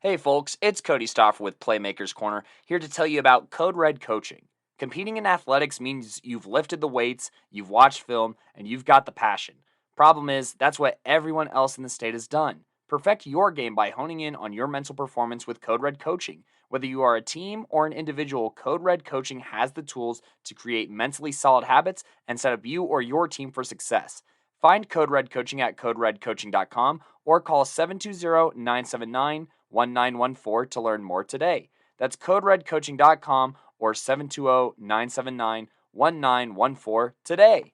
Hey folks, it's Cody Stoffer with Playmakers Corner, here to tell you about Code Red coaching. Competing in athletics means you've lifted the weights, you've watched film, and you've got the passion. Problem is, that's what everyone else in the state has done. Perfect your game by honing in on your mental performance with Code Red coaching. Whether you are a team or an individual, Code Red coaching has the tools to create mentally solid habits and set up you or your team for success. Find Code Red coaching at coderedcoaching.com or call 720-979-1914 to learn more today. That's coderedcoaching.com or 720-979-1914 today.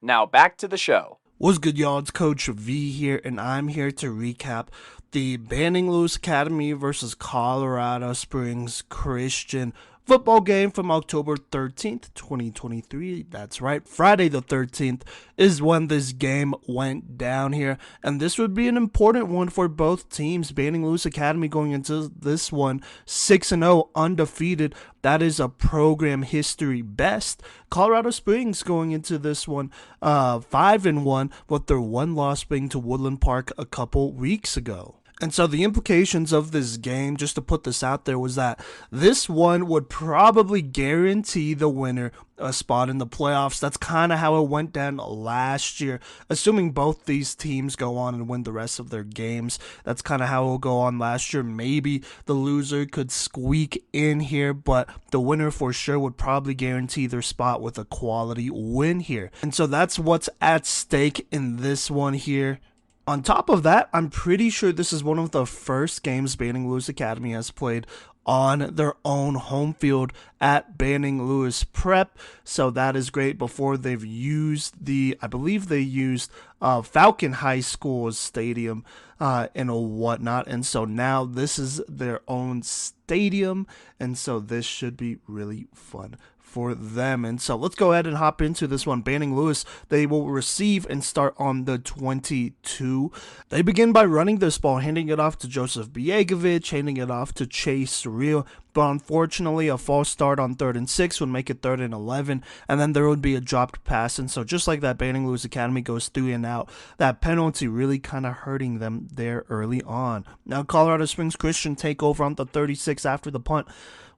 Now back to the show. What's good, y'all? It's Coach V here, and I'm here to recap the Banning Lewis Academy versus Colorado Springs Christian football game from October 13th, 2023. That's right, Friday the 13th is when this game went down here, and this would be an important one for both teams. Banning Lewis Academy going into this one 6-0 undefeated. That is a program history best. Colorado Springs going into this one 5-1, with their one loss being to Woodland Park a couple weeks ago. And so the implications of this game, just to put this out there, was that this one would probably guarantee the winner a spot in the playoffs. That's kind of how it went down last year. Assuming both these teams go on and win the rest of their games, that's kind of how it will go on last year. Maybe the loser could squeak in here, but the winner for sure would probably guarantee their spot with a quality win here. And so that's what's at stake in this one here. On top of that, I'm pretty sure this is one of the first games Banning Lewis Academy has played on their own home field at Banning Lewis Prep. So that is great. Before they've used I believe they used Falcon High School's stadium and whatnot. And so now this is their own stadium. And so this should be really fun for them. And so let's go ahead and hop into this one. Banning Lewis, they will receive and start on the 22. They begin by running this ball, handing it off to Joseph Biegovich, handing it off to Chase Reel. But unfortunately, a false start on 3rd and 6 would make it 3rd and 11, and then there would be a dropped pass. And so just like that, Banning Lewis Academy goes 3 and out. That penalty really kind of hurting them there early on. Now Colorado Springs Christian take over on the 36 after the punt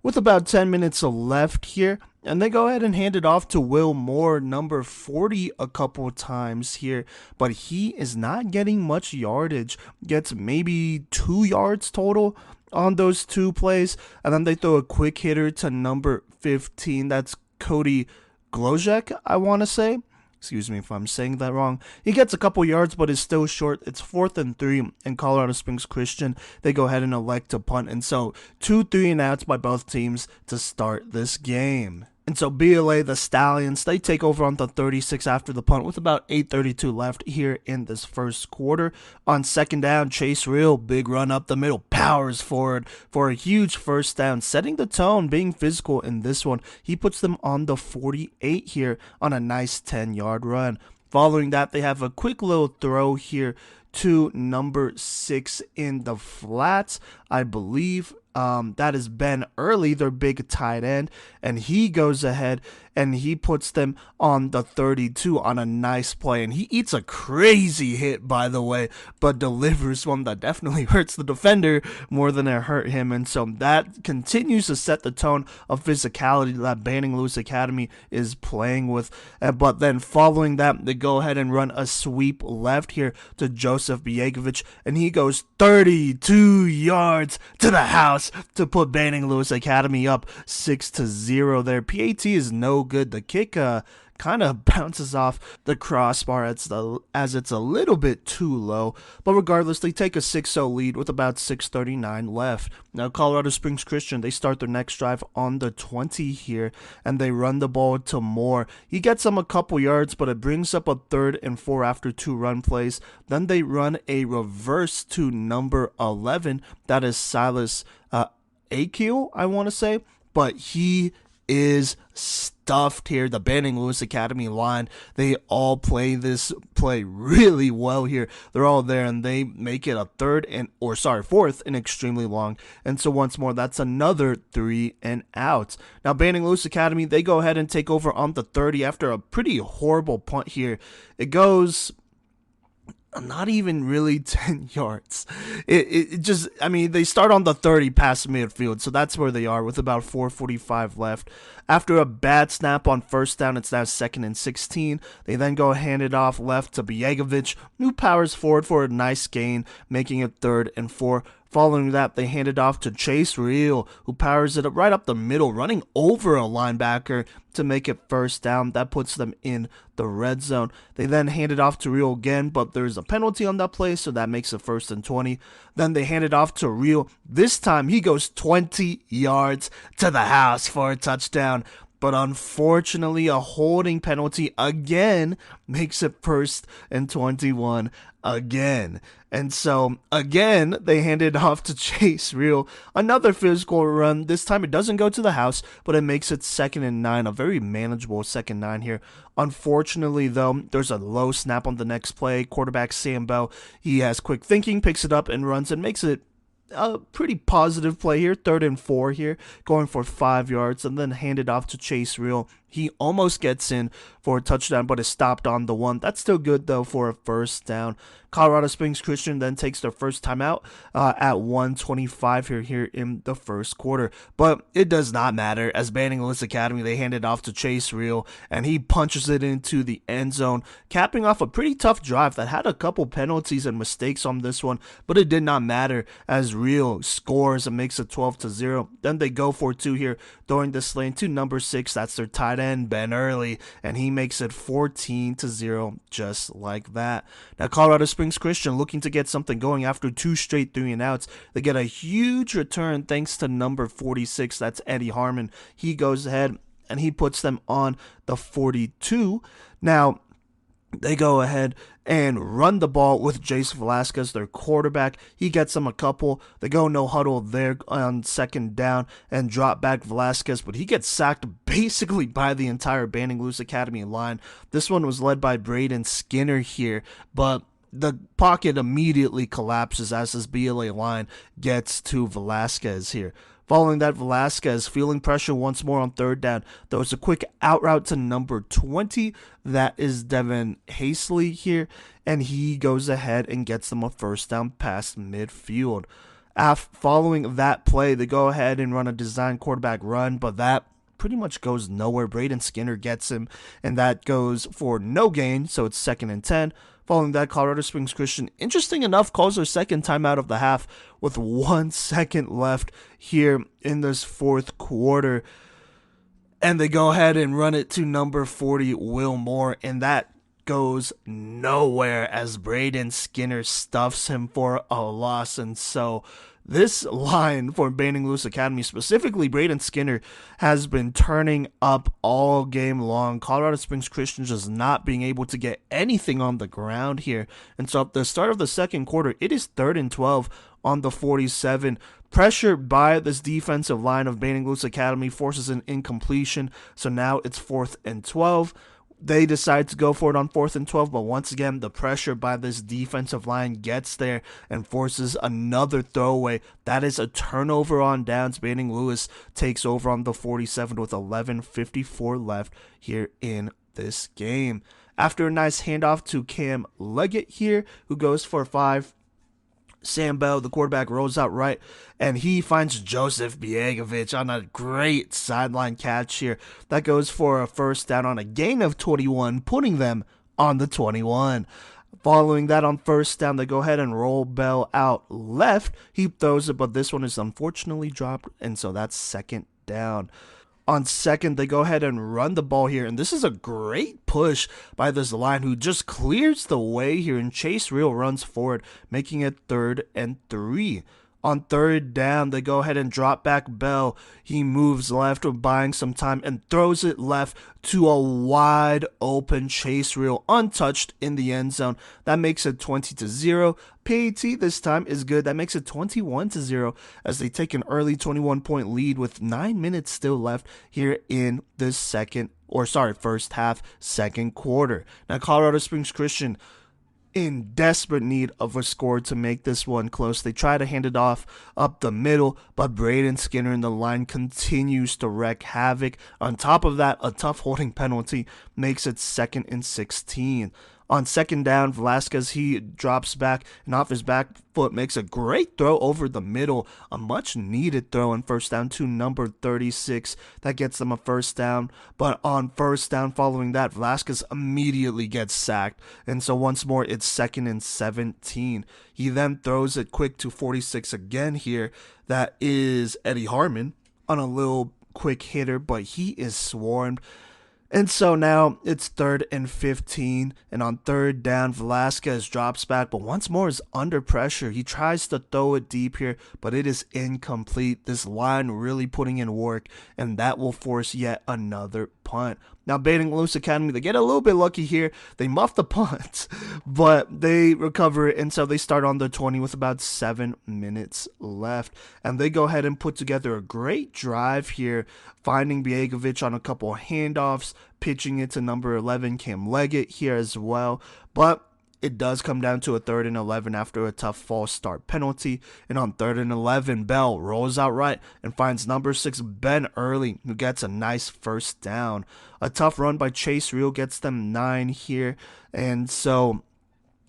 with about 10 minutes left here. And they go ahead and hand it off to Will Moore, number 40, a couple times here. But he is not getting much yardage. Gets maybe 2 yards total on those 2 plays. And then they throw a quick hitter to number 15. That's Cody Glojek, I want to say. Excuse me if I'm saying that wrong. He gets a couple yards, but is still short. It's 4th and 3, and Colorado Springs Christian, they go ahead and elect to punt. And so 2 3-and-outs by both teams to start this game. And so BLA, the Stallions, they take over on the 36 after the punt with about 8:32 left here in this first quarter. On 2nd down, Chase Reel, big run up the middle, powers forward for a huge first down, setting the tone, being physical in this one. He puts them on the 48 here on a nice 10-yard run. Following that, they have a quick little throw here to number 6 in the flats, I believe. That is Ben Early, their big tight end, and he goes ahead and he puts them on the 32 on a nice play, and he eats a crazy hit, by the way, but delivers one that definitely hurts the defender more than it hurt him. And so that continues to set the tone of physicality that Banning Lewis Academy is playing with. But then following that, they go ahead and run a sweep left here to Joseph Biegovich, and he goes 32 yards to the house to put Banning Lewis Academy up 6-0 there. PAT is no good. The kick kind of bounces off the crossbar as it's a little bit too low. But regardless, they take a 6-0 lead with about 6:39 left. Now Colorado Springs Christian, they start their next drive on the 20 here, and they run the ball to Moore. He gets them a couple yards, but it brings up a 3rd and 4 after 2 run plays. Then they run a reverse to number 11. That is Silas Akil, I want to say, but he is stuffed here. The Banning Lewis Academy line, they all play this play really well here. They're all there, and they make it a 4th and extremely long. And so once more, that's another 3-and-out. Now Banning Lewis Academy, they go ahead and take over on the 30 after a pretty horrible punt here. It goes not even really 10 yards. It just, I mean, they start on the 30 past midfield, so that's where they are with about 4:45 left. After a bad snap on first down, it's now 2nd and 16. They then go hand it off left to Biegovic, who powers forward for a nice gain, making it 3rd and 4. Following that, they hand it off to Chase Reel, who powers it up right up the middle, running over a linebacker to make it first down. That puts them in the red zone. They then hand it off to Reel again, but there's a penalty on that play, so that makes it 1st and 20. Then they hand it off to Reel. This time, he goes 20 yards to the house for a touchdown. But unfortunately, a holding penalty again makes it 1st and 21 again. And so, again, they hand it off to Chase Reel. Another physical run. This time it doesn't go to the house, but it makes it 2nd and 9. A very manageable 2nd and 9 here. Unfortunately, though, there's a low snap on the next play. Quarterback Sam Bell, he has quick thinking, picks it up and runs and makes it a pretty positive play here. 3rd and 4 here, going for 5 yards, and then hand it off to Chase Reel. He almost gets in for a touchdown, but is stopped on the 1. That's still good, though, for a first down. Colorado Springs Christian then takes their first timeout at 1:25 here in the first quarter. But it does not matter, as Banning Lewis Academy, they hand it off to Chase Reel, and he punches it into the end zone, capping off a pretty tough drive that had a couple penalties and mistakes on this one, but it did not matter as Reel scores and makes it 12-0. Then they go for 2 here, throwing this lane to number 6. That's their tight end, Ben Early, and he makes it 14-0 just like that. Now, Colorado Springs Christian looking to get something going after 2 straight 3-and-outs. They get a huge return thanks to number 46. That's Eddie Harmon. He goes ahead and he puts them on the 42. Now, they go ahead and run the ball with Jace Velasquez, their quarterback. He gets them a couple. They go no huddle there on 2nd down and drop back Velasquez, but he gets sacked basically by the entire Banning Lewis Academy line. This one was led by Braden Skinner here, but the pocket immediately collapses as this BLA line gets to Velasquez here. Following that, Velasquez, feeling pressure once more on 3rd down, throws a quick out route to number 20. That is Devin Hastley here, and he goes ahead and gets them a first down past midfield. Following that play, they go ahead and run a design quarterback run, but that pretty much goes nowhere. Braden Skinner gets him, and that goes for no gain, so it's 2nd and 10. Following that, Colorado Springs Christian, interesting enough, calls their second timeout of the half with 1 second left here in this 4th quarter. And they go ahead and run it to number 40, Will Moore, and that goes nowhere as Braden Skinner stuffs him for a loss. And so this line for Banning Lewis Academy, specifically Braden Skinner, has been turning up all game long. Colorado Springs Christian just not being able to get anything on the ground here. And so at the start of the 2nd quarter, it is 3rd and 12 on the 47. Pressure by this defensive line of Banning Lewis Academy forces an incompletion. So now it's 4th and 12. They decide to go for it on 4th and 12, but once again, the pressure by this defensive line gets there and forces another throwaway. That is a turnover on downs. Banning Lewis takes over on the 47 with 11:54 left here in this game. After a nice handoff to Cam Leggett here, who goes for 5, Sam Bell, the quarterback, rolls out right, and he finds Joseph Biegovic on a great sideline catch here. That goes for a first down on a gain of 21, putting them on the 21. Following that on first down, they go ahead and roll Bell out left. He throws it, but this one is unfortunately dropped, and so that's 2nd down. On 2nd, they go ahead and run the ball here, and this is a great push by this line who just clears the way here, and Chase Reel runs forward, making it 3rd and 3. On 3rd down, they go ahead and drop back Bell. He moves left, buying some time, and throws it left to a wide open Chase Reel, untouched in the end zone. That makes it 20-0. PAT this time is good. That makes it 21-0 as they take an early 21-point lead with 9 minutes still left here in this first half, 2nd quarter. Now, Colorado Springs Christian in desperate need of a score to make this one close. They try to hand it off up the middle, but Braden Skinner in the line continues to wreak havoc. On top of that, a tough holding penalty makes it 2nd and 16. On second down, Velasquez, he drops back and off his back foot makes a great throw over the middle. A much needed throw on first down to number 36. That gets them a first down. But on first down following that, Velasquez immediately gets sacked. And so once more, it's 2nd and 17. He then throws it quick to 46 again here. That is Eddie Harmon on a little quick hitter, but he is swarmed. And so now it's 3rd and 15, and on third down, Velasquez drops back, but once more is under pressure. He tries to throw it deep here, but it is incomplete. This line really putting in work, and that will force yet another punt. Now, Bating Loose Academy, they get a little bit lucky here. They muff the punt, but they recover it, and so they start on the 20 with about 7 minutes left. And they go ahead and put together a great drive here, finding Biegovic on a couple of handoffs, pitching it to number 11, Cam Leggett here as well. But it does come down to a 3rd and 11 after a tough false start penalty. And on 3rd and 11, Bell rolls out right and finds number 6, Ben Early, who gets a nice first down. A tough run by Chase Reel gets them 9 here. And so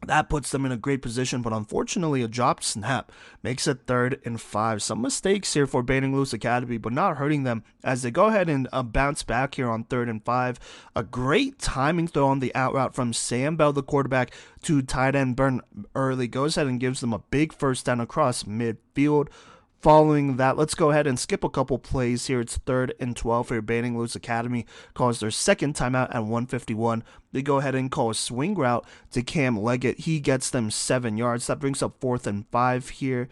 that puts them in a great position, but unfortunately a dropped snap makes it 3rd and 5. Some mistakes here for Bating Loose Academy, but not hurting them as they go ahead and bounce back here on 3rd and 5. A great timing throw on the out route from Sam Bell, the quarterback, to tight end Ben Early. Goes ahead and gives them a big first down across midfield. Following that, let's go ahead and skip a couple plays here. It's 3rd and 12 for Bating Loose Academy. Calls their second timeout at 1:51. They go ahead and call a swing route to Cam Leggett. He gets them 7 yards. That brings up 4th and 5 here.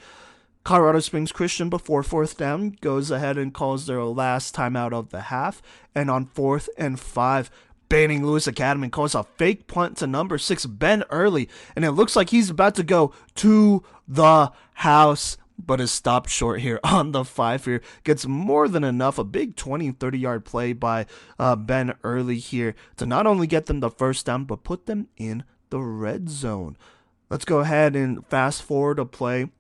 Colorado Springs Christian, before 4th down, goes ahead and calls their last timeout of the half. And on 4th and 5, Bating Loose Academy calls a fake punt to number 6, Ben Early. And it looks like he's about to go to the house, but is stopped short here on the 5 here. Gets more than enough. A big 20-30 yard play by Ben Early here to not only get them the first down, but put them in the red zone. Let's go ahead and fast forward a play.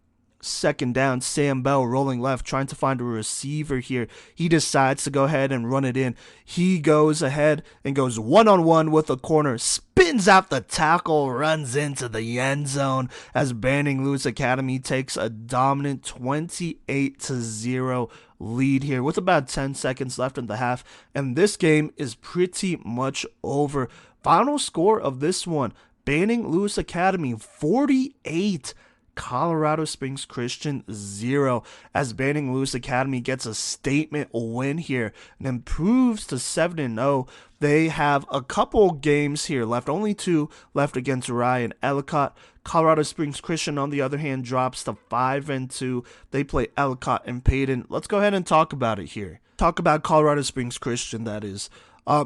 2nd down, Sam Bell rolling left, trying to find a receiver here. He decides to go ahead and run it in. He goes ahead and goes one-on-one with a corner, spins out the tackle, runs into the end zone as Bating Loose Academy takes a dominant 28-0 lead here with about 10 seconds left in the half. And this game is pretty much over. Final score of this one, Bating Loose Academy 48, Colorado Springs Christian 0, as Bating Loose Academy gets a statement win here and improves to 7-0. They have a couple games here left, only 2 left against Rye and Ellicott. Colorado Springs Christian, on the other hand, drops to 5-2. They play Ellicott and Payton. Let's go ahead and talk about it here. Talk about Colorado Springs Christian, that is.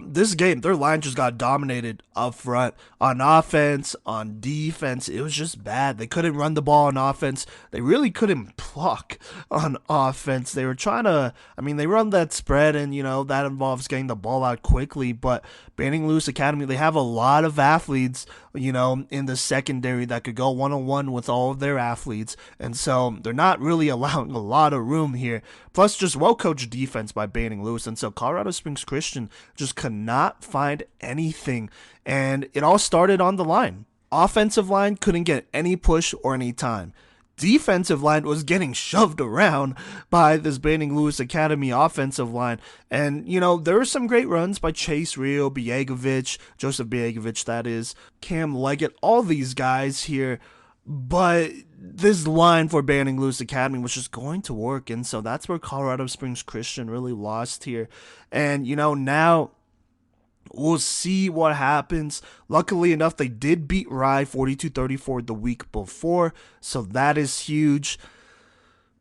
This game, their line just got dominated up front. On offense, on defense, it was just bad. They couldn't run the ball on offense. They really couldn't block on offense. They were trying to, they run that spread, and, that involves getting the ball out quickly. But Bating Loose Academy, they have a lot of athletes, in the secondary that could go one-on-one with all of their athletes. And so they're not really allowing a lot of room here. Plus, just well-coached defense by Bating Loose. And so Colorado Springs Christian just could not find anything. And it all started on the line. Offensive line couldn't get any push or any time. Defensive line was getting shoved around by this Bating Loose Academy offensive line. And, there were some great runs by Chase Reel, Joseph Biegovic, that is, Cam Leggett, all these guys here. But this line for Bating Loose Academy was just going to work. And so that's where Colorado Springs Christian really lost here. And, now we'll see what happens. Luckily enough, they did beat Rye 42-34 the week before, so that is huge.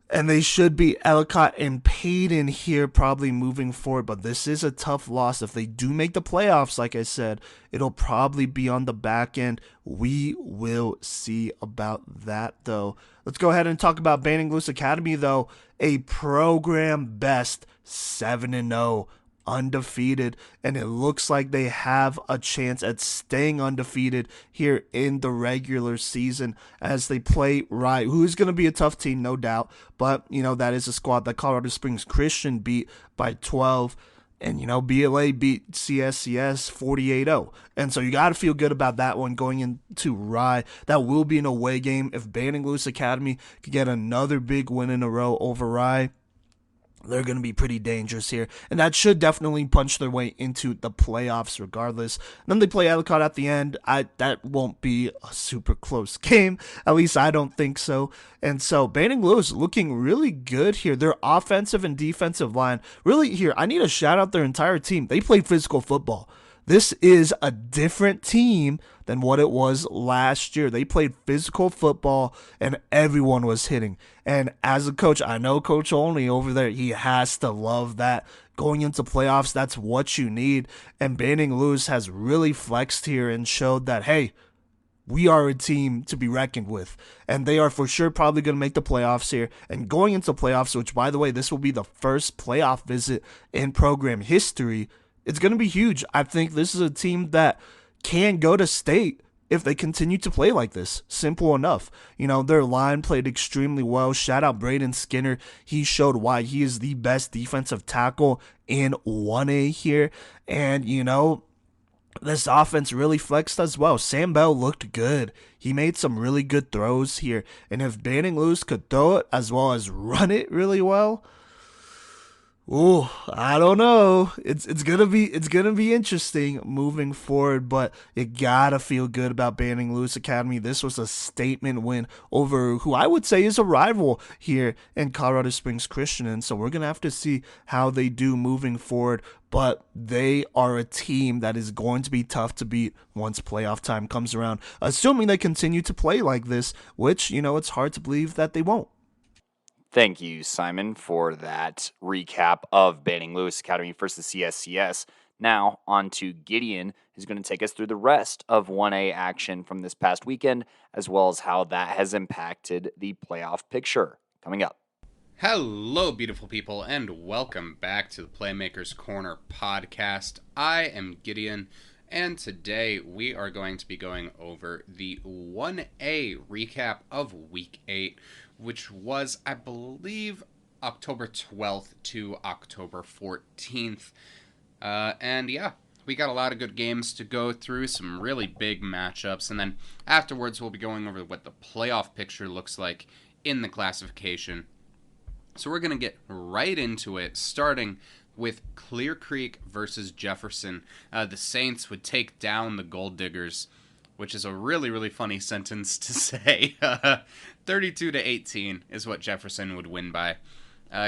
And they should beat Ellicott and Payton here probably moving forward, but this is a tough loss. If they do make the playoffs, like I said, it'll probably be on the back end. We will see about that, though. Let's go ahead and talk about Bating Loose Academy, though. A program best 7-0. Undefeated, and it looks like they have a chance at staying undefeated here in the regular season as they play Rye, who is going to be a tough team, no doubt, but that is a squad that Colorado Springs Christian beat by 12. And, BLA beat CSCS 48-0. And so you got to feel good about that one going into Rye. That will be an away game. If Banning Loose Academy could get another big win in a row over Rye, they're going to be pretty dangerous here. And that should definitely punch their way into the playoffs regardless. And then they play Ellicott at the end. That won't be a super close game. At least I don't think so. And so Banning Lewis looking really good here. Their offensive and defensive line. Really here, I need to shout out their entire team. They played physical football. This is a different team than what it was last year. They played physical football and everyone was hitting. And as a coach, I know Coach Olney over there, he has to love that. Going into playoffs, that's what you need. And Banning Lewis has really flexed here and showed that, hey, we are a team to be reckoned with. And they are for sure probably going to make the playoffs here. And going into playoffs, which, by the way, this will be the first playoff visit in program history, it's going to be huge. I think this is a team that can go to state if they continue to play like this. Simple enough. Their line played extremely well. Shout out Braden Skinner. He showed why he is the best defensive tackle in 1A here. And, this offense really flexed as well. Sam Bell looked good. He made some really good throws here. And if Banning Lewis could throw it as well as run it really well, ooh, I don't know. It's gonna be interesting moving forward, but you gotta feel good about Banning Lewis Academy. This was a statement win over who I would say is a rival here in Colorado Springs Christian, and so we're gonna have to see how they do moving forward. But they are a team that is going to be tough to beat once playoff time comes around, assuming they continue to play like this, which it's hard to believe that they won't. Thank you, Simon, for that recap of Banning Lewis Academy versus CSCS. Now, on to Gideon, who's going to take us through the rest of 1A action from this past weekend, as well as how that has impacted the playoff picture. Coming up. Hello, beautiful people, and welcome back to the Playmakers Corner podcast. I am Gideon, and today we are going to be going over the 1A recap of Week 8, which was, I believe, October 12th to October 14th. And yeah, we got a lot of good games to go through, some really big matchups, and then afterwards we'll be going over what the playoff picture looks like in the classification. So we're going to get right into it, starting with Clear Creek versus Jefferson. The Saints would take down the Gold Diggers, which is a really, really funny sentence to say. 32-18 is what Jefferson would win by.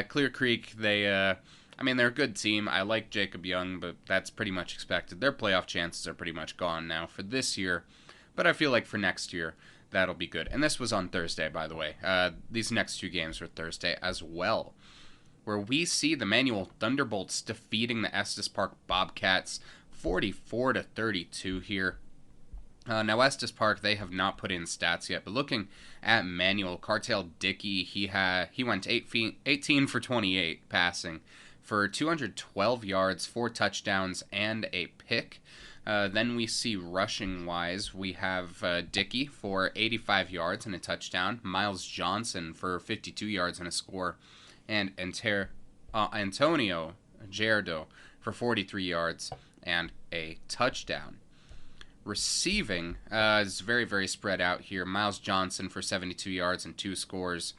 Clear Creek, they're a good team. I like Jacob Young, but that's pretty much expected. Their playoff chances are pretty much gone now for this year, but I feel like for next year, that'll be good. And this was on Thursday, by the way. These next two games were Thursday as well, where we see the Manual Thunderbolts defeating the Estes Park Bobcats 44-32 here. Now, Estes Park, they have not put in stats yet, but looking at Manual, Cartel Dickey, he went 18 for 28 passing for 212 yards, 4 touchdowns, and a pick. Then we see rushing-wise, we have Dickey for 85 yards and a touchdown, Miles Johnson for 52 yards and a score, and Antonio Gerardo for 43 yards and a touchdown. Receiving is very, very spread out here. Miles Johnson for 72 yards and 2 scores.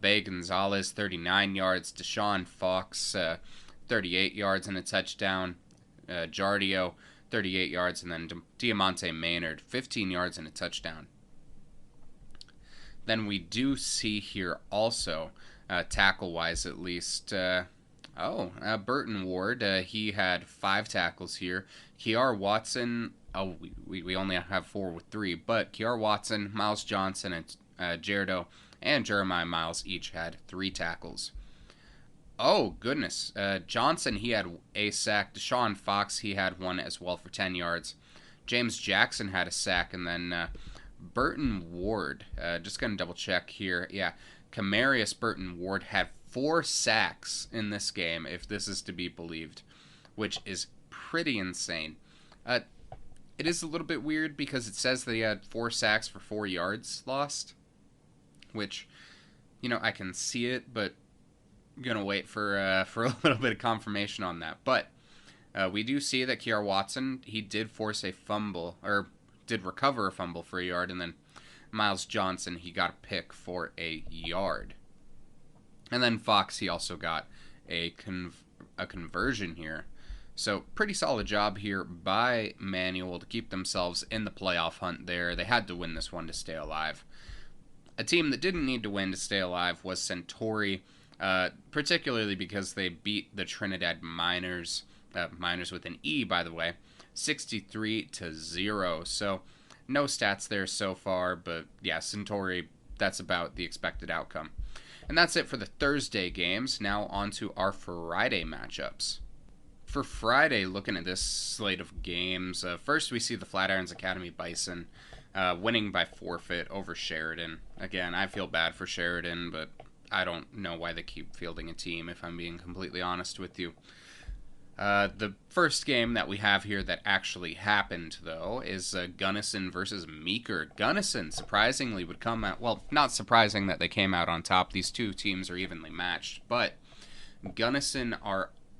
Bay Gonzalez, 39 yards. Deshaun Fox, 38 yards and a touchdown. Jardio, 38 yards. And then Diamante Maynard, 15 yards and a touchdown. Then we do see here also, tackle-wise at least, Burton Ward, he had 5 tackles here. Kiar Watson, we only have 4 with 3, but Kiar Watson, Miles Johnson, and Gerardo and Jeremiah Miles each had 3 tackles. Oh, goodness. Johnson, he had a sack. Deshaun Fox, he had 1 as well for 10 yards. James Jackson had a sack, and then Burton Ward, just going to double check here. Yeah, Camarius Burton Ward had 4 sacks in this game, if this is to be believed, which is pretty insane. It is a little bit weird because it says that he had 4 sacks for 4 yards lost, which, I can see it, but Gonna wait for a little bit of confirmation on that. But we do see that Kiar Watson, he did force a fumble, or did recover a fumble for a yard, and then Miles Johnson, he got a pick for a yard. And then Fox, he also got a conversion here. So pretty solid job here by Manual to keep themselves in the playoff hunt there. They had to win this one to stay alive. A team that didn't need to win to stay alive was Centauri, particularly because they beat the Trinidad Miners, Miners with an E, by the way, 63-0. So no stats there so far, but yeah, Centauri, that's about the expected outcome. And that's it for the Thursday games. Now on to our Friday matchups. For Friday, looking at this slate of games, first we see the Flatirons Academy Bison winning by forfeit over Sheridan. Again, I feel bad for Sheridan, but I don't know why they keep fielding a team, if I'm being completely honest with you. The first game that we have here that actually happened, though, is Gunnison versus Meeker. Gunnison, surprisingly, would come out... Well, not surprising that they came out on top. These two teams are evenly matched. But Gunnison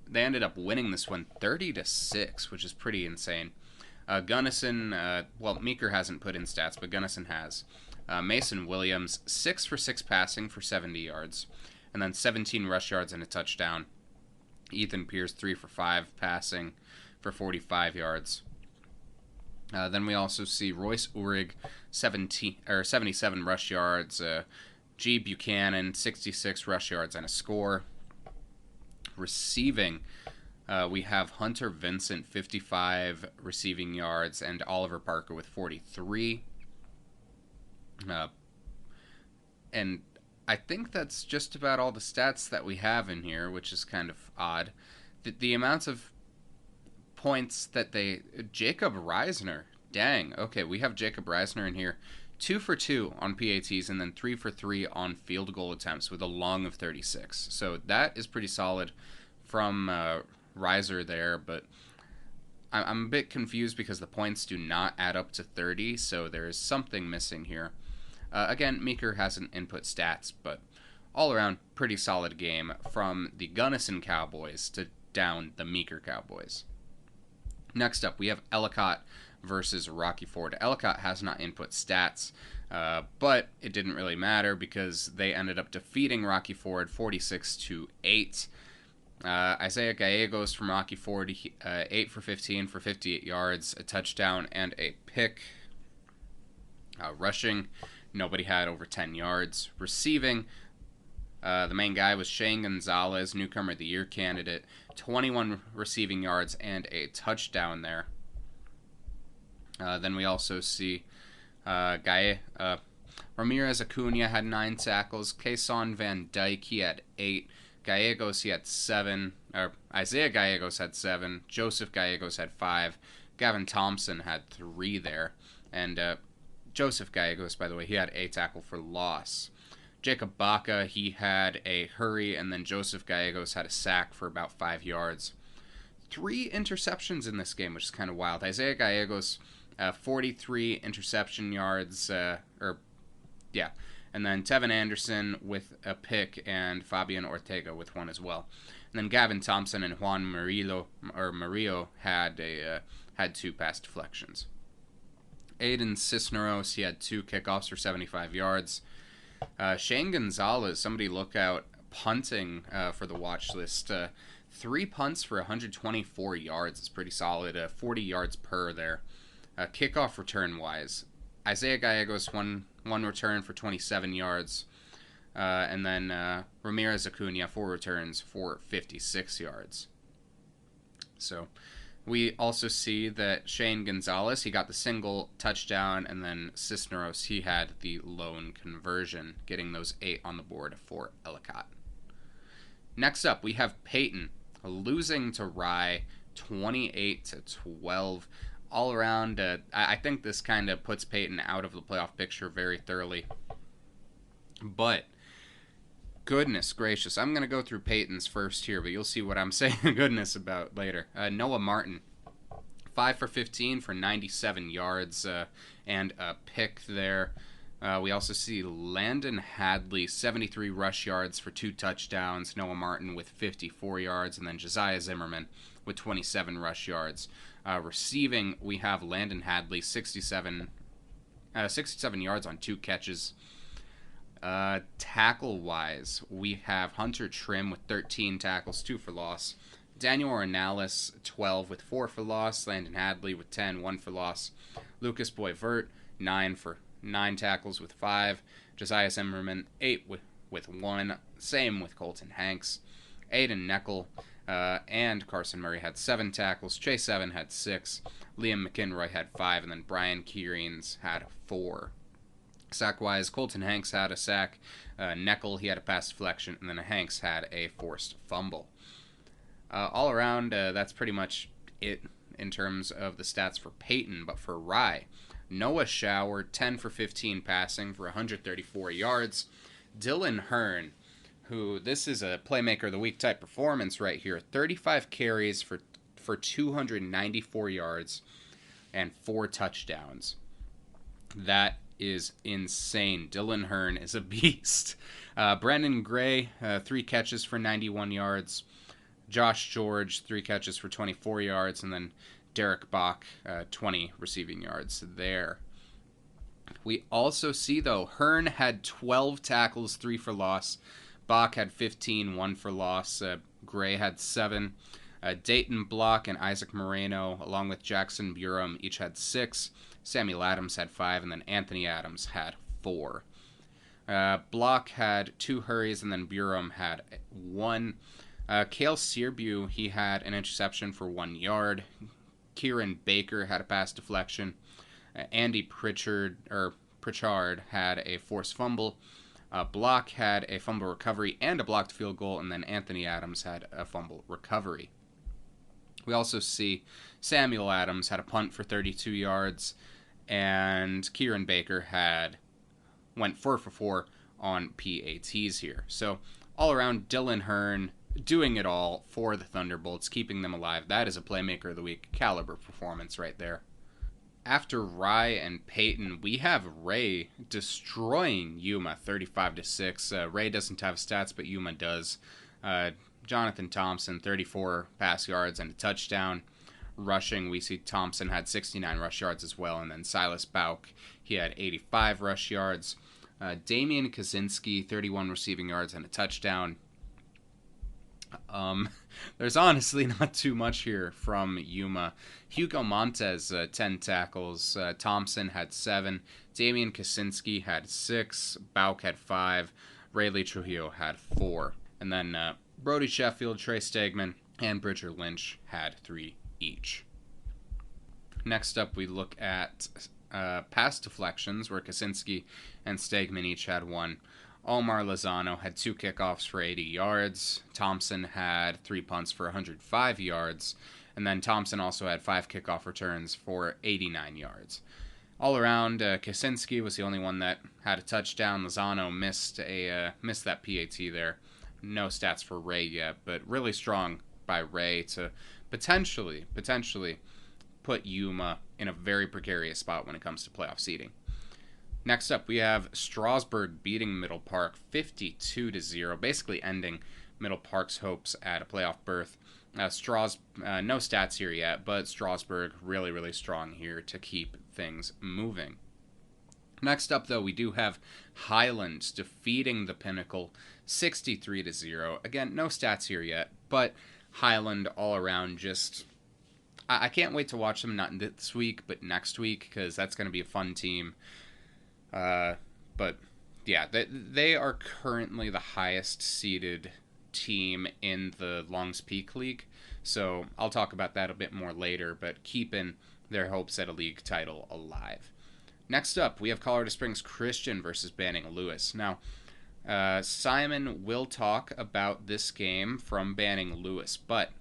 they ended up winning this one 30-6, which is pretty insane. Gunnison... well, Meeker hasn't put in stats, but Gunnison has. Mason Williams, 6 for 6 passing for 70 yards. And then 17 rush yards and a touchdown. Ethan Pierce, 3 for 5 passing for 45 yards. Then we also see Royce Uhrig, 77 rush yards. G. Buchanan, 66 rush yards and a score. Receiving, we have Hunter Vincent, 55 receiving yards, and Oliver Parker with 43. And I think that's just about all the stats that we have in here, which is kind of odd. The amounts of points that Jacob Reisner, dang, okay, we have Jacob Reisner in here. 2 for 2 on PATs and then 3 for 3 on field goal attempts with a long of 36. So that is pretty solid from Reiser there, but I'm a bit confused because the points do not add up to 30, so there is something missing here. Again, Meeker hasn't input stats, but all around, pretty solid game from the Gunnison Cowboys to down the Meeker Cowboys. Next up, we have Ellicott versus Rocky Ford. Ellicott has not input stats, but it didn't really matter because they ended up defeating Rocky Ford 46-8. Isaiah Gallegos from Rocky Ford, 8 for 15 for 58 yards, a touchdown, and a pick. Rushing, nobody had over 10 yards. Receiving, the main guy was Shane Gonzalez, newcomer of the year candidate, 21 receiving yards and a touchdown there. Then we also see Ramirez Acuna had 9 tackles. Kason Van Dyke, he had 8. Gallegos, he had 7. Isaiah Gallegos had 7. Joseph Gallegos had 5. Gavin Thompson had 3 there. And Joseph Gallegos, by the way, he had a tackle for loss. Jacob Baca, he had a hurry, and then Joseph Gallegos had a sack for about 5 yards. 3 interceptions in this game, which is kind of wild. Isaiah Gallegos, 43 interception yards, and then Tevin Anderson with a pick, and Fabian Ortega with one as well. And then Gavin Thompson and Juan Murillo had 2 pass deflections. Aiden Cisneros, he had 2 kickoffs for 75 yards. Shane Gonzalez, somebody look out, punting for the watch list. 3 punts for 124 yards. It's pretty solid. 40 yards per there. Kickoff return-wise, Isaiah Gallegos, one return for 27 yards. And then Ramirez Acuna, 4 returns for 56 yards. So we also see that Shane Gonzalez, he got the single touchdown, and then Cisneros, he had the lone conversion, getting those 8 on the board for Ellicott. Next up, we have Peyton losing to Rye 28-12. All around, I think this kind of puts Peyton out of the playoff picture very thoroughly. But goodness gracious, I'm going to go through Peyton's first here, but you'll see what I'm saying goodness about later. Noah Martin, 5 for 15 for 97 yards and a pick there. We also see Landon Hadley, 73 rush yards for 2 touchdowns. Noah Martin with 54 yards. And then Josiah Zimmerman with 27 rush yards. Receiving, we have Landon Hadley, 67 yards on 2 catches. Tackle-wise, we have Hunter Trim with 13 tackles, 2 for loss. Daniel Ornelas, 12 with 4 for loss. Landon Hadley with 10, 1 for loss. Lucas Boisvert, 9 tackles with 5. Josiah Zimmerman, 8 with 1. Same with Colton Hanks. Aiden Neckel and Carson Murray had 7 tackles. Chase Evan had 6. Liam McInroy had 5. And then Brian Kierens had 4. Sack-wise, Colton Hanks had a sack. Neckel, he had a pass deflection. And then Hanks had a forced fumble. All around, that's pretty much it in terms of the stats for Peyton. But for Rye, Noah Shower, 10 for 15 passing for 134 yards. Dylan Hearn, who this is a Playmaker of the Week type performance right here, 35 carries for 294 yards and 4 touchdowns. That is insane. Dylan Hearn is a beast. Brandon Gray, 3 catches for 91 yards. Josh George, 3 catches for 24 yards. And then Derek Bach, 20 receiving yards there. We also see, though, Hearn had 12 tackles, 3 for loss. Bach had 15, 1 for loss. Gray had 7. Dayton Block and Isaac Moreno, along with Jackson Burum, each had 6. Samuel Adams had 5, and then Anthony Adams had 4. Block had 2 hurries, and then Burum had 1. Cale Searbew, he had an interception for 1 yard. Kieran Baker had a pass deflection. Andy Pritchard had a forced fumble. Block had a fumble recovery and a blocked field goal, and then Anthony Adams had a fumble recovery. We also see Samuel Adams had a punt for 32 yards, and Kieran Baker went 4 for 4 on PATs here. So all around, Dylan Hearn doing it all for the Thunderbolts, keeping them alive. That is a Playmaker of the Week caliber performance right there. After Rye and Peyton, we have Ray destroying Yuma 35-6. Ray doesn't have stats, but Yuma does. Jonathan Thompson, 34 pass yards and a touchdown. Rushing, we see Thompson had 69 rush yards as well. And then Silas Bauk, he had 85 rush yards. Damian Kaczynski, 31 receiving yards and a touchdown. There's honestly not too much here from Yuma. Hugo Montes, 10 tackles. Thompson had 7. Damian Kaczynski had 6. Bauk had 5. Rayleigh Trujillo had 4. And then Brody Sheffield, Trey Stegman, and Bridger Lynch had 3 each. Next up, we look at pass deflections, where Kaczynski and Stegman each had 1. Omar Lozano had 2 kickoffs for 80 yards. Thompson had 3 punts for 105 yards. And then Thompson also had 5 kickoff returns for 89 yards. All around, Kaczynski was the only one that had a touchdown. Lozano missed that PAT there. No stats for Ray yet, but really strong by Ray to potentially put Yuma in a very precarious spot when it comes to playoff seeding. Next up, we have Strasburg beating Middle Park 52-0, basically ending Middle Park's hopes at a playoff berth. No stats here yet, but Strasburg really, really strong here to keep things moving. Next up, though, we do have Highlands defeating the Pinnacle 63-0. Again, no stats here yet, but Highland all around just... I can't wait to watch them, not this week, but next week, because that's going to be a fun team. But yeah, they are currently the highest seeded team in the Longs Peak League. So I'll talk about that a bit more later, but keeping their hopes at a league title alive. Next up, we have Colorado Springs Christian versus Banning Lewis. Now, Simon will talk about this game from Banning Lewis, but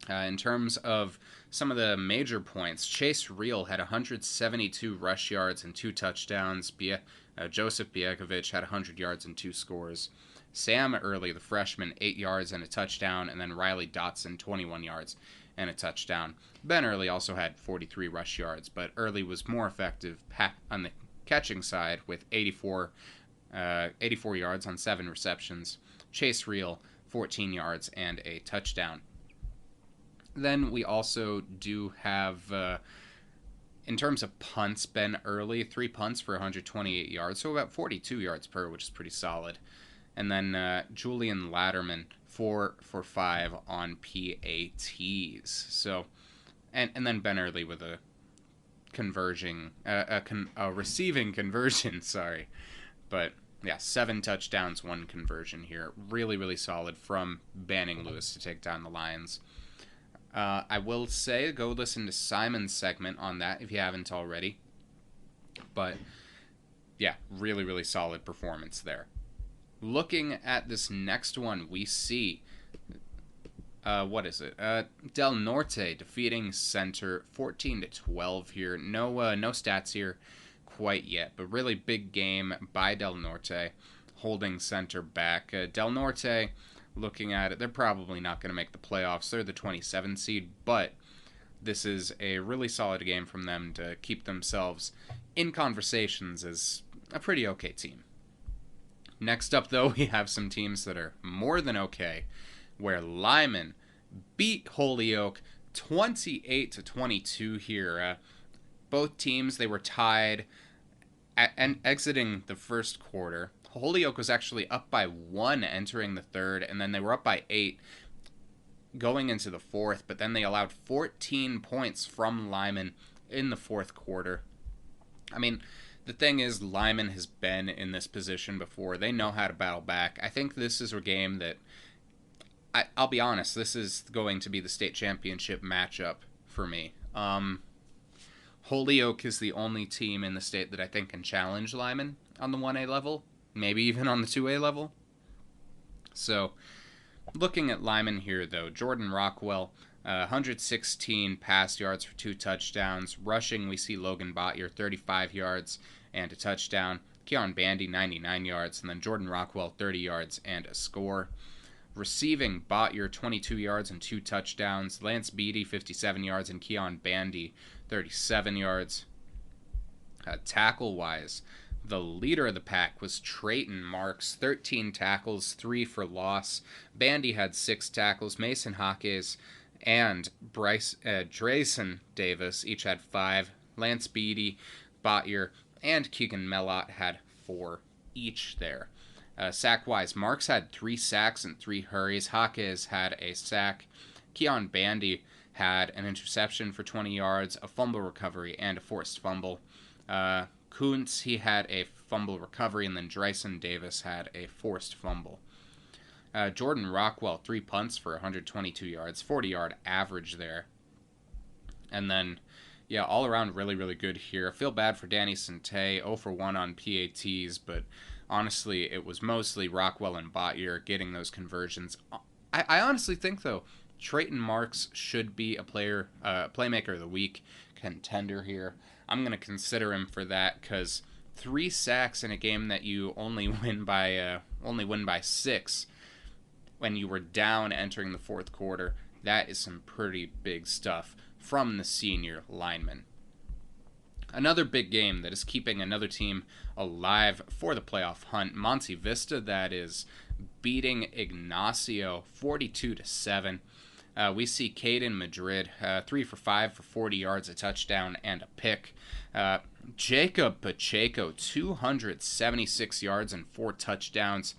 in terms of some of the major points, Chase Reel had 172 rush yards and 2 touchdowns. Joseph Biekovic had 100 yards and 2 scores. Sam Early, the freshman, 8 yards and a touchdown. And then Riley Dotson, 21 yards and a touchdown. Ben Early also had 43 rush yards, but Early was more effective catching side with 84 yards on 7 receptions. Chase Reel, 14 yards and a touchdown. Then we also do have, in terms of punts, Ben Early, 3 punts for 128 yards, so about 42 yards per, which is pretty solid. And then Julian Latterman, 4 for 5 on PATs. So, and then Ben Early with a receiving conversion, sorry. But yeah, 7 touchdowns, 1 conversion here. Really, really solid from Banning Lewis to take down the Lions. I will say, go listen to Simon's segment on that if you haven't already. But yeah, really, really solid performance there. Looking at this next one, we see, what is it? Del Norte defeating Center 14-12 here. No stats here quite yet, but really big game by Del Norte, holding Center back. Del Norte, looking at it, they're probably not going to make the playoffs. They're the 27 seed, but this is a really solid game from them to keep themselves in conversations as a pretty okay team. Next up, though, we have some teams that are more than okay, where Lyman beat Holyoke 28-22 here. Both teams, they were tied and exiting the first quarter. Holyoke was actually up by 1 entering the third, and then they were up by 8 going into the fourth, but then they allowed 14 points from Lyman in the fourth quarter. I mean, the thing is, Lyman has been in this position before. They know how to battle back. I think this is a game that, I'll be honest, this is going to be the state championship matchup for me. Holyoke is the only team in the state that I think can challenge Lyman on the 1A level, maybe even on the 2A level. So, looking at Lyman here, though, Jordan Rockwell, 116 pass yards for 2 touchdowns. Rushing, we see Logan Bottier, 35 yards and a touchdown. Keon Bandy, 99 yards. And then Jordan Rockwell, 30 yards and a score. Receiving, Bottier, 22 yards and 2 touchdowns. Lance Beatty, 57 yards. And Keon Bandy, 37 yards. Tackle-wise, the leader of the pack was Trayton Marks, 13 tackles, 3 for loss. Bandy had 6 tackles. Mason Hawkes and Drayson Davis each had 5. Lance Beatty, Bottier, and Keegan Mellott had 4 each there. Sack-wise, Marks had 3 sacks and 3 hurries. Hawkes had a sack. Keon Bandy had an interception for 20 yards, a fumble recovery, and a forced fumble. Kuntz, he had a fumble recovery, and then Drayson Davis had a forced fumble. Jordan Rockwell, 3 punts for 122 yards, 40-yard average there. And then, yeah, all around really, really good here. I feel bad for Danny Sante, 0 for 1 on PATs, but honestly, it was mostly Rockwell and Bottier getting those conversions. I honestly think, though, Trayton Marks should be a Playmaker of the Week contender here. I'm going to consider him for that because 3 sacks in a game that you only win by 6 when you were down entering the fourth quarter, that is some pretty big stuff from the senior lineman. Another big game that is keeping another team alive for the playoff hunt, Monte Vista, that is beating Ignacio 42-7. We see Caden Madrid, 3 for 5 for 40 yards, a touchdown, and a pick. Jacob Pacheco, 276 yards and 4 touchdowns.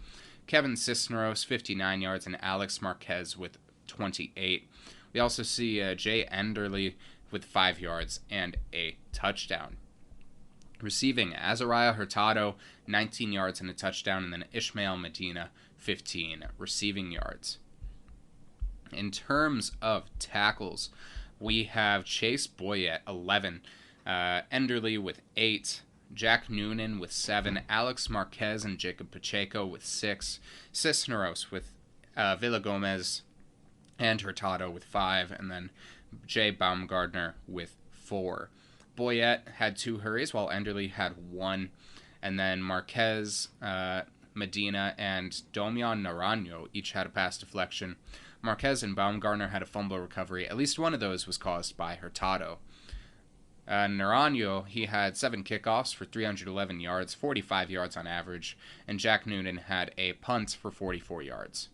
Kevin Cisneros, 59 yards, and Alex Marquez with 28. We also see Jay Enderly with 5 yards and a touchdown. Receiving, Azariah Hurtado, 19 yards and a touchdown, and then Ishmael Medina, 15 receiving yards. In terms of tackles, we have Chase Boyette, 11, Enderly with 8, Jack Noonan with 7, Alex Marquez and Jacob Pacheco with 6, Cisneros with Villa Gomez and Hurtado with 5, and then Jay Baumgardner with 4. Boyette had 2 hurries, while Enderly had 1, and then Marquez, Medina, and Domian Naranjo each had a pass deflection. Marquez and Baumgartner had a fumble recovery. At least one of those was caused by Hurtado. Naranjo, he had 7 kickoffs for 311 yards, 45 yards on average, and Jack Noonan had a punt for 44 yards.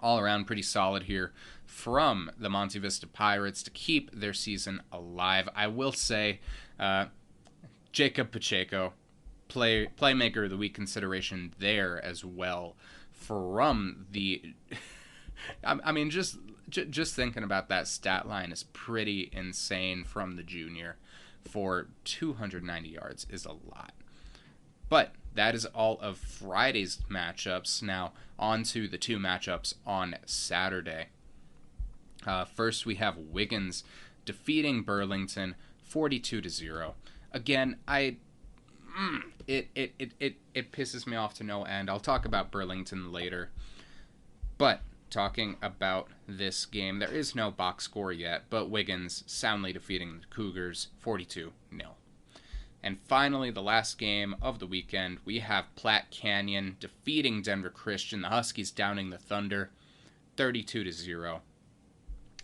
All around pretty solid here from the Monte Vista Pirates to keep their season alive. I will say, Jacob Pacheco, Playmaker of the Week consideration there as well from the... I mean, just thinking about that stat line is pretty insane from the junior. For 290 yards is a lot. But that is all of Friday's matchups. Now, on to the 2 matchups on Saturday. First, we have Wiggins defeating Burlington 42-0. Again, it pisses me off to no end. I'll talk about Burlington later. But talking about this game, there is no box score yet, but Wiggins soundly defeating the Cougars 42-0. And finally, the last game of the weekend, we have Platte Canyon defeating Denver Christian. The Huskies downing the Thunder 32-0.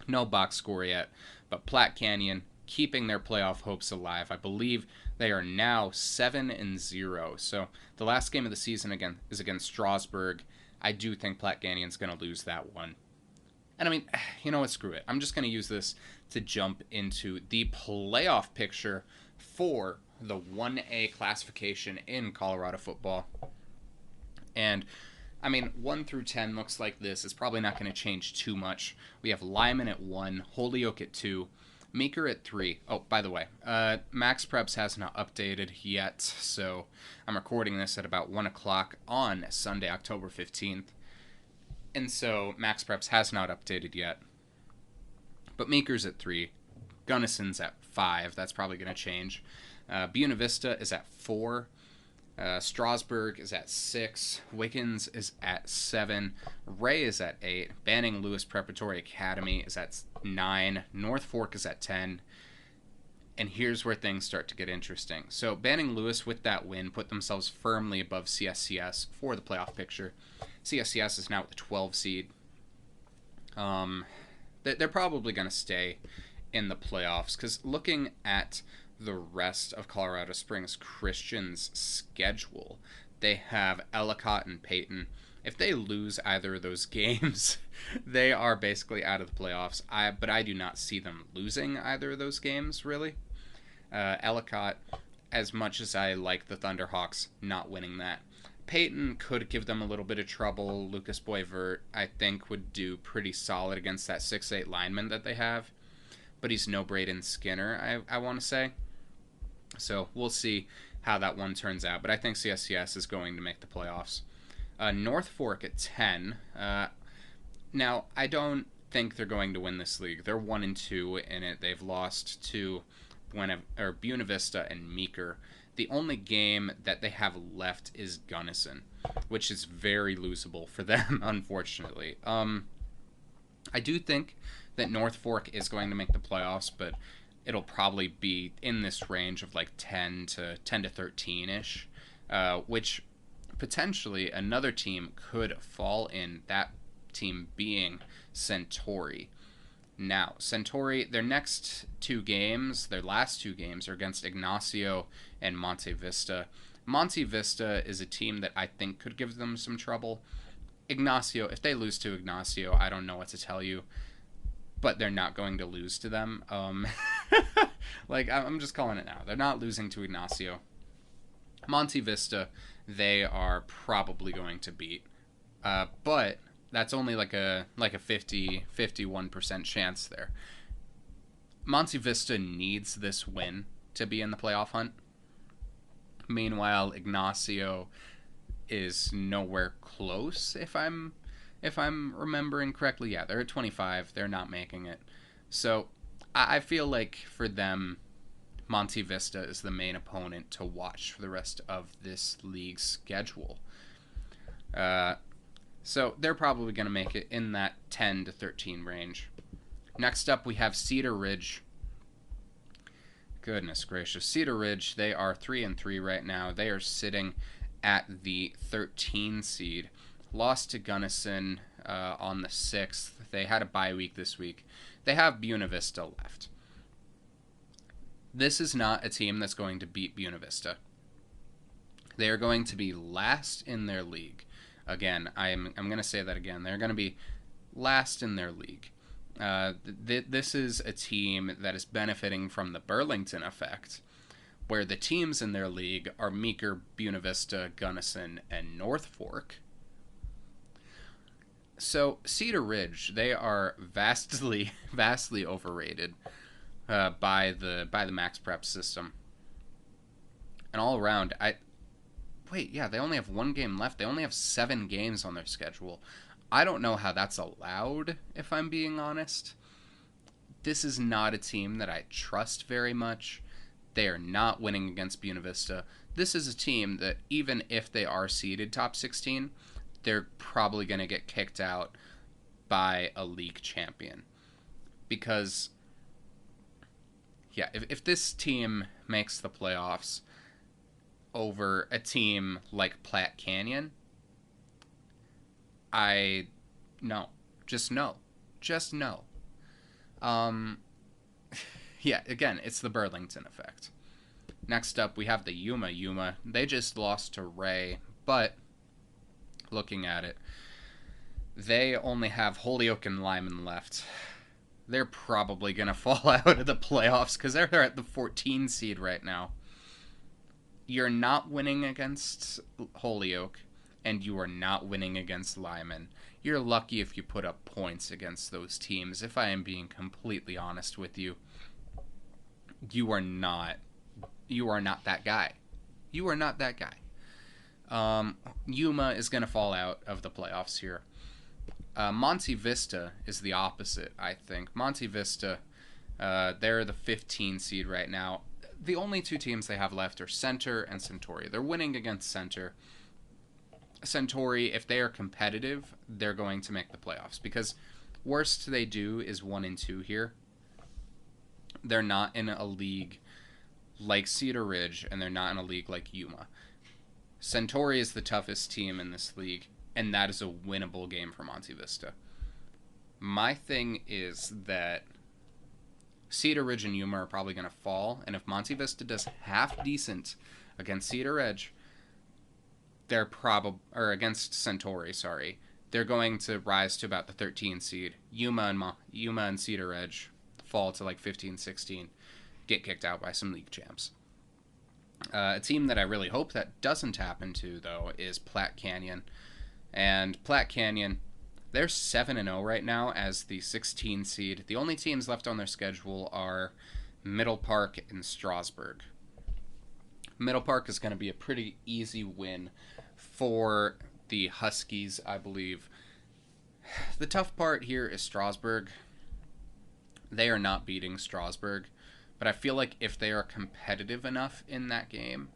No box score yet, but Platte Canyon keeping their playoff hopes alive. I believe they are now 7-0. So the last game of the season is against Strasburg. I do think Platte Canyon's going to lose that one. And I mean, you know what, screw it. I'm just going to use this to jump into the playoff picture for the 1A classification in Colorado football. And I mean, 1 through 10 looks like this. It's probably not going to change too much. We have Lyman at 1, Holyoke at 2, Meeker at 3. Oh, by the way, Max Preps has not updated yet, so I'm recording this at about 1 o'clock on Sunday, October 15th. And so Max Preps has not updated yet. But Meeker's at 3, Gunnison's at 5. That's probably going to change. Buena Vista is at 4. Strasburg is at 6. Wiggins is at 7. Ray is at 8. Banning Lewis Preparatory Academy is at 9. North Fork is at 10. And here's where things start to get interesting. So Banning Lewis, with that win, put themselves firmly above CSCS for the playoff picture. CSCS is now at the 12 seed. They're probably going to stay in the playoffs, because looking at the rest of Colorado Springs Christian's schedule, they have Ellicott and Peyton. If they lose either of those games, they are basically out of the playoffs. But I do not see them losing either of those games, really. Ellicott, as much as I like the Thunderhawks, not winning that. Peyton could give them a little bit of trouble. Lucas Boyvert, I think, would do pretty solid against that 6'8 lineman that they have. But he's no Braden Skinner, I want to say. So we'll see how that one turns out. But I think CSCS is going to make the playoffs. North Fork at 10. Now, I don't think they're going to win this league. They're 1-2 in it. They've lost to Buena Vista and Meeker. The only game that they have left is Gunnison, which is very losable for them, unfortunately. I do think that North Fork is going to make the playoffs, but it'll probably be in this range of like 10 to 13-ish, which potentially another team could fall in, that team being Centauri. Now, Centauri, their last 2 games are against Ignacio and Monte Vista. Monte Vista is a team that I think could give them some trouble. Ignacio, if they lose to Ignacio, I don't know what to tell you, but they're not going to lose to them. I'm just calling it now. They're not losing to Ignacio. Monte Vista, they are probably going to beat, but that's only like a 51% chance there. Monte Vista needs this win to be in the playoff hunt. Meanwhile, Ignacio is nowhere close, if I'm remembering correctly. Yeah, they're at 25. They're not making it. So I feel like for them, Monte Vista is the main opponent to watch for the rest of this league's schedule. So they're probably going to make it in that 10 to 13 range. Next up, we have Cedar Ridge. Goodness gracious. Cedar Ridge, they are 3-3 right now. They are sitting at the 13 seed. Lost to Gunnison on the 6th. They had a bye week this week. They have Buena Vista left. This is not a team that's going to beat Buena Vista. They are going to be last in their league. Again, I'm going to say that again. They're going to be last in their league. This is a team that is benefiting from the Burlington effect, where the teams in their league are Meeker, Buena Vista, Gunnison, and North Fork. So Cedar Ridge, they are vastly overrated by the Max Prep system. And all around, they only have one game left. They only have 7 games on their schedule. I don't know how that's allowed, if I'm being honest. This is not a team that I trust very much. They are not winning against Buena Vista. This is a team that, even if they are seeded top 16, they're probably going to get kicked out by a league champion. Because, if this team makes the playoffs over a team like Platte Canyon, Just no. Again, it's the Burlington effect. Next up, we have the Yuma. They just lost to Ray, but looking at it, they only have Holyoke and Lyman left. They're probably going to fall out of the playoffs because they're at the 14 seed right now. You're not winning against Holyoke, and you are not winning against Lyman. You're lucky if you put up points against those teams, if I am being completely honest with you. You are not that guy. You are not that guy. Yuma is going to fall out of the playoffs here. Monte Vista is the opposite, I think. Monte Vista, they're the 15 seed right now. The only 2 teams they have left are Center and Centauri. They're winning against Center. Centauri, if they are competitive, they're going to make the playoffs, because worst they do is 1 and 2 here. They're not in a league like Cedar Ridge, and they're not in a league like Yuma. Centauri is the toughest team in this league, and that is a winnable game for Monte Vista. My thing is that Cedar Ridge and Yuma are probably going to fall, and if Monte Vista does half decent against Cedar Ridge, they're against Centauri, sorry, they're going to rise to about the 13 seed. Yuma and Cedar Ridge fall to like 15, 16, get kicked out by some league champs. A team that I really hope that doesn't happen to, though, is Platte Canyon. And Platte Canyon, they're 7-0 right now as the 16 seed. The only teams left on their schedule are Middle Park and Strasburg. Middle Park is going to be a pretty easy win for the Huskies, I believe. The tough part here is Strasburg. They are not beating Strasburg, but I feel like if they are competitive enough in that game,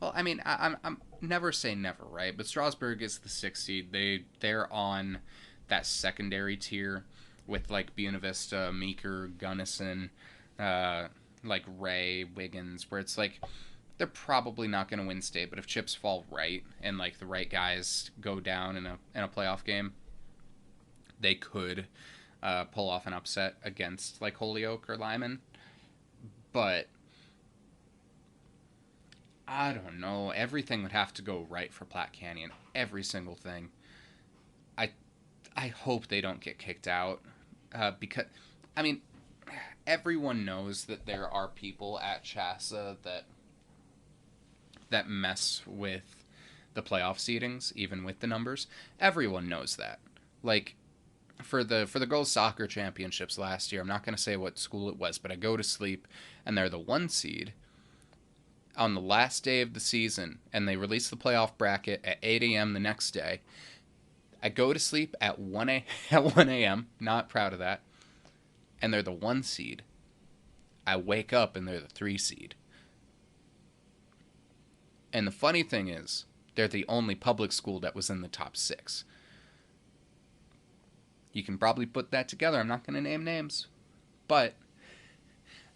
well, I mean, I'm never say never, right? But Strasburg is the 6th seed. They're on that secondary tier with like Buena Vista, Meeker, Gunnison, like Ray, Wiggins, where it's like they're probably not going to win state, but if chips fall right and like the right guys go down in a playoff game, they could pull off an upset against like Holyoke or Lyman. But I don't know. Everything would have to go right for Platte Canyon. Every single thing. I hope they don't get kicked out because, I mean, everyone knows that there are people at CHSAA that mess with the playoff seedings, even with the numbers. Everyone knows that. Like, for the girls soccer championships last year, I'm not going to say what school it was, but I go to sleep and they're the 1 seed on the last day of the season, and they release the playoff bracket at 8 a.m. the next day. I go to sleep at 1 a.m., not proud of that, and they're the 1 seed. I wake up and they're the 3 seed. And the funny thing is, they're the only public school that was in the top 6. You can probably put that together. I'm not going to name names. But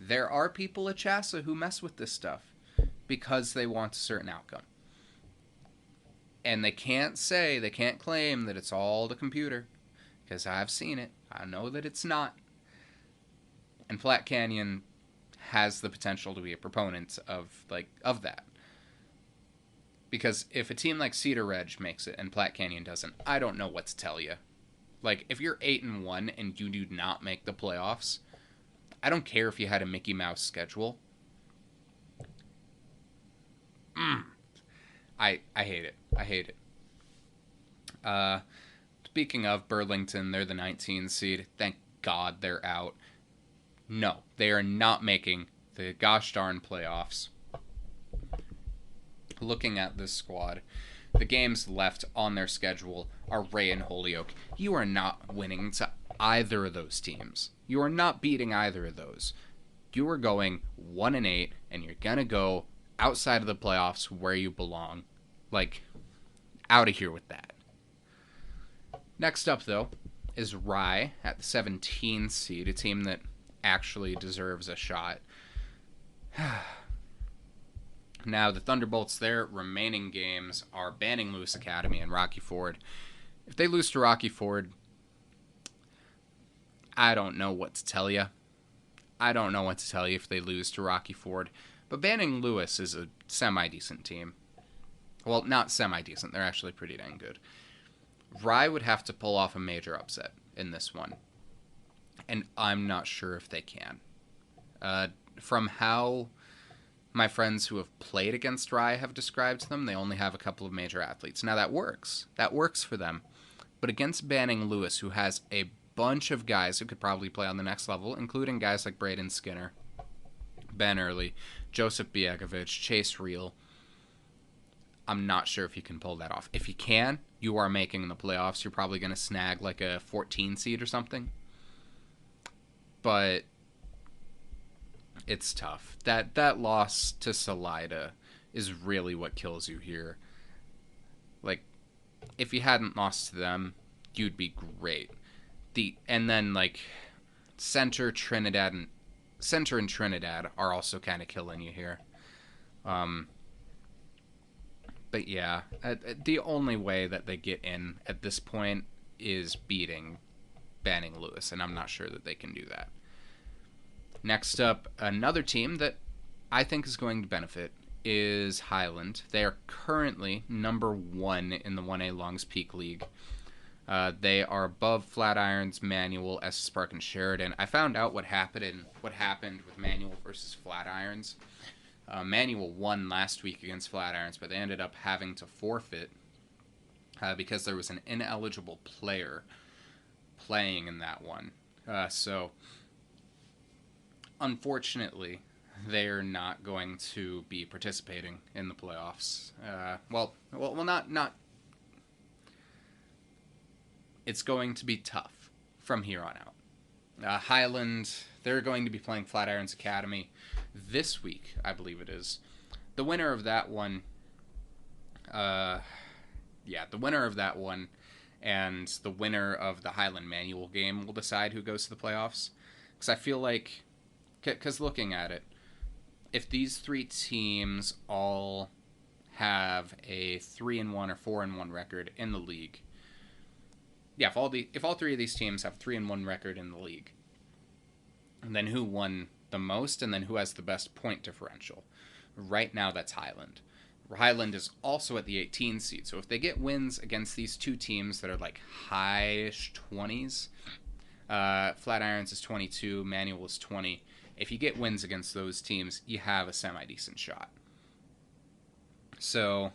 there are people at CHSAA who mess with this stuff because they want a certain outcome. And they can't claim that it's all the computer, because I've seen it. I know that it's not. And Platte Canyon has the potential to be a proponent of that. Because if a team like Cedar Ridge makes it and Platte Canyon doesn't, I don't know what to tell you. Like, if you're 8-1 and you do not make the playoffs, I don't care if you had a Mickey Mouse schedule. I hate it. I hate it. Speaking of Burlington, they're the 19 seed. Thank God they're out. No, they are not making the gosh darn playoffs. Looking at this squad, the games left on their schedule are Ray and Holyoke. You are not winning to either of those teams. You are not beating either of those. You are going 1-8, and you're gonna go outside of the playoffs where you belong. Like, out of here with that. Next up, though, is Rye at the 17 seed, a team that actually deserves a shot. Now, the Thunderbolts, their remaining games are Banning Lewis Academy and Rocky Ford. If they lose to Rocky Ford, I don't know what to tell you. I don't know what to tell you if they lose to Rocky Ford. But Banning Lewis is a semi-decent team. Well, not semi-decent. They're actually pretty dang good. Rye would have to pull off a major upset in this one. And I'm not sure if they can. From how my friends who have played against Rye have described them, they only have a couple of major athletes. Now, that works. That works for them. But against Banning Lewis, who has a bunch of guys who could probably play on the next level, including guys like Braden Skinner, Ben Early, Joseph Biegovic, Chase Reel, I'm not sure if you can pull that off. If you can, you are making the playoffs. You're probably going to snag like a 14 seed or something. But it's tough. That loss to Salida is really what kills you here. Like, if you hadn't lost to them, you'd be great. And then like Center and Trinidad are also kind of killing you here. But yeah, the only way that they get in at this point is beating Banning Lewis, and I'm not sure that they can do that. Next up, another team that I think is going to benefit is Highland. They are currently number 1 in the 1A Longs Peak League. They are above Flatirons, Manual, SS Park, and Sheridan. I found out what happened with Manual versus Flatirons. Manual won last week against Flatirons, but they ended up having to forfeit because there was an ineligible player playing in that one. So, unfortunately, they're not going to be participating in the playoffs. Not. It's going to be tough from here on out. Highland, they're going to be playing Flatirons Academy this week, I believe it is. The winner of that one, and the winner of the Highland Manual game will decide who goes to the playoffs. Because I feel like, because looking at it, if these 3 teams all have a 3-1 or 4-1 record in the league, if all 3 of these teams have 3-1 record in the league, and then who won the most, and then who has the best point differential. Right now, that's Highland. Highland is also at the 18 seed, so if they get wins against these 2 teams that are like high-ish 20s, Flatirons is 22, Manual is 20. If you get wins against those teams, you have a semi-decent shot. So,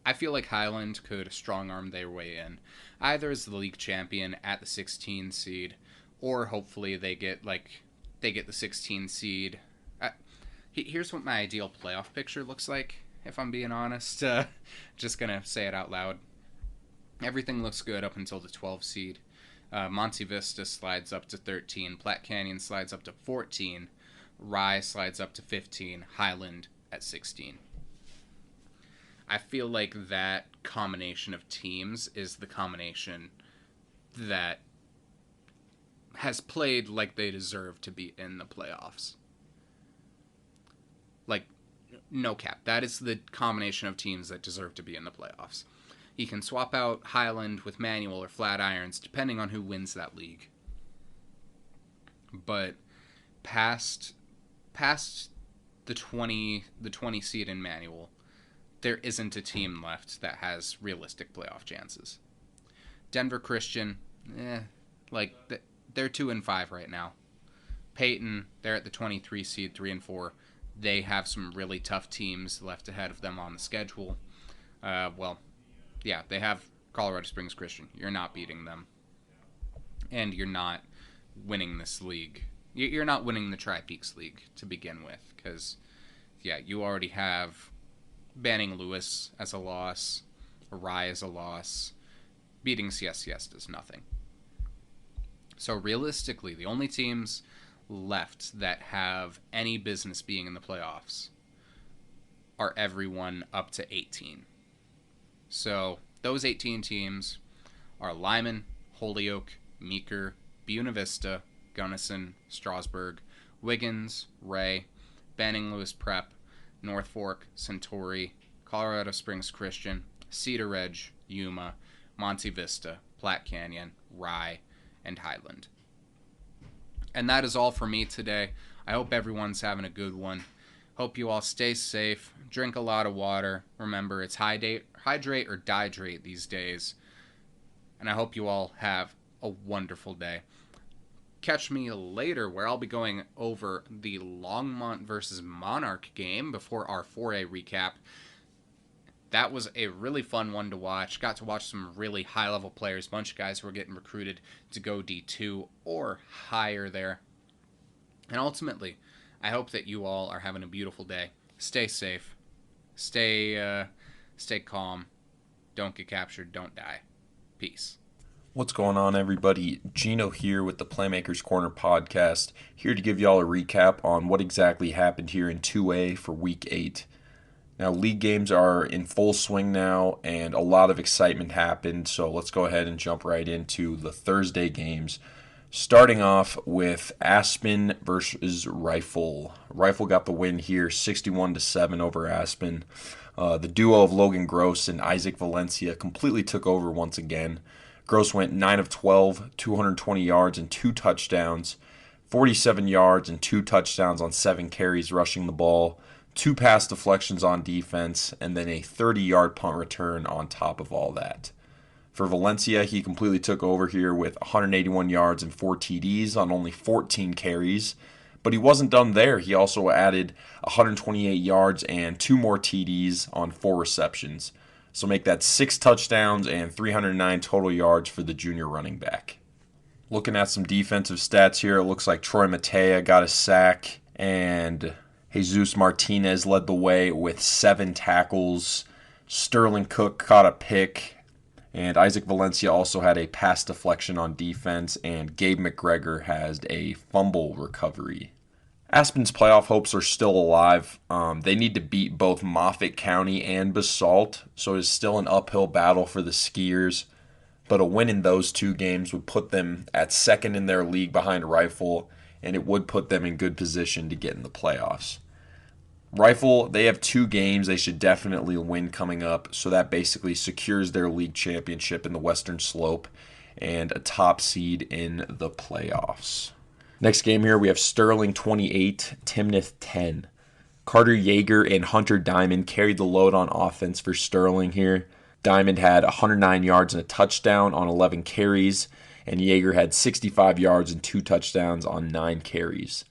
I feel like Highland could strong-arm their way in, either as the league champion at the 16 seed, or hopefully they get the 16 seed. Here's what my ideal playoff picture looks like, if I'm being honest. Just gonna say it out loud. Everything looks good up until the 12 seed. Monte Vista slides up to 13. Platte Canyon slides up to 14. Rye slides up to 15. Highland at 16. I feel like that combination of teams is the combination that has played like they deserve to be in the playoffs. Like, no cap. That is the combination of teams that deserve to be in the playoffs. You can swap out Highland with Manual or Flatirons, depending on who wins that league. But past past the 20 seed in Manual, there isn't a team left that has realistic playoff chances. Denver Christian, they're 2-5 right now. Peyton, they're at the 23 seed, 3-4. They have some really tough teams left ahead of them on the schedule. They have Colorado Springs Christian. You're not beating them. And you're not winning this league. You're not winning the Tri-Peaks League to begin with. Because, you already have Banning Lewis as a loss. Rye as a loss. Beating CSCS does nothing. So realistically, the only teams left that have any business being in the playoffs are everyone up to 18. So those 18 teams are Lyman, Holyoke, Meeker, Buena Vista, Gunnison, Strasburg, Wiggins, Ray, Banning Lewis Prep, North Fork, Centauri, Colorado Springs Christian, Cedar Ridge, Yuma, Monte Vista, Platte Canyon, Rye, and Highland. And that is all for me today. I hope everyone's having a good one. Hope you all stay safe, drink a lot of water. Remember, it's hydrate or dihydrate these days. And I hope you all have a wonderful day. Catch me later where I'll be going over the Longmont versus Monarch game before our 4A recap. That was a really fun one to watch. Got to watch some really high-level players. Bunch of guys who were getting recruited to go D2 or higher there. And ultimately, I hope that you all are having a beautiful day. Stay safe. Stay calm. Don't get captured. Don't die. Peace. What's going on, everybody? Gino here with the Playmakers Corner podcast, here to give y'all a recap on what exactly happened here in 2A for Week 8. Now, league games are in full swing now, and a lot of excitement happened, so let's go ahead and jump right into the Thursday games. Starting off with Aspen versus Rifle. Rifle got the win here, 61-7 over Aspen. The duo of Logan Gross and Isaac Valencia completely took over once again. Gross went 9 of 12, 220 yards and 2 touchdowns, 47 yards and 2 touchdowns on 7 carries rushing the ball, 2 pass deflections on defense, and then a 30-yard punt return on top of all that. For Valencia, he completely took over here with 181 yards and 4 TDs on only 14 carries. But he wasn't done there. He also added 128 yards and 2 more TDs on 4 receptions. So make that 6 touchdowns and 309 total yards for the junior running back. Looking at some defensive stats here, it looks like Troy Matea got a sack, and Jesus Martinez led the way with 7 tackles. Sterling Cook caught a pick, and Isaac Valencia also had a pass deflection on defense, and Gabe McGregor has a fumble recovery. Aspen's playoff hopes are still alive. They need to beat both Moffat County and Basalt, so it's still an uphill battle for the Skiers. But a win in those 2 games would put them at second in their league behind Rifle, and it would put them in good position to get in the playoffs. Rifle, they have 2 games they should definitely win coming up, so that basically secures their league championship in the Western Slope and a top seed in the playoffs. Next game here, we have Sterling 28, Timnath 10. Carter Yeager and Hunter Diamond carried the load on offense for Sterling here. Diamond had 109 yards and a touchdown on 11 carries, and Yeager had 65 yards and 2 touchdowns on 9 carries.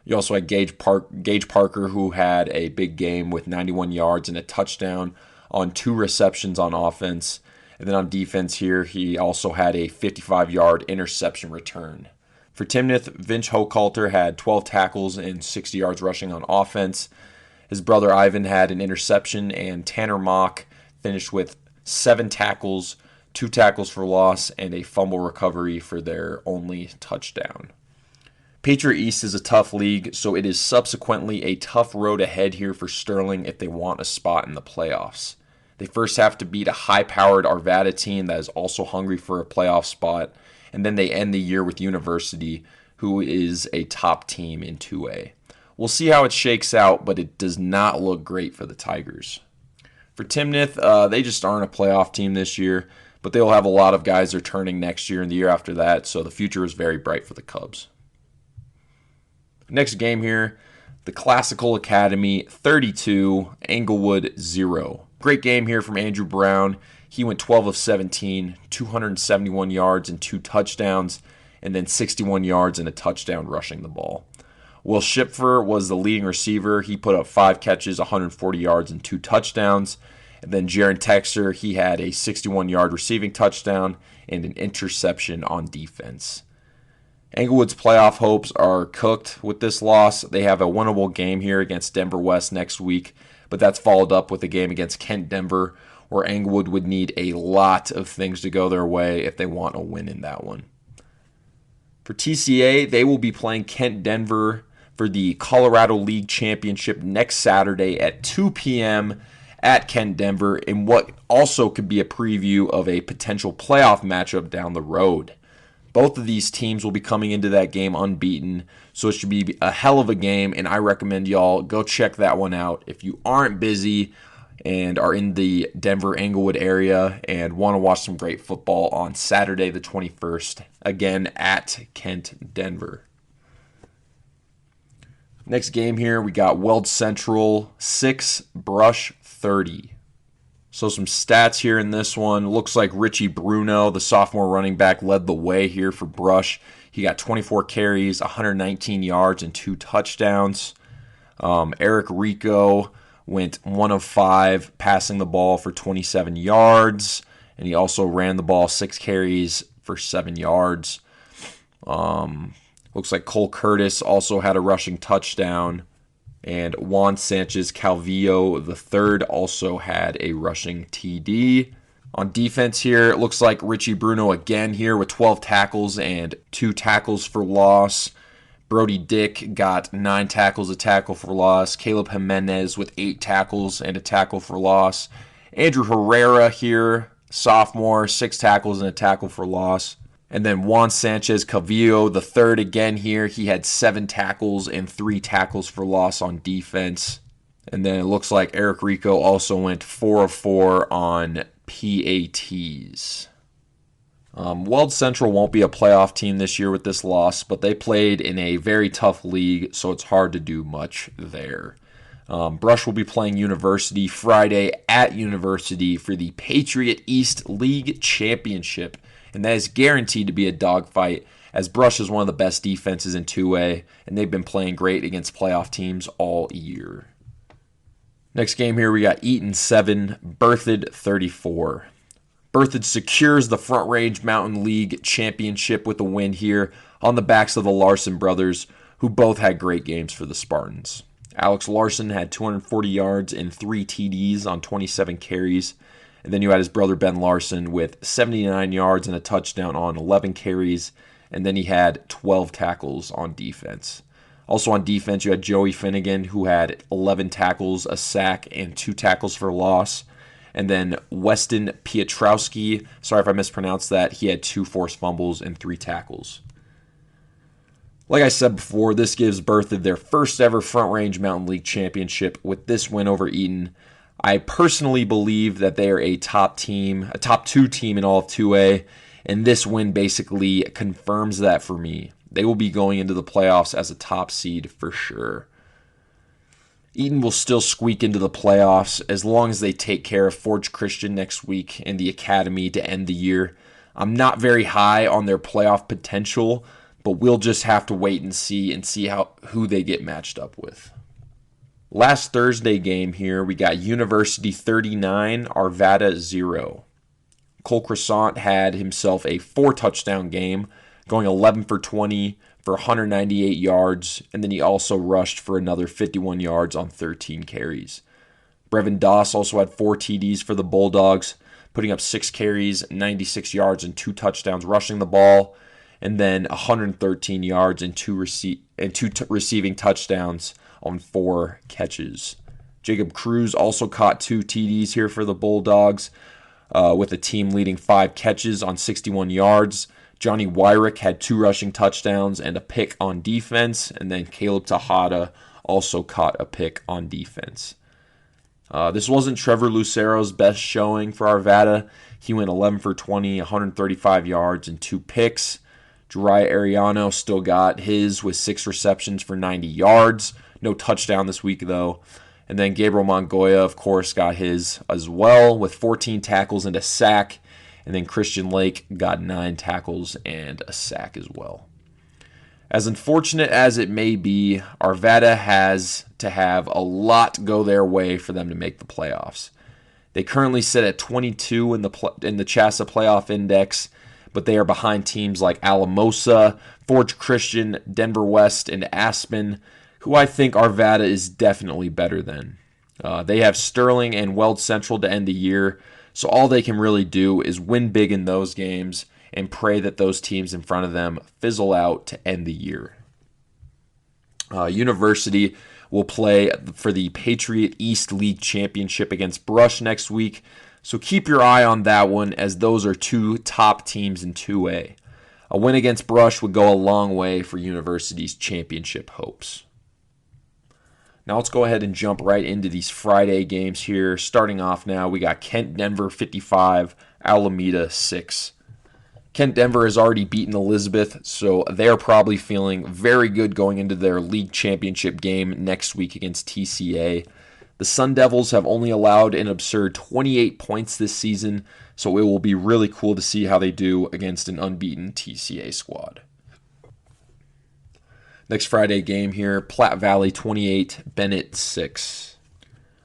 You also had Gage Parker, who had a big game with 91 yards and a touchdown on 2 receptions on offense. And then on defense here, he also had a 55-yard interception return. For Timnath, Vince Hochhalter had 12 tackles and 60 yards rushing on offense. His brother Ivan had an interception, and Tanner Mock finished with 7 tackles, 2 tackles for loss, and a fumble recovery for their only touchdown. Patriot East is a tough league, so it is subsequently a tough road ahead here for Sterling if they want a spot in the playoffs. They first have to beat a high-powered Arvada team that is also hungry for a playoff spot, and then they end the year with University, who is a top team in 2A. We'll see how it shakes out, but it does not look great for the Tigers. For Timnath, they just aren't a playoff team this year, but they'll have a lot of guys returning next year and the year after that, so the future is very bright for the Cubs. Next game here, The Classical Academy 32, Englewood 0. Great game here from Andrew Brown. He went 12 of 17, 271 yards and 2 touchdowns, and then 61 yards and a touchdown rushing the ball. Will Schipfer was the leading receiver. He put up 5 catches, 140 yards, and 2 touchdowns. And then Jaron Texter, he had a 61-yard receiving touchdown and an interception on defense. Englewood's playoff hopes are cooked with this loss. They have a winnable game here against Denver West next week, but that's followed up with a game against Kent Denver, where Englewood would need a lot of things to go their way if they want a win in that one. For TCA, they will be playing Kent Denver for the Colorado League Championship next Saturday at 2 p.m. at Kent Denver, in what also could be a preview of a potential playoff matchup down the road. Both of these teams will be coming into that game unbeaten, so it should be a hell of a game, and I recommend y'all go check that one out. If you aren't busy and are in the Denver-Englewood area and want to watch some great football on Saturday the 21st, again at Kent Denver. Next game here, we got Weld Central 6, Brush 30. So some stats here in this one. Looks like Richie Bruno, the sophomore running back, led the way here for Brush. He got 24 carries, 119 yards, and 2 touchdowns. Eric Rico went 1 of 5, passing the ball for 27 yards. And he also ran the ball 6 carries for 7 yards. Looks like Cole Curtis also had a rushing touchdown. And Juan Sanchez Calvillo III also had a rushing TD. On defense here, it looks like Richie Bruno again here with 12 tackles and 2 tackles for loss. Brody Dick got 9 tackles, a tackle for loss. Caleb Jimenez with 8 tackles and a tackle for loss. Andrew Herrera here, sophomore, 6 tackles and a tackle for loss. And then Juan Sanchez Calvillo III again here. He had 7 tackles and 3 tackles for loss on defense. And then it looks like Eric Rico also went 4 of 4 on PATs. Weld Central won't be a playoff team this year with this loss, but they played in a very tough league, so it's hard to do much there. Brush will be playing University Friday at University for the Patriot East League Championship, and that is guaranteed to be a dogfight, as Brush is one of the best defenses in 2A, and they've been playing great against playoff teams all year. Next game here, we got Eaton 7, Berthoud 34. Berthoud secures the Front Range Mountain League Championship with a win here on the backs of the Larson brothers, who both had great games for the Spartans. Alex Larson had 240 yards and 3 TDs on 27 carries. And then you had his brother Ben Larson with 79 yards and a touchdown on 11 carries. And then he had 12 tackles on defense. Also on defense, you had Joey Finnegan, who had 11 tackles, a sack, and 2 tackles for loss. And then Weston Pietrowski, sorry if I mispronounced that, he had 2 forced fumbles and 3 tackles. Like I said before, this gives Berthoud their first ever Front Range Mountain League Championship with this win over Eaton. I personally believe that they are a top 2 team in all of 2A, and this win basically confirms that for me. They will be going into the playoffs as a top seed for sure. Eaton will still squeak into the playoffs as long as they take care of Forge Christian next week and the Academy to end the year. I'm not very high on their playoff potential, but we'll just have to wait and see who they get matched up with. Last Thursday game here, we got University 39, Arvada 0. Cole Croissant had himself a 4-touchdown game, going 11 for 20 for 198 yards, and then he also rushed for another 51 yards on 13 carries. Brevin Doss also had 4 TDs for the Bulldogs, putting up 6 carries, 96 yards, and 2 touchdowns rushing the ball, and then 113 yards and 2 receiving touchdowns on 4 catches. Jacob Cruz also caught 2 TDs here for the Bulldogs, with the team leading 5 catches on 61 yards. Johnny Wyrick had 2 rushing touchdowns and a pick on defense, and then Caleb Tejada also caught a pick on defense. This wasn't Trevor Lucero's best showing for Arvada. He went 11 for 20, 135 yards, and 2 picks. Jariah Ariano still got his with 6 receptions for 90 yards. No touchdown this week, though. And then Gabriel Mongoya, of course, got his as well with 14 tackles and a sack. And then Christian Lake got 9 tackles and a sack as well. As unfortunate as it may be, Arvada has to have a lot go their way for them to make the playoffs. They currently sit at 22 in the CHSAA playoff index, but they are behind teams like Alamosa, Forge Christian, Denver West, and Aspen, who I think Arvada is definitely better than. They have Sterling and Weld Central to end the year, so all they can really do is win big in those games and pray that those teams in front of them fizzle out to end the year. University will play for the Patriot East League Championship against Brush next week, so keep your eye on that one, as those are 2 top teams in 2A. A win against Brush would go a long way for University's championship hopes. Now let's go ahead and jump right into these Friday games here. Starting off now, we got Kent-Denver 55, Alameda 6. Kent-Denver has already beaten Elizabeth, so they're probably feeling very good going into their league championship game next week against TCA. The Sun Devils have only allowed an absurd 28 points this season, so it will be really cool to see how they do against an unbeaten TCA squad. Next Friday game here, Platte Valley 28, Bennett 6.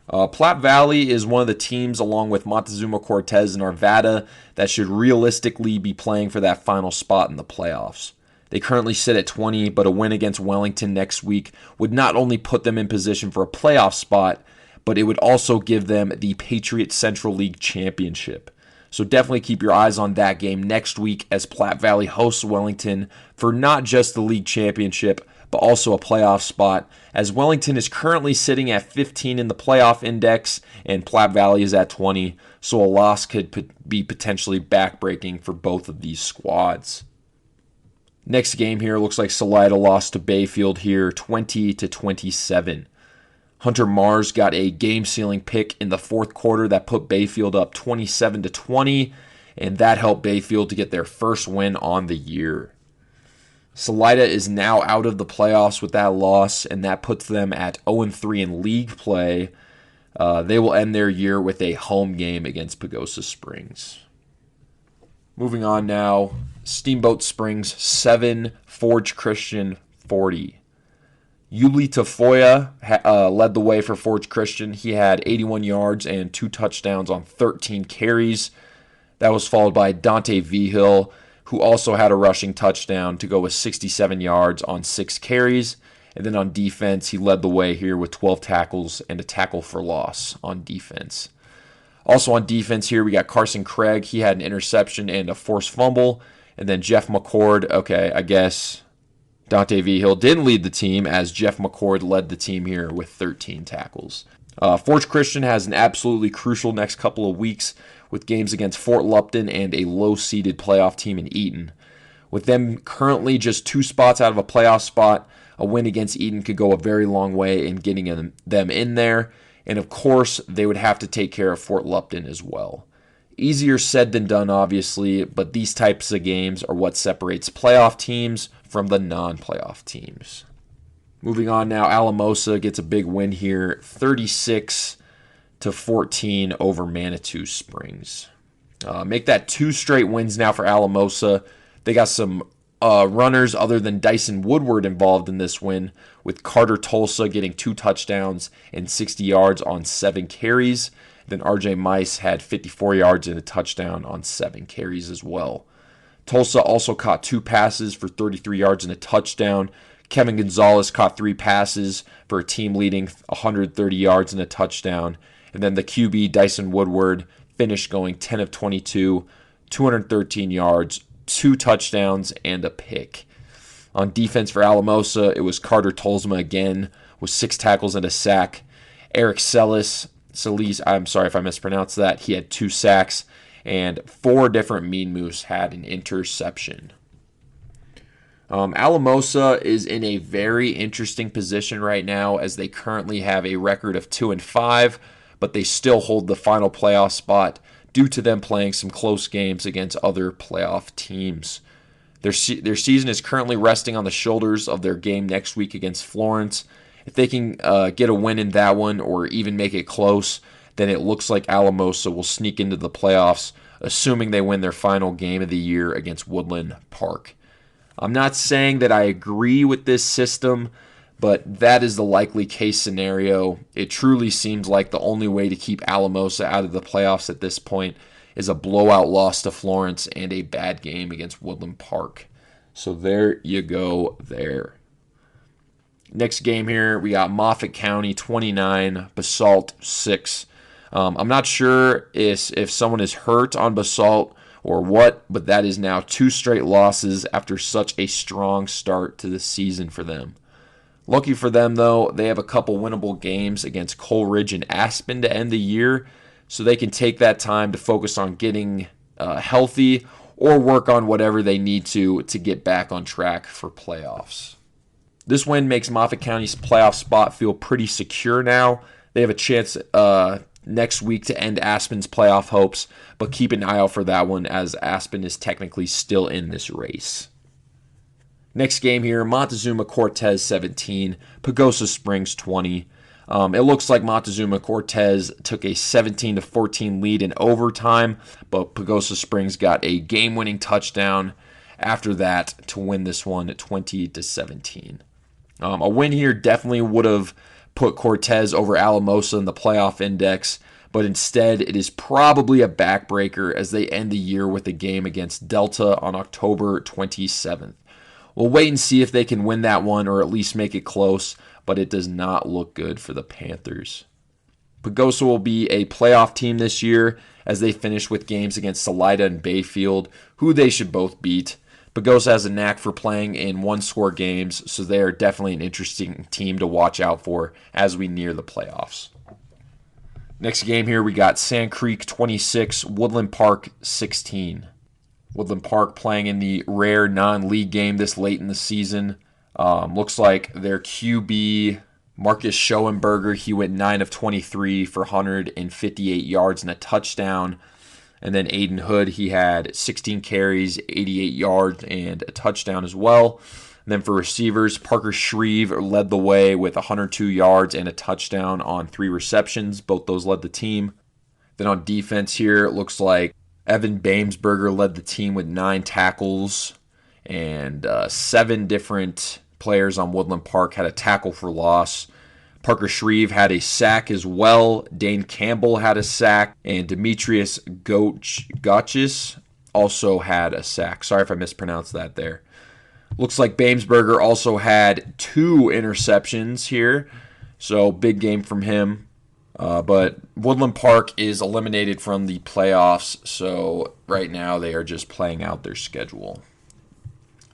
Platte Valley is one of the teams, along with Montezuma Cortez and Arvada, that should realistically be playing for that final spot in the playoffs. They currently sit at 20, but a win against Wellington next week would not only put them in position for a playoff spot, but it would also give them the Patriot Central League Championship. So definitely keep your eyes on that game next week as Platte Valley hosts Wellington for not just the league championship, but also a playoff spot, as Wellington is currently sitting at 15 in the playoff index and Platte Valley is at 20, so a loss could be potentially backbreaking for both of these squads. Next game here looks like Salida lost to Bayfield here 20-27. Hunter Mars got a game-sealing pick in the fourth quarter that put Bayfield up 27-20, and that helped Bayfield to get their first win on the year. Salida is now out of the playoffs with that loss, and that puts them at 0-3 in league play. They will end their year with a home game against Pagosa Springs. Moving on now, Steamboat Springs 7, Forge Christian 40. Yuli Tafoya led the way for Forge Christian. He had 81 yards and 2 touchdowns on 13 carries. That was followed by Dante Vigil, who also had a rushing touchdown to go with 67 yards on 6 carries. And then on defense, he led the way here with 12 tackles and a tackle for loss on defense. Also on defense here, we got Carson Craig. He had an interception and a forced fumble. And then Jeff McCord, okay, I guess Dante Vigil didn't lead the team, as Jeff McCord led the team here with 13 tackles. Forge Christian has an absolutely crucial next couple of weeks with games against Fort Lupton and a low-seeded playoff team in Eaton. With them currently just 2 spots out of a playoff spot, a win against Eaton could go a very long way in getting them in there. And of course, they would have to take care of Fort Lupton as well. Easier said than done, obviously, but these types of games are what separates playoff teams from the non-playoff teams. Moving on now, Alamosa gets a big win here, 36-14 over Manitou Springs. Make that 2 straight wins now for Alamosa. They got some runners other than Dyson Woodward involved in this win, with Carter Tulsa getting 2 touchdowns and 60 yards on 7 carries. Then RJ Mice had 54 yards and a touchdown on 7 carries as well. Tulsa also caught 2 passes for 33 yards and a touchdown. Kevin Gonzalez caught 3 passes for a team-leading 130 yards and a touchdown. And then the QB, Dyson Woodward, finished going 10 of 22, 213 yards, 2 touchdowns, and a pick. On defense for Alamosa, it was Carter Tolsma again with 6 tackles and a sack. Eric Celis, I'm sorry if I mispronounced that, he had 2 sacks, and 4 different Mean Moose had an interception. Alamosa is in a very interesting position right now, as they currently have a record of 2-5, but they still hold the final playoff spot due to them playing some close games against other playoff teams. Their season is currently resting on the shoulders of their game next week against Florence, If they can get a win in that one or even make it close, then it looks like Alamosa will sneak into the playoffs, assuming they win their final game of the year against Woodland Park. I'm not saying that I agree with this system, but that is the likely case scenario. It truly seems like the only way to keep Alamosa out of the playoffs at this point is a blowout loss to Florence and a bad game against Woodland Park. So there you go there. Next game here, we got Moffat County 29, Basalt 6. I'm not sure if someone is hurt on Basalt or what, but that is now 2 straight losses after such a strong start to the season for them. Lucky for them, though, they have a couple winnable games against Coleridge and Aspen to end the year, so they can take that time to focus on getting healthy or work on whatever they need to get back on track for playoffs. This win makes Moffat County's playoff spot feel pretty secure now. They have a chance next week to end Aspen's playoff hopes, but keep an eye out for that one as Aspen is technically still in this race. Next game here, Montezuma Cortez 17, Pagosa Springs 20. It looks like Montezuma Cortez took a 17-14 lead in overtime, but Pagosa Springs got a game-winning touchdown after that to win this one 20-17. A win here definitely would have put Cortez over Alamosa in the playoff index, but instead it is probably a backbreaker as they end the year with a game against Delta on October 27th. We'll wait and see if they can win that one or at least make it close, but it does not look good for the Panthers. Pagosa will be a playoff team this year as they finish with games against Salida and Bayfield, who they should both beat. Pagosa has a knack for playing in one-score games, so they are definitely an interesting team to watch out for as we near the playoffs. Next game here, we got Sand Creek 26, Woodland Park 16. Woodland Park playing in the rare non-league game this late in the season. Looks like their QB, Marcus Schoenberger, he went 9 of 23 for 158 yards and a touchdown. And then Aiden Hood, he had 16 carries, 88 yards, and a touchdown as well. And then for receivers, Parker Shreve led the way with 102 yards and a touchdown on 3 receptions. Both those led the team. Then on defense here, it looks like Evan Bamesberger led the team with 9 tackles, and 7 different players on Woodland Park had a tackle for loss. Parker Shreve had a sack as well. Dane Campbell had a sack, and Demetrius Gotchis also had a sack. Sorry if I mispronounced that there. Looks like Bamesberger also had 2 interceptions here, so big game from him. But Woodland Park is eliminated from the playoffs, so right now they are just playing out their schedule.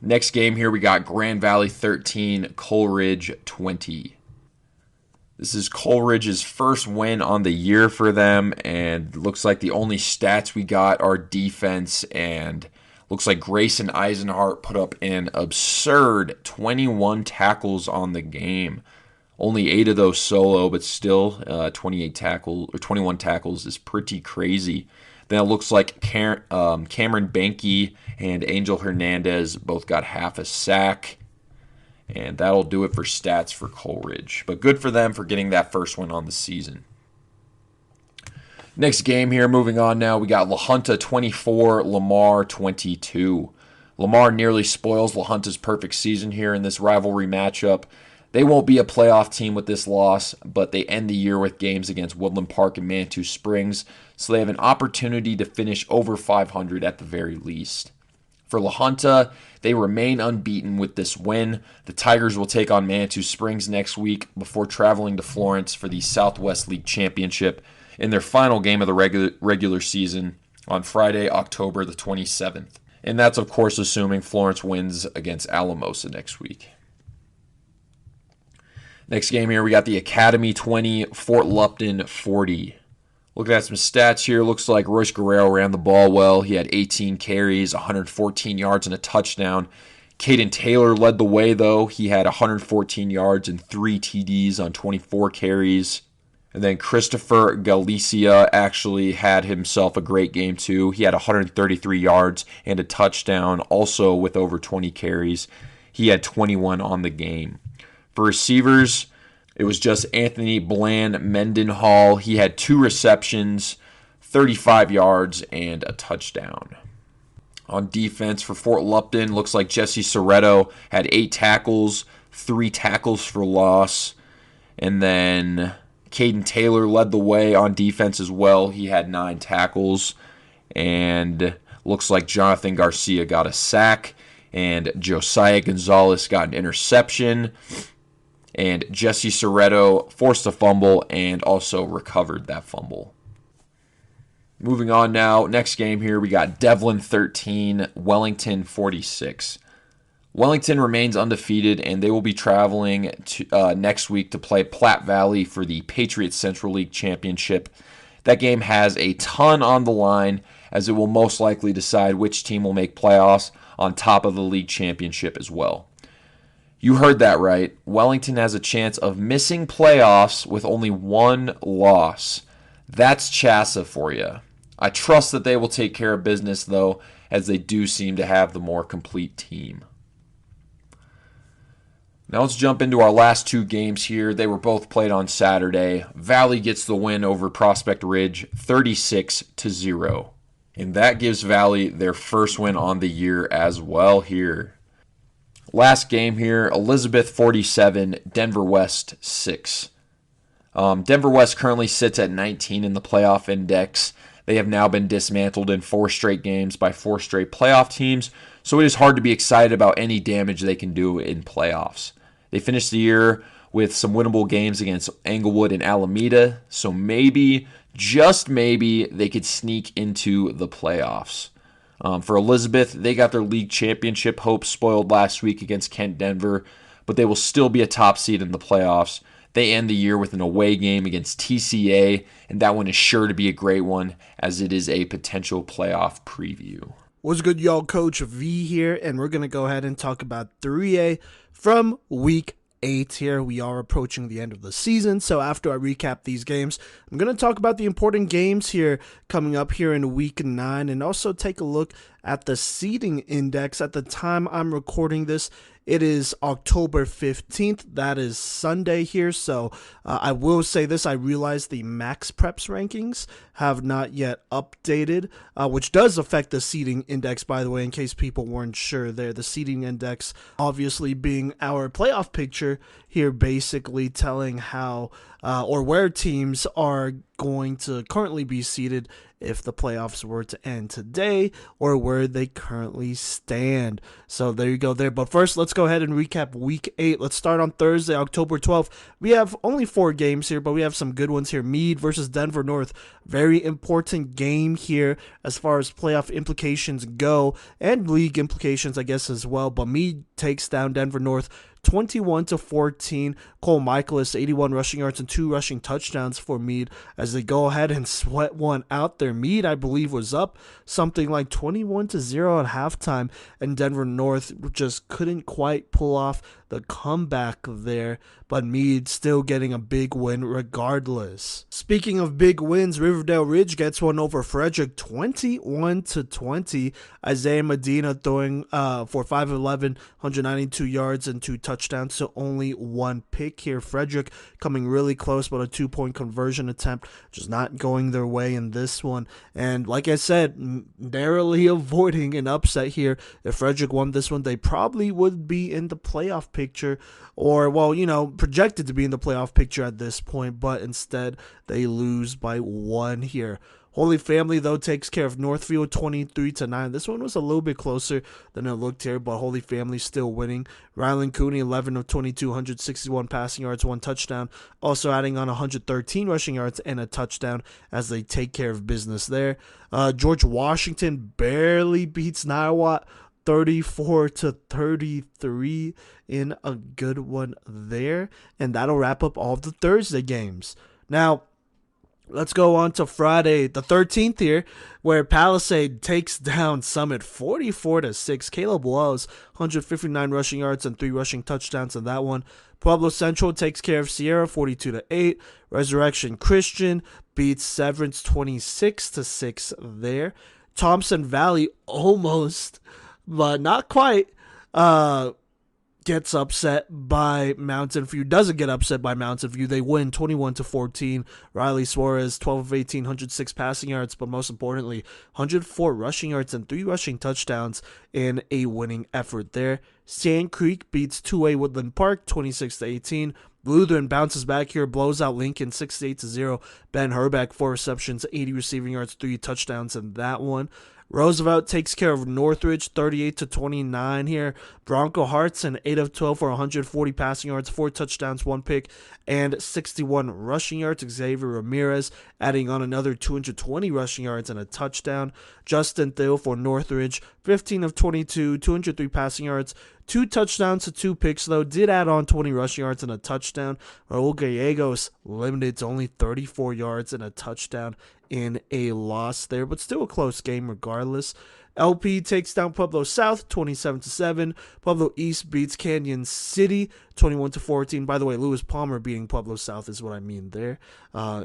Next game here, we got Grand Valley 13, Coleridge 20. This is Coleridge's first win on the year for them, and looks like the only stats we got are defense, and looks like Grayson Eisenhart put up an absurd 21 tackles on the game. Only 8 of those solo, but still 21 tackles is pretty crazy. Then it looks like Cameron Banky and Angel Hernandez both got half a sack. And that'll do it for stats for Coleridge. But good for them for getting that first win on the season. Next game here, moving on now, we got La Junta 24, Lamar 22. Lamar nearly spoils La Junta's perfect season here in this rivalry matchup. They won't be a playoff team with this loss, but they end the year with games against Woodland Park and Manitou Springs, so they have an opportunity to finish over 500 at the very least. For La Junta, they remain unbeaten with this win. The Tigers will take on Manitou Springs next week before traveling to Florence for the Southwest League Championship in their final game of the regular season on Friday, October the 27th. And that's, of course, assuming Florence wins against Alamosa next week. Next game here, we got the Academy 20, Fort Lupton 40. Looking at some stats here, looks like Royce Guerrero ran the ball well. He had 18 carries, 114 yards, and a touchdown. Caden Taylor led the way, though. He had 114 yards and 3 TDs on 24 carries. And then Christopher Galicia actually had himself a great game, too. He had 133 yards and a touchdown, also with over 20 carries. He had 21 on the game. For receivers, It was just Anthony Bland Mendenhall. He had 2 receptions, 35 yards, and a touchdown. On defense for Fort Lupton, looks like Jesse Soretto had 8 tackles, 3 tackles for loss. And then Caden Taylor led the way on defense as well. He had 9 tackles. And looks like Jonathan Garcia got a sack. And Josiah Gonzalez got an interception. And Jesse Soretto forced a fumble and also recovered that fumble. Moving on now, next game here, we got Devlin 13, Wellington 46. Wellington remains undefeated, and they will be traveling to, next week to play Platte Valley for the Patriots Central League Championship. That game has a ton on the line, as it will most likely decide which team will make playoffs on top of the league championship as well. You heard that right. Wellington has a chance of missing playoffs with only 1 loss. That's CHSAA for you. I trust that they will take care of business, though, as they do seem to have the more complete team. Now let's jump into our last 2 games here. They were both played on Saturday. Valley gets the win over Prospect Ridge, 36-0. And that gives Valley their first win on the year as well here. Last game here, Elizabeth 47, Denver West 6. Denver West currently sits at 19 in the playoff index. They have now been dismantled in 4 straight games by 4 straight playoff teams, so it is hard to be excited about any damage they can do in playoffs. They finished the year with some winnable games against Englewood and Alameda, so maybe, just maybe, they could sneak into the playoffs. For Elizabeth, they got their league championship hopes spoiled last week against Kent Denver, but they will still be a top seed in the playoffs. They end the year with an away game against TCA, and that one is sure to be a great one, as it is a potential playoff preview. What's good, y'all? Coach V here, and we're going to go ahead and talk about 3A from Week 8 here. We are approaching the end of the season, so after I recap these games, I'm going to talk about the important games here coming up here in Week 9, and also take a look at the seeding index. At the time I'm recording this, it is October 15th. That is Sunday here. So I will say this. I realize the Max Preps rankings have not yet updated, which does affect the seeding index, by the way, in case people weren't sure there. The seeding index obviously being our playoff picture here, basically telling how or where teams are going to currently be seated if the playoffs were to end today, or where they currently stand. So there you go there. But first, let's go ahead and recap Week 8. Let's start on Thursday, October 12th. We have only 4 games here, but we have some good ones here. Meade versus Denver North. Very important game here as far as playoff implications go, and league implications, I guess, as well. But Meade takes down Denver North 21-14. Cole Michaelis, 81 rushing yards and 2 rushing touchdowns for Meade as they go ahead and sweat one out there. Meade, I believe, was up something like 21-0 at halftime, and Denver North just couldn't quite pull off the comeback there, but Meade still getting a big win regardless. Speaking of big wins, Riverdale Ridge gets one over Frederick, 21-20. Isaiah Medina throwing for 5'11", 192 yards and 2 touchdowns, so only 1 pick here. Frederick coming really close, but a 2-point conversion attempt just not going their way in this one. And like I said, narrowly avoiding an upset here. If Frederick won this one, they probably would be in the playoff picture, or, well, you know, projected to be in the playoff picture at this point, but instead they lose by 1 here. Holy Family, though, takes care of Northfield 23-9. This one was a little bit closer than it looked here, but Holy Family still winning. Ryland Cooney, 11 of 22, 161 passing yards, 1 touchdown. Also adding on 113 rushing yards and a touchdown as they take care of business there. George Washington barely beats Niwot, 34-33 in a good one there. And that'll wrap up all of the Thursday games. Now, let's go on to Friday, the 13th here, where Palisade takes down Summit 44-6. Caleb Wells, 159 rushing yards and 3 rushing touchdowns in that one. Pueblo Central takes care of Sierra 42-8. Resurrection Christian beats Severance 26-6 there. Thompson Valley almost, but not quite, gets upset by Mountain View, doesn't get upset by Mountain View. They win 21-14. Riley Suarez, 12 of 18, 106 passing yards, but most importantly, 104 rushing yards and 3 rushing touchdowns in a winning effort there. Sand Creek beats 2A Woodland Park, 26-18. Lutheran bounces back here, blows out Lincoln 68-0. Ben Herbeck, 4 receptions, 80 receiving yards, 3 touchdowns in that one. Roosevelt takes care of Northridge 38-29 here. Bronco Hartson 8 of 12 for 140 passing yards, 4 touchdowns, 1 pick, and 61 rushing yards. Xavier Ramirez adding on another 220 rushing yards and a touchdown. Justin Thill for Northridge 15 of 22, 203 passing yards, 2 touchdowns to 2 picks, though. Did add on 20 rushing yards and a touchdown. Raul Gallegos limited to only 34 yards and a touchdown in a loss there, but still a close game regardless. LP takes down Pueblo South 27-7. Pueblo East beats Canyon City 21-14. By the way, Lewis Palmer beating Pueblo South is what I mean there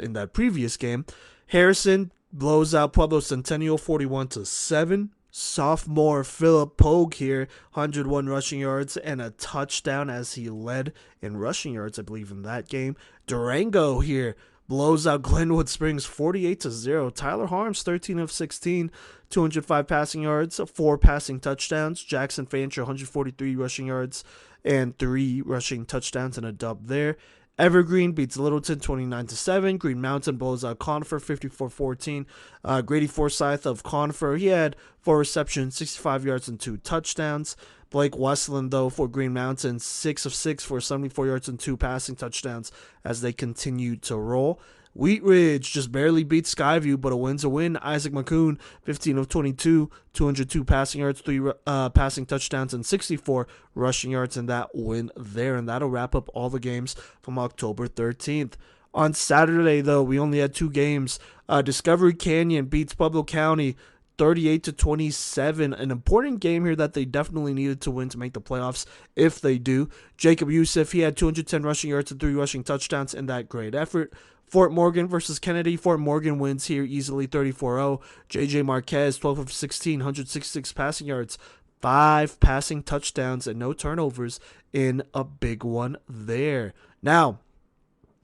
in that previous game. Harrison blows out Pueblo Centennial 41-7. Sophomore Philip Pogue here, 101 rushing yards and a touchdown as he led in rushing yards, I believe, in that game. Durango here blows out Glenwood Springs 48-0. Tyler Harms, 13 of 16, 205 passing yards, 4 passing touchdowns. Jackson Fancher, 143 rushing yards and 3 rushing touchdowns and a dub there. Evergreen beats Littleton 29-7. Green Mountain blows out Conifer 54-14. Grady Forsyth of Conifer, he had 4 receptions, 65 yards and 2 touchdowns. Blake Westland, though, for Green Mountain, 6 of 6 for 74 yards and 2 passing touchdowns as they continue to roll. Wheat Ridge just barely beats Skyview, but a win's a win. Isaac McCoon, 15 of 22, 202 passing yards, 3 passing touchdowns, and 64 rushing yards in that win there. And that'll wrap up all the games from October 13th. On Saturday, though, we only had 2 games. Discovery Canyon beats Pueblo County 38-27. An important game here that they definitely needed to win to make the playoffs if they do. Jacob Youssef, he had 210 rushing yards and 3 rushing touchdowns in that great effort. Fort Morgan versus Kennedy. Fort Morgan wins here easily 34-0. JJ Marquez, 12 of 16, 166 passing yards, 5 passing touchdowns, and no turnovers in a big one there. Now,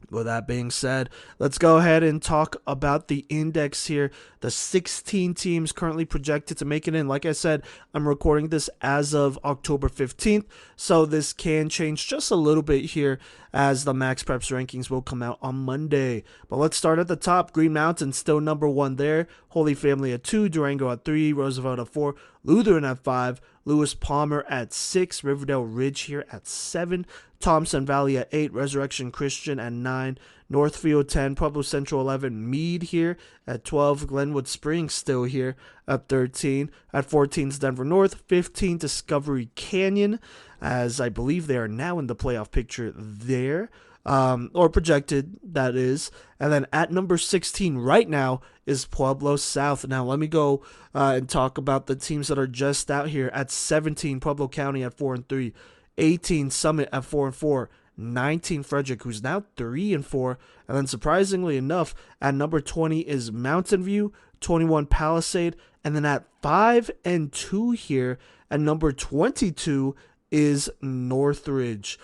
with that being said, let's go ahead and talk about the index here. The 16 teams currently projected to make it in. Like I said, I'm recording this as of October 15th, so this can change just a little bit here as the Max Preps rankings will come out on Monday. But let's start at the top. Green Mountain still number 1 there. Holy Family at 2, Durango at 3, Roosevelt at 4, Lutheran at 5, Lewis Palmer at 6, Riverdale Ridge here at 7, Thompson Valley at 8, Resurrection Christian at 9, Northfield 10, Pueblo Central 11, Meade here at 12, Glenwood Springs still here at 13. At 14 is Denver North, 15 Discovery Canyon, as I believe they are now in the playoff picture there, or projected, that is. And then at number 16 right now is Pueblo South. Now let me go and talk about the teams that are just out here. At 17, Pueblo County at 4-3, 18 Summit at 4-4, 19 Frederick, who's now 3-4, and then surprisingly enough, at number 20 is Mountain View, 21 Palisade, and then at 5-2 here, at number 22 is Northridge.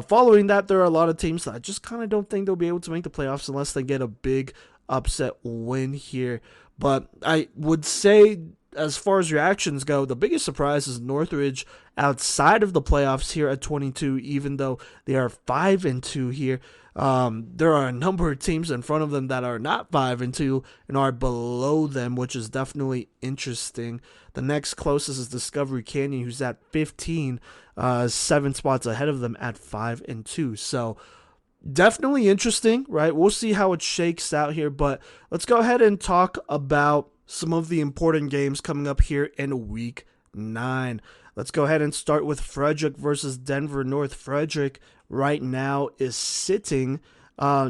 Following that, there are a lot of teams that I just kind of don't think they'll be able to make the playoffs unless they get a big upset win here. But I would say, as far as reactions go, the biggest surprise is Northridge outside of the playoffs here at 22, even though they are 5-2 here. There are a number of teams in front of them that are not 5-2 and are below them, which is definitely interesting. The next closest is Discovery Canyon, who's at 15, 7 spots ahead of them at 5-2. So definitely interesting, right? We'll see how it shakes out here, but let's go ahead and talk about some of the important games coming up here in Week 9. Let's go ahead and start with Frederick versus Denver North. Frederick right now is sitting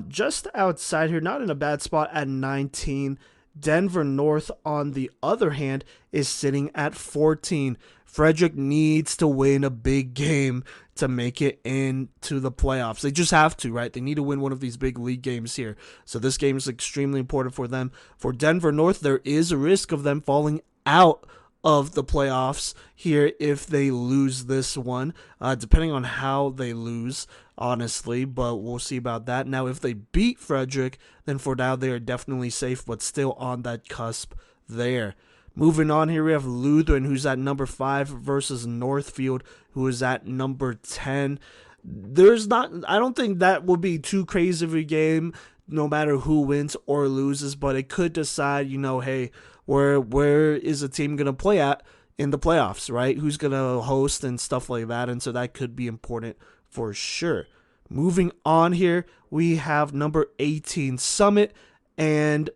just outside here, not in a bad spot at 19. Denver North, on the other hand, is sitting at 14. Frederick needs to win a big game to make it into the playoffs. They just have to, right? They need to win one of these big league games here. So this game is extremely important for them. For Denver North, there is a risk of them falling out of the playoffs here if they lose this one, depending on how they lose, honestly, but we'll see about that. Now, if they beat Frederick, then for now they are definitely safe, but still on that cusp there. Moving on here, we have Lutheran, who's at number 5 versus Northfield, who is at number 10. I don't think that would be too crazy of a game, no matter who wins or loses, but it could decide, hey, where is a team going to play at in the playoffs, right? Who's going to host and stuff like that, and so that could be important for sure. Moving on here, we have number 18 Summit and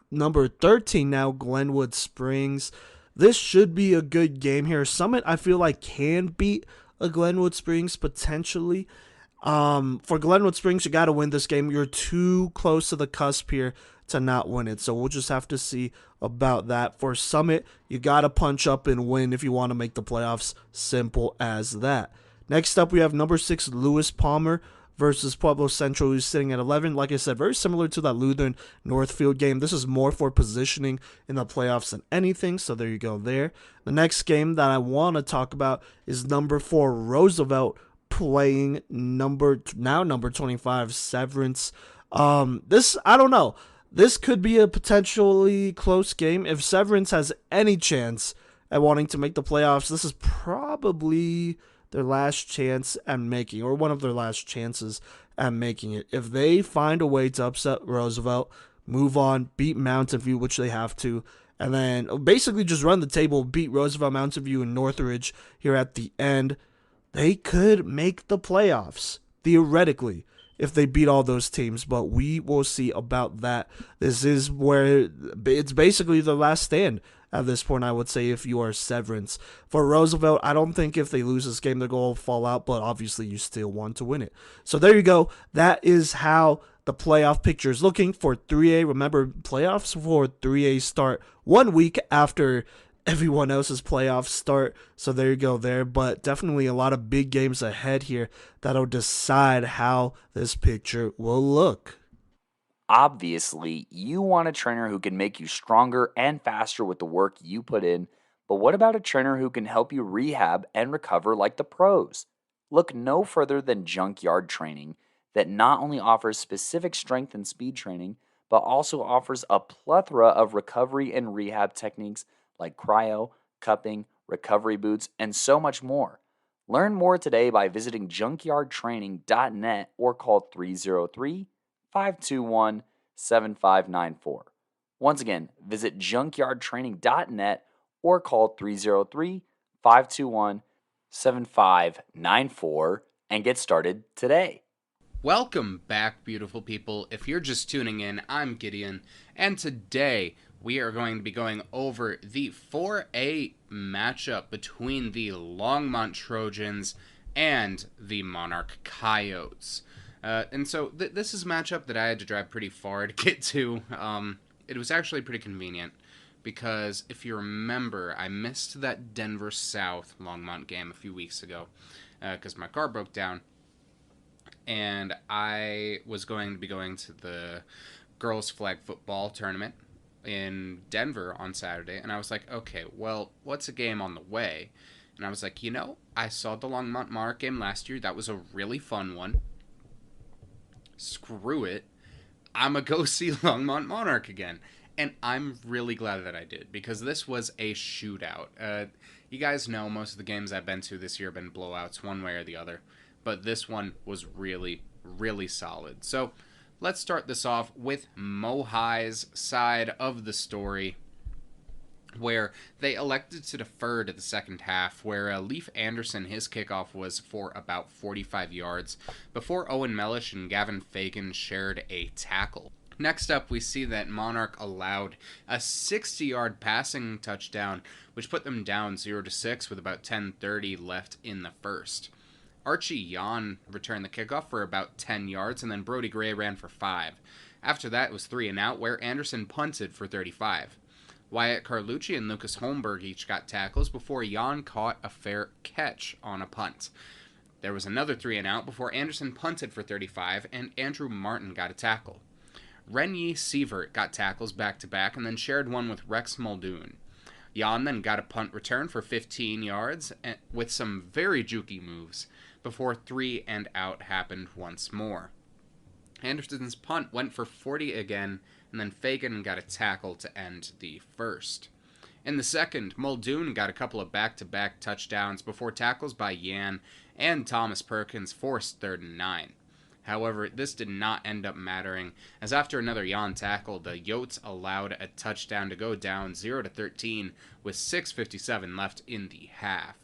number 13 now Glenwood Springs. This should be a good game here. Summit, I feel like, can beat a Glenwood Springs potentially. For Glenwood Springs, you got to win this game. You're too close to the cusp here to not win it, so we'll just have to see about that. For Summit, you got to punch up and win if you want to make the playoffs. Simple as that. Next up, we have number 6 Lewis Palmer versus Pueblo Central, who's sitting at 11. Like I said, very similar to that Lutheran Northfield game. This is more for positioning in the playoffs than anything, so there you go there. The next game that I want to talk about is number 4 Roosevelt playing number 25 Severance. This, I don't know. This could be a potentially close game. If Severance has any chance at wanting to make the playoffs, this is probably their last chance at making, or one of their last chances at making it. If they find a way to upset Roosevelt, move on, beat Mountain View, which they have to, and then basically just run the table, beat Roosevelt, Mountain View, and Northridge here at the end, they could make the playoffs, theoretically, if they beat all those teams, but we will see about that. This is where it's basically the last stand at this point, I would say, if you are Severance. For Roosevelt, I don't think if they lose this game, they're going to fall out, but obviously you still want to win it. So there you go. That is how the playoff picture is looking for 3A. Remember, playoffs for 3A start 1 week after everyone else's playoffs start. So there you go there. But definitely a lot of big games ahead here that'll decide how this picture will look. Obviously, you want a trainer who can make you stronger and faster with the work you put in, but what about a trainer who can help you rehab and recover like the pros? Look no further than Junkyard Training, that not only offers specific strength and speed training, but also offers a plethora of recovery and rehab techniques like cryo, cupping, recovery boots, and so much more. Learn more today by visiting junkyardtraining.net or call 303-521-7594. Once again, visit junkyardtraining.net or call 303-521-7594 and get started today. Welcome back, beautiful people. If you're just tuning in, I'm Gideon, and today we are going to be going over the 4A matchup between the Longmont Trojans and the Monarch Coyotes. And so this is a matchup that I had to drive pretty far to get to. It was actually pretty convenient because if you remember, I missed that Denver South Longmont game a few weeks ago because my car broke down. And I was going to be going to the girls' flag football tournament in Denver on Saturday. And I was like, okay, well, what's a game on the way? And I was like, I saw the Longmont Monarch game last year. That was a really fun one. Screw it. I'm going to go see Longmont Monarch again. And I'm really glad that I did, because this was a shootout. You guys know most of the games I've been to this year have been blowouts one way or the other. But this one was really, really solid. So let's start this off with Mohi's side of the story, where they elected to defer to the second half, where Leif Anderson, his kickoff was for about 45 yards, before Owen Mellish and Gavin Fagan shared a tackle. Next up, we see that Monarch allowed a 60-yard passing touchdown, which put them down 0-6 with about 10:30 left in the first. Archie Yan returned the kickoff for about 10 yards, and then Brody Gray ran for 5. After that, it was 3 and out, where Anderson punted for 35. Wyatt Carlucci and Lucas Holmberg each got tackles before Yan caught a fair catch on a punt. There was another 3 and out before Anderson punted for 35, and Andrew Martin got a tackle. Renyi Sievert got tackles back-to-back and then shared one with Rex Muldoon. Jan then got a punt return for 15 yards with some very jukey moves before 3 and out happened once more. Anderson's punt went for 40 again, and then Fagan got a tackle to end the first. In the second, Muldoon got a couple of back-to-back touchdowns before tackles by Yan and Thomas Perkins forced 3rd and 9. However, this did not end up mattering, as after another Jan tackle, the Yotes allowed a touchdown to go down 0-13 with 6:57 left in the half.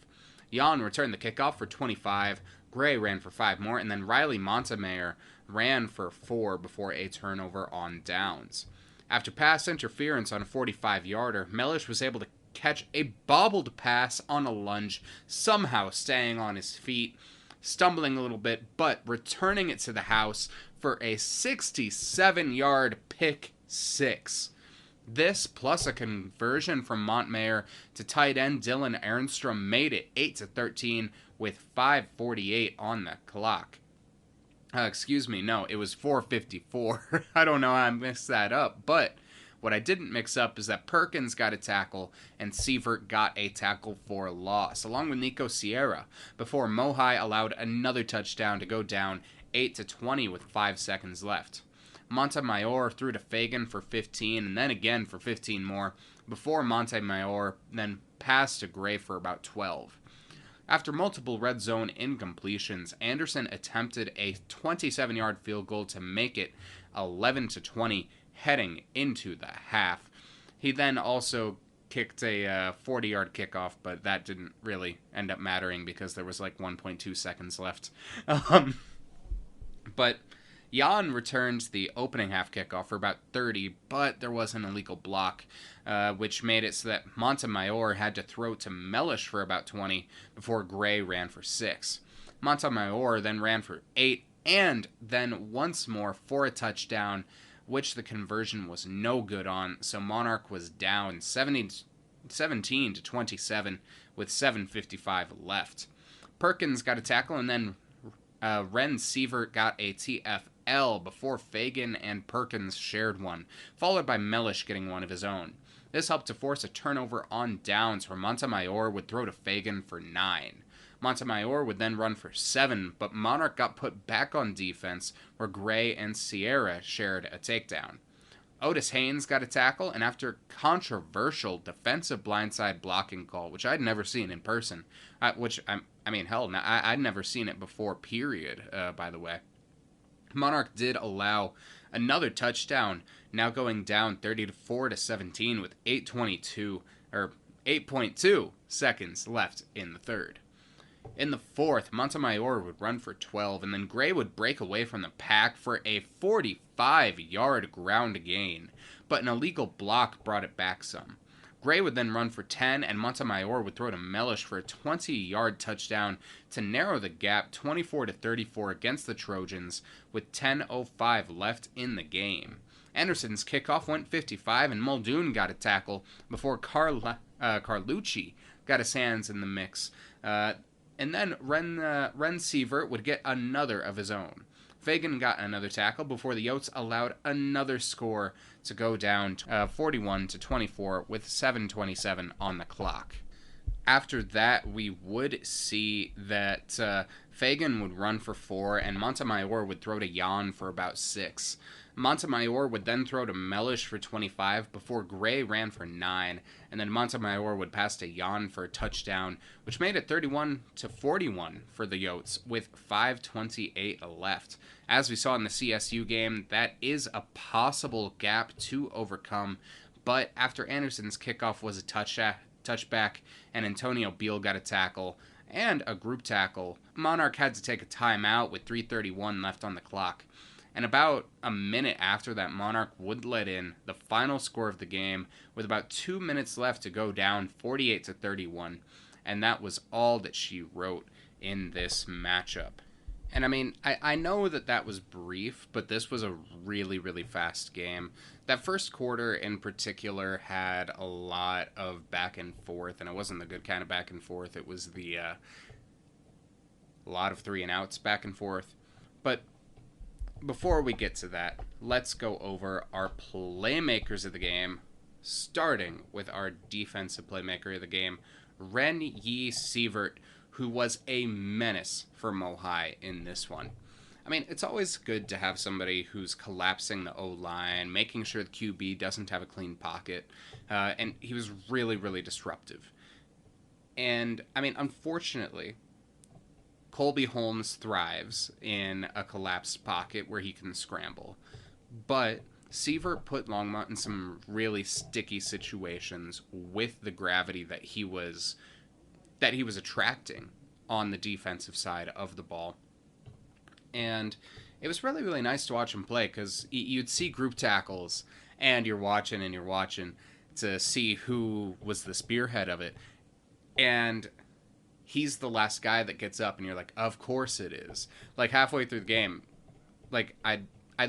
Jan returned the kickoff for 25, Gray ran for 5 more, and then Riley Montemayor ran for 4 before a turnover on downs. After pass interference on a 45-yarder, Mellish was able to catch a bobbled pass on a lunge, somehow staying on his feet, stumbling a little bit, but returning it to the house for a 67-yard pick 6. This, plus a conversion from Montemayor to tight end Dylan Ernstrom, made it 8-13 with 5:48 on the clock. It was 4:54. I don't know how I mixed that up, but what I didn't mix up is that Perkins got a tackle and Sievert got a tackle for loss, along with Nico Sierra, before Mohai allowed another touchdown to go down 8-20 with 5 seconds left. Montemayor threw to Fagan for 15 and then again for 15 more, before Montemayor then passed to Gray for about 12. After multiple red zone incompletions, Anderson attempted a 27-yard field goal to make it 11-20 heading into the half. He then also kicked a 40-yard kickoff, but that didn't really end up mattering because there was like 1.2 seconds left. But Jan returned the opening half kickoff for about 30, but there was an illegal block, which made it so that Montemayor had to throw to Mellish for about 20 before Gray ran for 6. Montemayor then ran for 8 and then once more for a touchdown, which the conversion was no good on, so Monarch was down 17-27 with 7:55 left. Perkins got a tackle, and then Ren Sievert got a TFL before Fagan and Perkins shared one, followed by Mellish getting one of his own. This helped to force a turnover on downs where Montemayor would throw to Fagan for 9. Montemayor would then run for 7, but Monarch got put back on defense where Gray and Sierra shared a takedown. Otis Haynes got a tackle, and after controversial defensive blindside blocking call, which I'd never seen in person, I'd never seen it before, period, by the way. Monarch did allow another touchdown, now going down 34-17 with 8.2 seconds left in the third. In the fourth, Montemayor would run for 12, and then Gray would break away from the pack for a 45-yard ground gain, but an illegal block brought it back some. Gray would then run for 10, and Montemayor would throw to Mellish for a 20-yard touchdown to narrow the gap 24-34 against the Trojans with 10:05 left in the game. Anderson's kickoff went 55, and Muldoon got a tackle before Carlucci got his hands in the mix. And then Ren Sievert would get another of his own. Fagan got another tackle before the Yotes allowed another score to go down 41-24 with 7:27 on the clock. After that, we would see that Fagan would run for 4 and Montemayor would throw to Jan for about 6. Montemayor would then throw to Mellish for 25 before Gray ran for 9, and then Montemayor would pass to Jan for a touchdown, which made it 31-41 for the Yotes with 5:28 left. As we saw in the CSU game, that is a possible gap to overcome, but after Anderson's kickoff was a touchback and Antonio Beal got a tackle and a group tackle, Monarch had to take a timeout with 3:31 left on the clock. And about a minute after that, Monarch would let in the final score of the game with about 2 minutes left to go down 48-31. And that was all that she wrote in this matchup. And I mean, I know that was brief, but this was a really, really fast game. That first quarter in particular had a lot of back and forth, and it wasn't the good kind of back and forth. It was the a lot of 3 and outs back and forth. But before we get to that, let's go over our playmakers of the game starting with our defensive playmaker of the game, Ren Yi Sievert, who was a menace for Mo High in this one. I mean, it's always good to have somebody who's collapsing the O-line, making sure the QB doesn't have a clean pocket, and he was really, really disruptive. And, I mean, unfortunately, Colby Holmes thrives in a collapsed pocket where he can scramble. But Sievert put Longmont in some really sticky situations with the gravity that he was attracting on the defensive side of the ball. And it was really, really nice to watch him play because you'd see group tackles and you're watching to see who was the spearhead of it. And he's the last guy that gets up and you're like, of course it is. Like halfway through the game, like I'd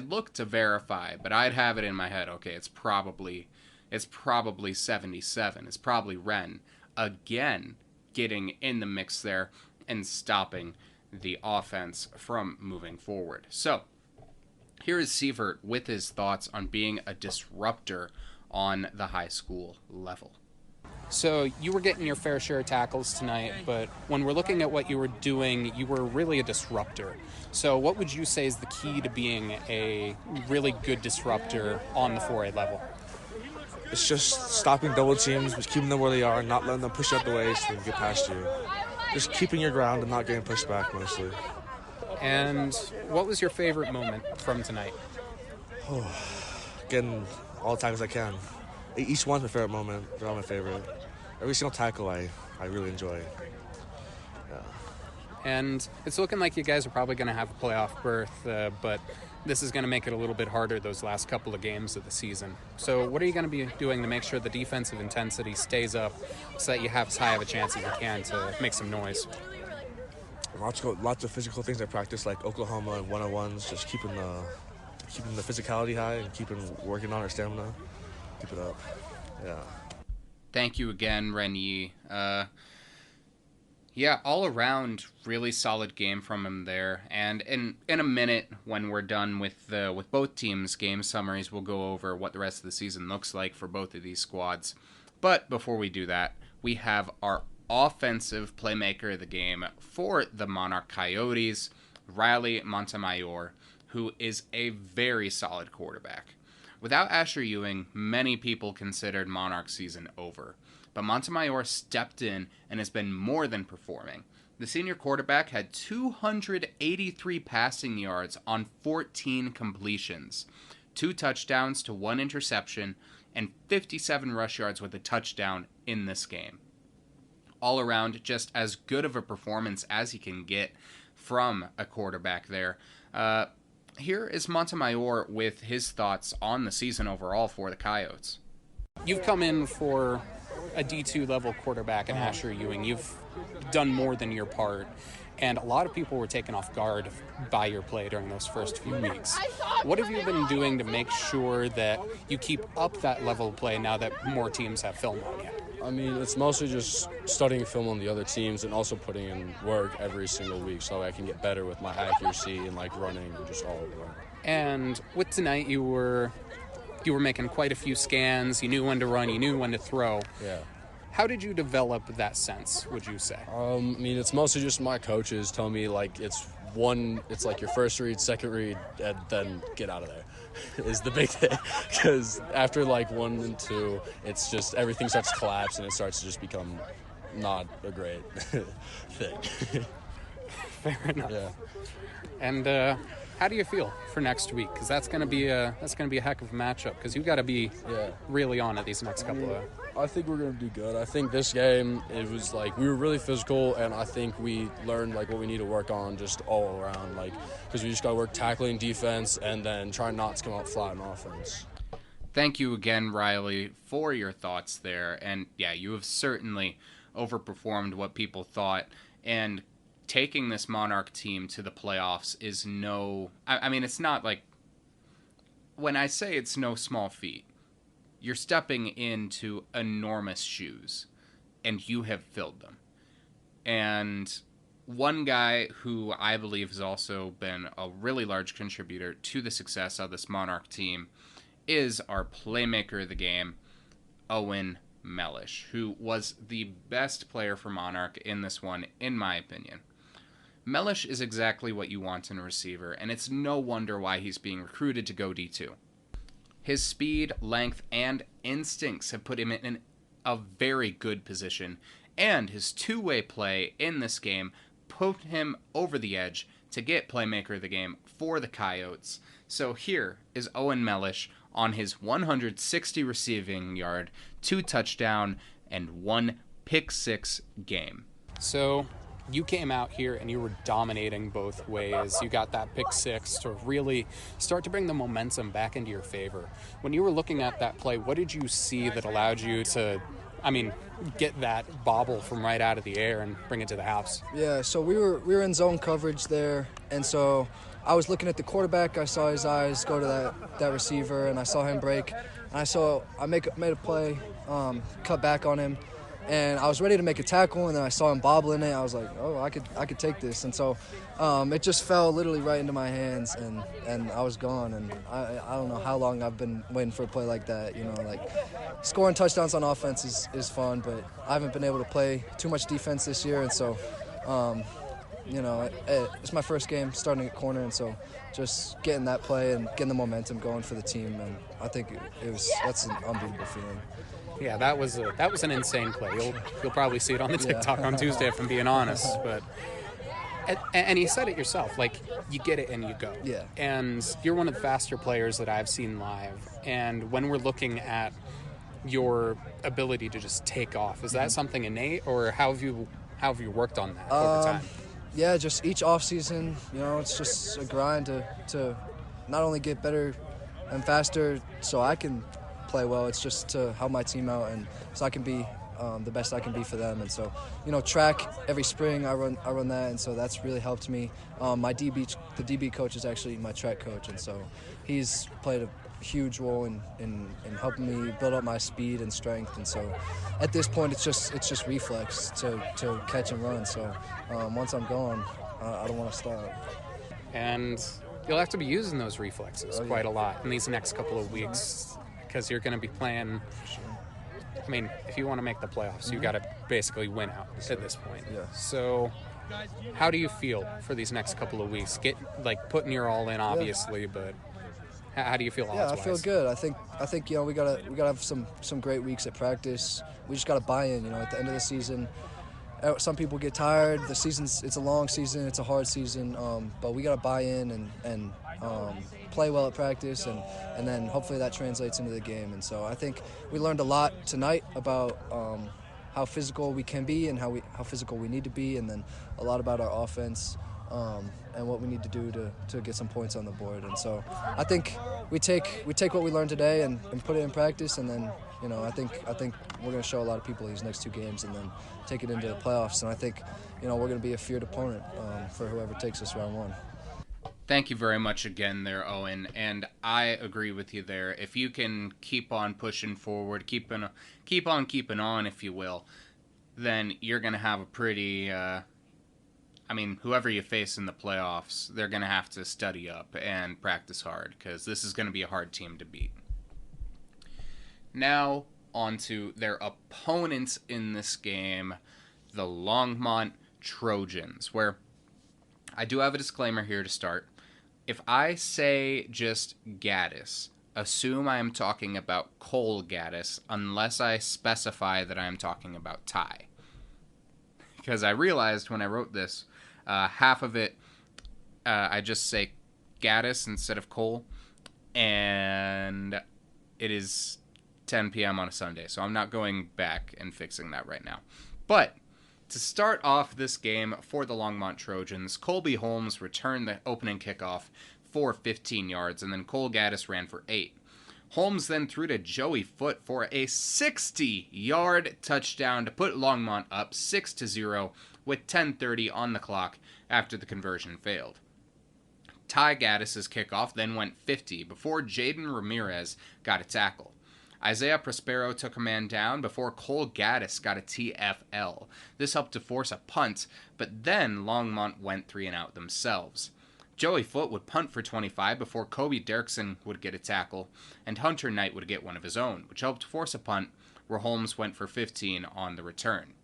look to verify, but I'd have it in my head, okay, it's probably 77. It's probably Ren again getting in the mix there and stopping the offense from moving forward. So here is Sievert with his thoughts on being a disruptor on the high school level. So you were getting your fair share of tackles tonight, but when we're looking at what you were doing, you were really a disruptor. So what would you say is the key to being a really good disruptor on the 4A level? It's just stopping double teams, just keeping them where they are, not letting them push out the way so they can get past you. Just keeping your ground and not getting pushed back mostly. And what was your favorite moment from tonight? Getting all the times I can. Each one's my favorite moment. They're all my favorite. Every single tackle I really enjoy. Yeah. And it's looking like you guys are probably going to have a playoff berth, but this is going to make it a little bit harder those last couple of games of the season. So what are you going to be doing to make sure the defensive intensity stays up so that you have as high of a chance as you can to make some noise? Lots of physical things I practice, like Oklahoma and one-on-ones, just keeping the physicality high and working on our stamina. Keep it up. Yeah. Thank you again, Ren Yi. Yeah, all around, really solid game from him there. And in a minute, when we're done with both teams' game summaries, we'll go over what the rest of the season looks like for both of these squads. But before we do that, we have our offensive playmaker of the game for the Monarch Coyotes, Riley Montemayor, who is a very solid quarterback. Without Asher Ewing, many people considered Monarch season over. But Montemayor stepped in and has been more than performing. The senior quarterback had 283 passing yards on 14 completions, 2 touchdowns to 1 interception, and 57 rush yards with a touchdown in this game. All around, just as good of a performance as he can get from a quarterback there. Here is Montemayor with his thoughts on the season overall for the Coyotes. You've come in for a D2 level quarterback in Asher Ewing. You've done more than your part, and a lot of people were taken off guard by your play during those first few weeks. What have you been doing to make sure that you keep up that level of play now that more teams have film on you? I mean, it's mostly just studying film on the other teams and also putting in work every single week so I can get better with my accuracy and like running and just all of that. And with tonight, you were making quite a few scans. You knew when to run. You knew when to throw. Yeah. How did you develop that sense, would you say? I mean, it's mostly just my coaches tell me like it's like your first read, second read, and then get out of there is the big thing. Because after like 1 and 2, it's just everything starts to collapse and it starts to just become not a great thing. Fair enough. Yeah. And how do you feel for next week? Because that's gonna be a heck of a matchup. Because you got to be really on it these next couple of. I think we're going to do good. I think this game, it was like we were really physical, and I think we learned like what we need to work on just all around, like because we just got to work tackling, defense, and then try not to come out flat in offense. Thank you again, Riley, for your thoughts there. And yeah, you have certainly overperformed what people thought, and taking this Monarch team to the playoffs is I mean, it's not like, when I say it's no small feat, you're stepping into enormous shoes, and you have filled them. And one guy who I believe has also been a really large contributor to the success of this Monarch team is our playmaker of the game, Owen Mellish, who was the best player for Monarch in this one, in my opinion. Mellish is exactly what you want in a receiver, and it's no wonder why he's being recruited to go D2. His speed, length, and instincts have put him in a very good position, and his two-way play in this game put him over the edge to get Playmaker of the Game for the Coyotes. So here is Owen Mellish on his 160 receiving yard, 2 touchdown, and 1 pick 6 game. So you came out here and you were dominating both ways. You got that pick 6 to really start to bring the momentum back into your favor. When you were looking at that play, what did you see that allowed you to, get that bobble from right out of the air and bring it to the house? Yeah, so we were in zone coverage there, and so I was looking at the quarterback. I saw his eyes go to that receiver, and I saw him break. And I made a play, cut back on him, and I was ready to make a tackle, and then I saw him bobbling it. I was like, oh, I could take this. And so it just fell literally right into my hands, and I was gone. And I don't know how long I've been waiting for a play like that. Scoring touchdowns on offense is fun, but I haven't been able to play too much defense this year. And so, it's my first game starting at corner, and so just getting that play and getting the momentum going for the team, and I think that's an unbeatable feeling. Yeah, that was an insane play. You'll probably see it on the TikTok on Tuesday, if I'm being honest. But and you said it yourself, you get it and you go. Yeah. And you're one of the faster players that I've seen live. And when we're looking at your ability to just take off, is that something innate, or how have you worked on that over time? Yeah, just each off season, it's just a grind to not only get better and faster so I can play well, it's just to help my team out and so I can be the best I can be for them. And so, track every spring I run that, and so that's really helped me. The DB coach is actually my track coach, and so he's played a huge role in helping me build up my speed and strength. And so at this point it's just reflex to catch and run. So once I'm going, I don't want to stop. And you'll have to be using those reflexes quite a lot in these next couple of weeks, because you're going to be playing. If you want to make the playoffs, you got to basically win out at this point. Yeah. So how do you feel for these next couple of weeks? Putting your all in, obviously, but how do you feel? Yeah, I feel good. I think we gotta have some great weeks at practice. We just gotta buy in. At the end of the season, some people get tired. It's a long season. It's a hard season. But we gotta buy in and play well at practice, and then hopefully that translates into the game. And so I think we learned a lot tonight about how physical we can be and how physical we need to be, and then a lot about our offense. And what we need to do to get some points on the board. And so I think we take what we learned today and put it in practice, and then I think we're going to show a lot of people these next 2 games and then take it into the playoffs. And I think we're going to be a feared opponent for whoever takes us round 1. Thank you very much again there, Owen, and I agree with you there. If you can keep on pushing forward, keep on keeping on, if you will, then you're going to have a pretty whoever you face in the playoffs, they're going to have to study up and practice hard, because this is going to be a hard team to beat. Now, on to their opponents in this game, the Longmont Trojans, where I do have a disclaimer here to start. If I say just Gaddis, assume I am talking about Cole Gaddis, unless I specify that I am talking about Ty. Because I realized when I wrote this, half of it, I just say Gaddis instead of Cole, and it is 10 p.m. on a Sunday, so I'm not going back and fixing that right now. But to start off this game for the Longmont Trojans, Colby Holmes returned the opening kickoff for 15 yards, and then Cole Gaddis ran for 8. Holmes then threw to Joey Foote for a 60-yard touchdown to put Longmont up 6-0 with 10:30 on the clock after the conversion failed. Ty Gaddis' kickoff then went 50 before Jaden Ramirez got a tackle. Isaiah Prospero took a man down before Cole Gaddis got a TFL. This helped to force a punt, but then Longmont went 3-and-out themselves. Joey Foote would punt for 25 before Kobe Derksen would get a tackle, and Hunter Knight would get one of his own, which helped force a punt, where Holmes went for 15 on the return.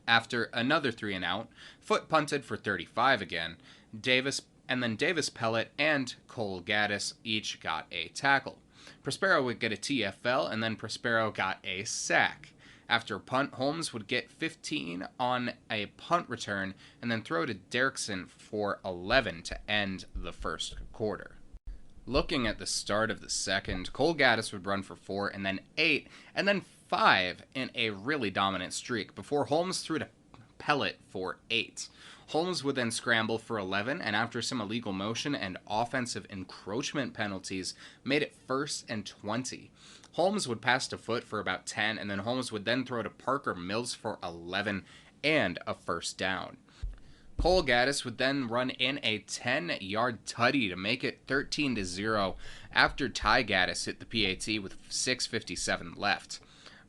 After another 3 and out, Foote punted for 35 again. Davis Pellet and Cole Gaddis each got a tackle. Prospero would get a TFL, and then Prospero got a sack. After a punt, Holmes would get 15 on a punt return and then throw to Derrickson for 11 to end the first quarter. Looking at the start of the second, Cole Gaddis would run for 4 and then 8 and then 5 in a really dominant streak before Holmes threw to Pellet for 8. Holmes would then scramble for 11, and after some illegal motion and offensive encroachment penalties, made it 1st and 20. Holmes would pass to Foote for about 10, and then Holmes would then throw to Parker Mills for 11 and a first down. Cole Gaddis would then run in a 10-yard tutty to make it 13-0 after Ty Gaddis hit the PAT with 6:57 left.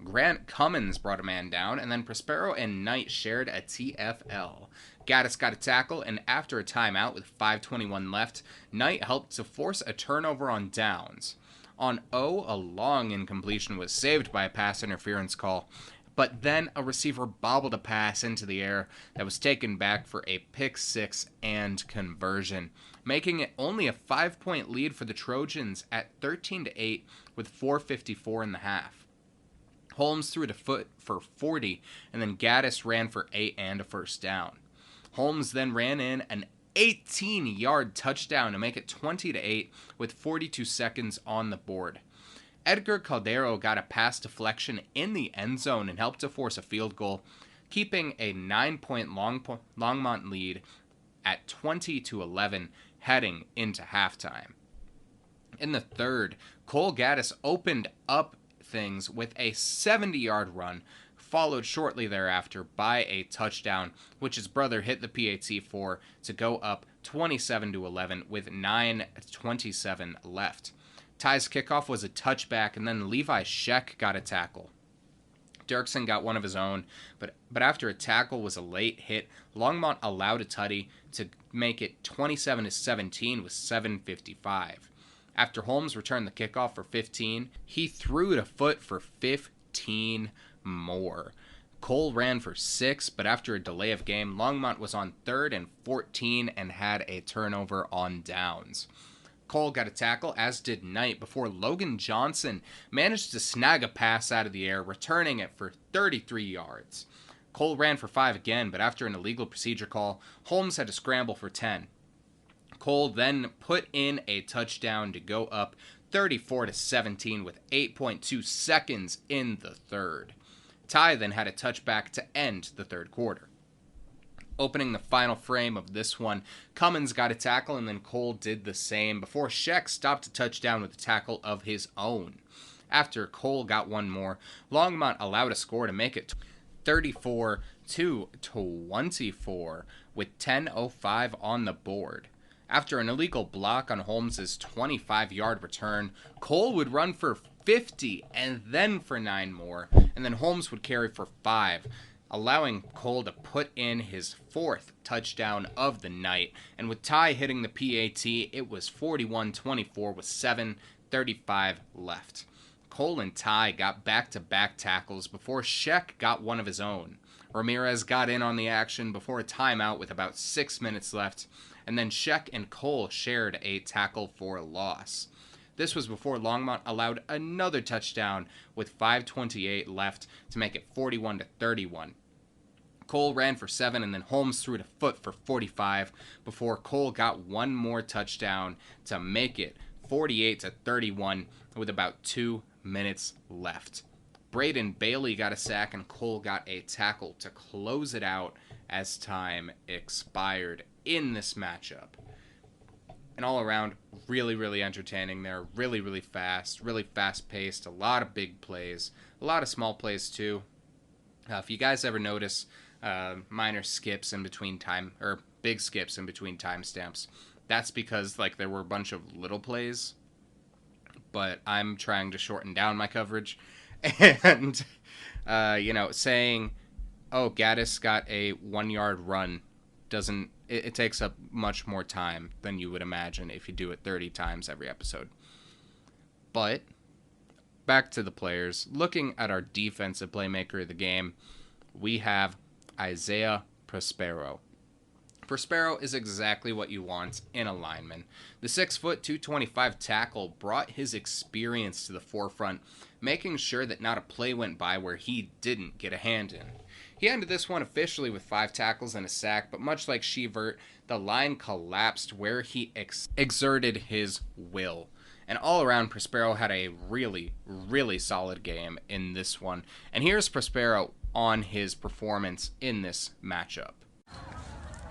Grant Cummins brought a man down, and then Prospero and Knight shared a TFL. Gaddis got a tackle, and after a timeout with 5:21 left, Knight helped to force a turnover on downs. On O, a long incompletion was saved by a pass interference call, but then a receiver bobbled a pass into the air that was taken back for a pick 6 and conversion, making it only a 5-point lead for the Trojans at 13-8 with 4:54 in the half. Holmes threw to Foote for 40, and then Gaddis ran for 8 and a first down. Holmes then ran in an 18-yard touchdown to make it 20-8 with 42 seconds on the board. Edgar Caldero got a pass deflection in the end zone and helped to force a field goal, keeping a 9-point Longmont lead at 20-11 heading into halftime. In the third, Cole Gaddis opened up things with a 70-yard run, followed shortly thereafter by a touchdown, which his brother hit the PAT for to go up 27-11 with 9:27 left. Ty's kickoff was a touchback, and then Levi Sheck got a tackle. Derrickson got one of his own, but after a tackle was a late hit, Longmont allowed a tutty to make it 27-17 with 7:55. After Holmes returned the kickoff for 15, he threw to Foote for 15 more. Cole ran for 6, but after a delay of game, Longmont was on 3rd and 14 and had a turnover on downs. Cole got a tackle, as did Knight, before Logan Johnson managed to snag a pass out of the air, returning it for 33 yards. Cole ran for 5 again, but after an illegal procedure call, Holmes had to scramble for 10. Cole then put in a touchdown to go up 34-17 with 8.2 seconds in the third. Ty then had a touchback to end the third quarter. Opening the final frame of this one, Cummins got a tackle, and then Cole did the same before Sheck stopped a touchdown with a tackle of his own. After Cole got one more, Longmont allowed a score to make it 34-24 with 10:05 on the board. After an illegal block on Holmes' 25-yard return, Cole would run for 50 and then for 9 more, and then Holmes would carry for 5, allowing Cole to put in his 4th touchdown of the night. And with Ty hitting the PAT, it was 41-24 with 7:35 left. Cole and Ty got back-to-back tackles before Sheck got one of his own. Ramirez got in on the action before a timeout with about 6 minutes left, and then Sheck and Cole shared a tackle for a loss. This was before Longmont allowed another touchdown with 5:28 left to make it 41-31. Cole ran for 7, and then Holmes threw to Foote for 45 before Cole got one more touchdown to make it 48-31 with about 2 minutes left. Braden Bailey got a sack, and Cole got a tackle to close it out as time expired in this matchup. And all around, really, really entertaining there. Really, really fast-paced. A lot of big plays. A lot of small plays, too. If you guys ever notice minor skips in between time, or big skips in between timestamps, that's because, like, there were a bunch of little plays. But I'm trying to shorten down my coverage. And, saying, oh, Gaddis got a 1-yard run doesn't... It takes up much more time than you would imagine if you do it 30 times every episode. But back to the players. Looking at our defensive playmaker of the game, we have Isaiah Prospero. Prospero is exactly what you want in a lineman. The 6', 225 tackle brought his experience to the forefront, making sure that not a play went by where he didn't get a hand in. He ended this one officially with 5 tackles and a sack, but much like Shevert, the line collapsed where he exerted his will. And all around, Prospero had a really, really solid game in this one. And here's Prospero on his performance in this matchup.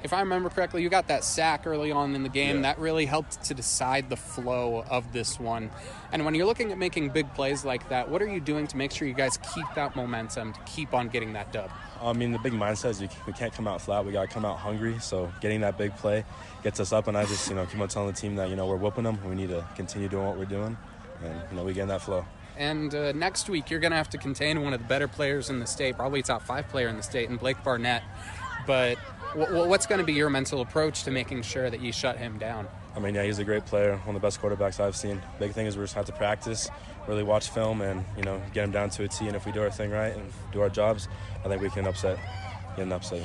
If I remember correctly, you got that sack early on in the game. That really helped to decide the flow of this one. And when you're looking at making big plays like that, what are you doing to make sure you guys keep that momentum, to keep on getting that dub? I mean, the big mindset is we can't come out flat. We got to come out hungry. So getting that big play gets us up. And I just, keep on telling the team that, we're whooping them. We need to continue doing what we're doing. And, we get in that flow. And next week, you're going to have to contain one of the better players in the state, probably top 5 player in the state, and Blake Barnett. But what's going to be your mental approach to making sure that you shut him down? I mean, yeah, he's a great player, one of the best quarterbacks I've seen. Big thing is we just have to practice, really watch film, and, get him down to a T. And if we do our thing right and do our jobs, I think we can get an upset.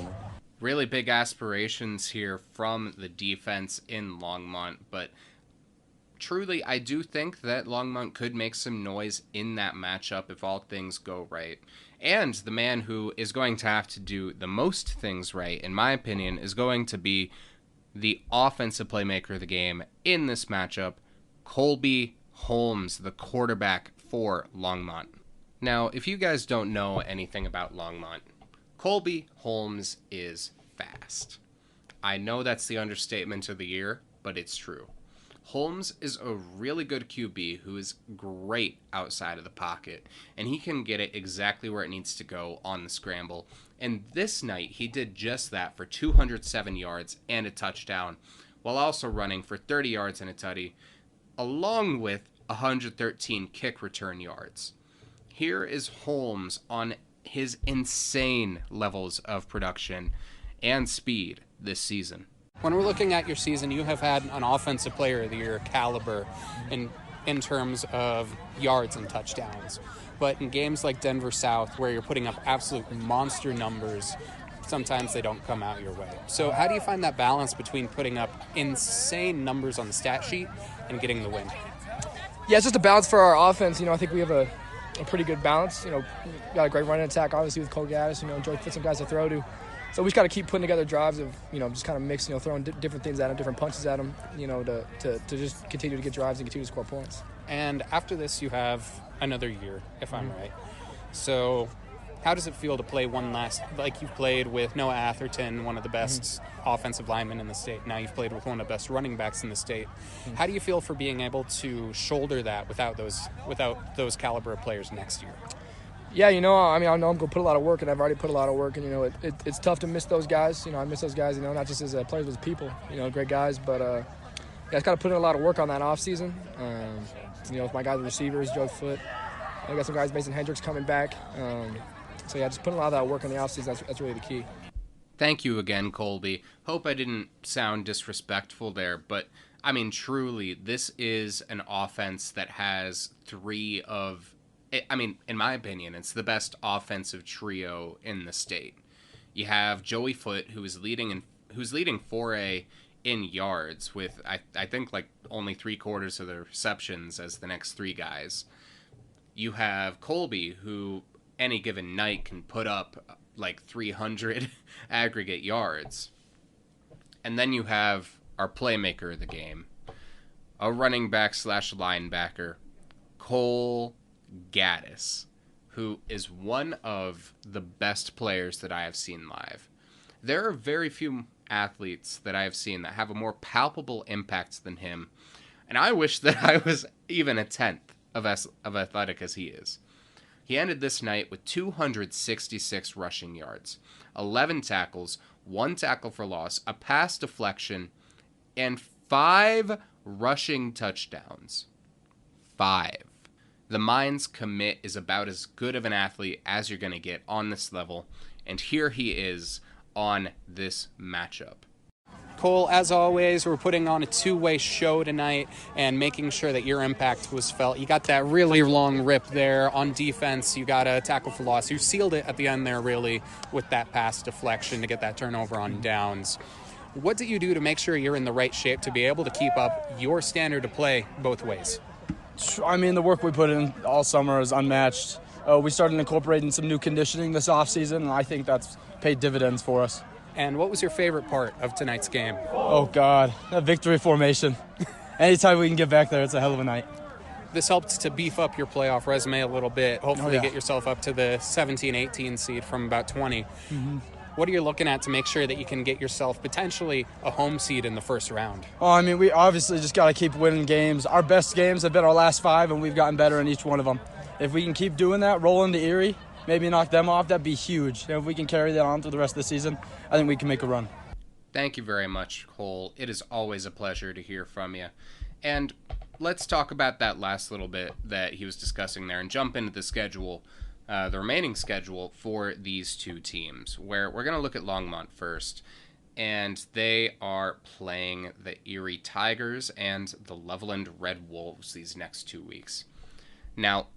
Really big aspirations here from the defense in Longmont, but truly, I do think that Longmont could make some noise in that matchup if all things go right. And the man who is going to have to do the most things right, in my opinion, is going to be the offensive playmaker of the game in this matchup, Colby Holmes, the quarterback for Longmont. Now, if you guys don't know anything about Longmont, Colby Holmes is fast. I know that's the understatement of the year, but it's true. Holmes is a really good QB who is great outside of the pocket, and he can get it exactly where it needs to go on the scramble. And this night, he did just that for 207 yards and a touchdown, while also running for 30 yards and a tutty, along with 113 kick return yards. Here is Holmes on his insane levels of production and speed this season. When we're looking at your season, you have had an offensive player of the year caliber in terms of yards and touchdowns. But in games like Denver South, where you're putting up absolute monster numbers, sometimes they don't come out your way. So how do you find that balance between putting up insane numbers on the stat sheet and getting the win? Yeah, it's just a balance for our offense. I think we have a pretty good balance. We got a great running attack, obviously, with Cole Gaddis. Joy fit some guys to throw to. So we just got to keep putting together drives of, just kind of mix, throwing different things at them, different punches at them, to just continue to get drives and continue to score points. And after this, you have another year, if I'm right. So how does it feel to play one last, like you've played with Noah Atherton, one of the best offensive linemen in the state. Now you've played with one of the best running backs in the state. How do you feel for being able to shoulder that without those caliber of players next year? Yeah, I know I'm going to put a lot of work, and I've already put a lot of work, and, it's tough to miss those guys. I miss those guys, not just as players, but as people, great guys. But, I just got to put in a lot of work on that offseason. With my guys, the receivers, Joe Foot. I got some guys, Mason Hendricks, coming back. So, yeah, just putting a lot of that work on the offseason, that's really the key. Thank you again, Colby. Hope I didn't sound disrespectful there, but, truly, this is an offense that has in my opinion, it's the best offensive trio in the state. You have Joey Foot, who's leading 4A in yards with, I think, like only 3/4 of the receptions as the next 3 guys. You have Colby, who any given night can put up like 300 aggregate yards. And then you have our playmaker of the game, a running back / linebacker, Cole Gaddis, who is one of the best players that I have seen live. There are very few athletes that I have seen that have a more palpable impact than him, and I wish that I was even a tenth of athletic as he is. He ended this night with 266 rushing yards, 11 tackles, 1 tackle for loss, a pass deflection, and 5 rushing touchdowns. 5. The Mines commit is about as good of an athlete as you're going to get on this level, and here he is on this matchup. Cole, as always, we're putting on a two-way show tonight and making sure that your impact was felt. You got that really long rip there on defense. You got a tackle for loss. You sealed it at the end there, really, with that pass deflection to get that turnover on downs. What do you do to make sure you're in the right shape to be able to keep up your standard of play both ways? I mean, the work we put in all summer is unmatched. We started incorporating some new conditioning this offseason, and I think that's paid dividends for us. And what was your favorite part of tonight's game? Oh, God, that victory formation. Anytime we can get back there, it's a hell of a night. This helped to beef up your playoff resume a little bit, hopefully get yourself up to the 17-18 seed from about 20. Mm-hmm. What are you looking at to make sure that you can get yourself potentially a home seed in the first round? Oh, I mean, we obviously just got to keep winning games. Our best games have been our last 5, and we've gotten better in each one of them. If we can keep doing that, roll into Erie, maybe knock them off, that'd be huge. And if we can carry that on through the rest of the season, I think we can make a run. Thank you very much, Cole. It is always a pleasure to hear from you. And let's talk about that last little bit that he was discussing there and jump into the schedule, the remaining schedule for these two teams, where we're going to look at Longmont first. And they are playing the Erie Tigers and the Loveland Red Wolves these next 2 weeks. Now,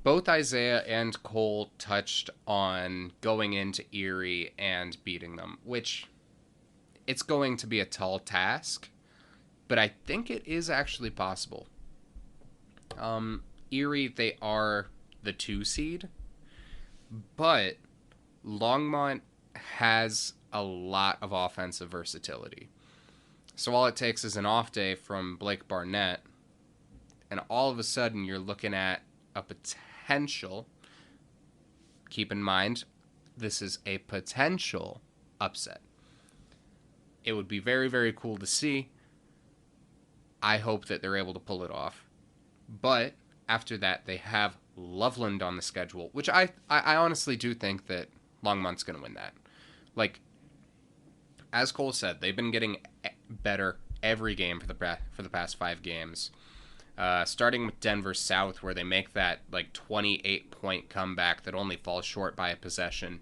both Isaiah and Cole touched on going into Erie and beating them, which it's going to be a tall task, but I think it is actually possible. Erie, they are the 2 seed, but Longmont has a lot of offensive versatility. So all it takes is an off day from Blake Barnett, and all of a sudden you're looking at a potential, keep in mind, this is a potential upset. It would be very, very cool to see. I hope that they're able to pull it off. But after that, they have Loveland on the schedule, which I honestly do think that Longmont's going to win that. Like, as Cole said, they've been getting better every game for the past 5 games. Starting with Denver South, where they make that like 28-point comeback that only falls short by a possession.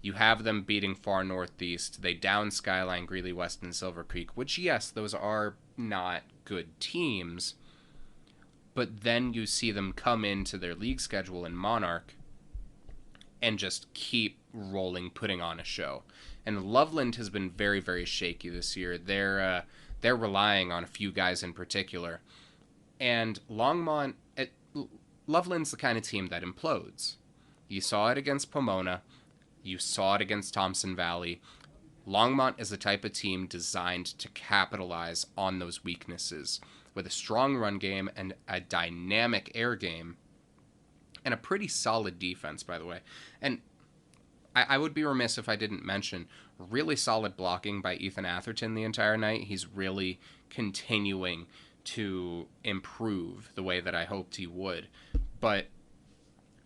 You have them beating Far Northeast. They down Skyline, Greeley West, and Silver Creek, which, yes, those are not good teams. But then you see them come into their league schedule in Monarch and just keep rolling, putting on a show. And Loveland has been very, very shaky this year. They're relying on a few guys in particular. And Longmont, Loveland's the kind of team that implodes. You saw it against Pomona. You saw it against Thompson Valley. Longmont is the type of team designed to capitalize on those weaknesses with a strong run game and a dynamic air game and a pretty solid defense, by the way. And I would be remiss if I didn't mention really solid blocking by Ethan Atherton the entire night. He's really continuing to improve the way that I hoped he would. But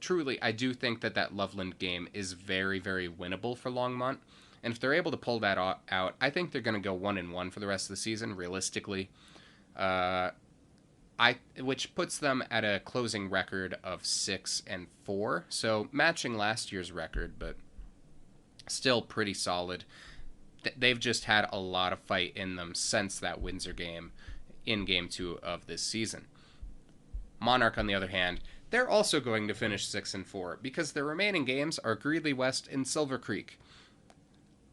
truly, I do think that Loveland game is very, very winnable for Longmont. And if they're able to pull that out, I think they're going to go 1-1 for the rest of the season, realistically. Which puts them at a closing record of 6-4. So matching last year's record, but still pretty solid. They've just had a lot of fight in them since that Windsor game in Game 2 of this season. Monarch, on the other hand, they're also going to finish 6-4 because their remaining games are Greeley West and Silver Creek.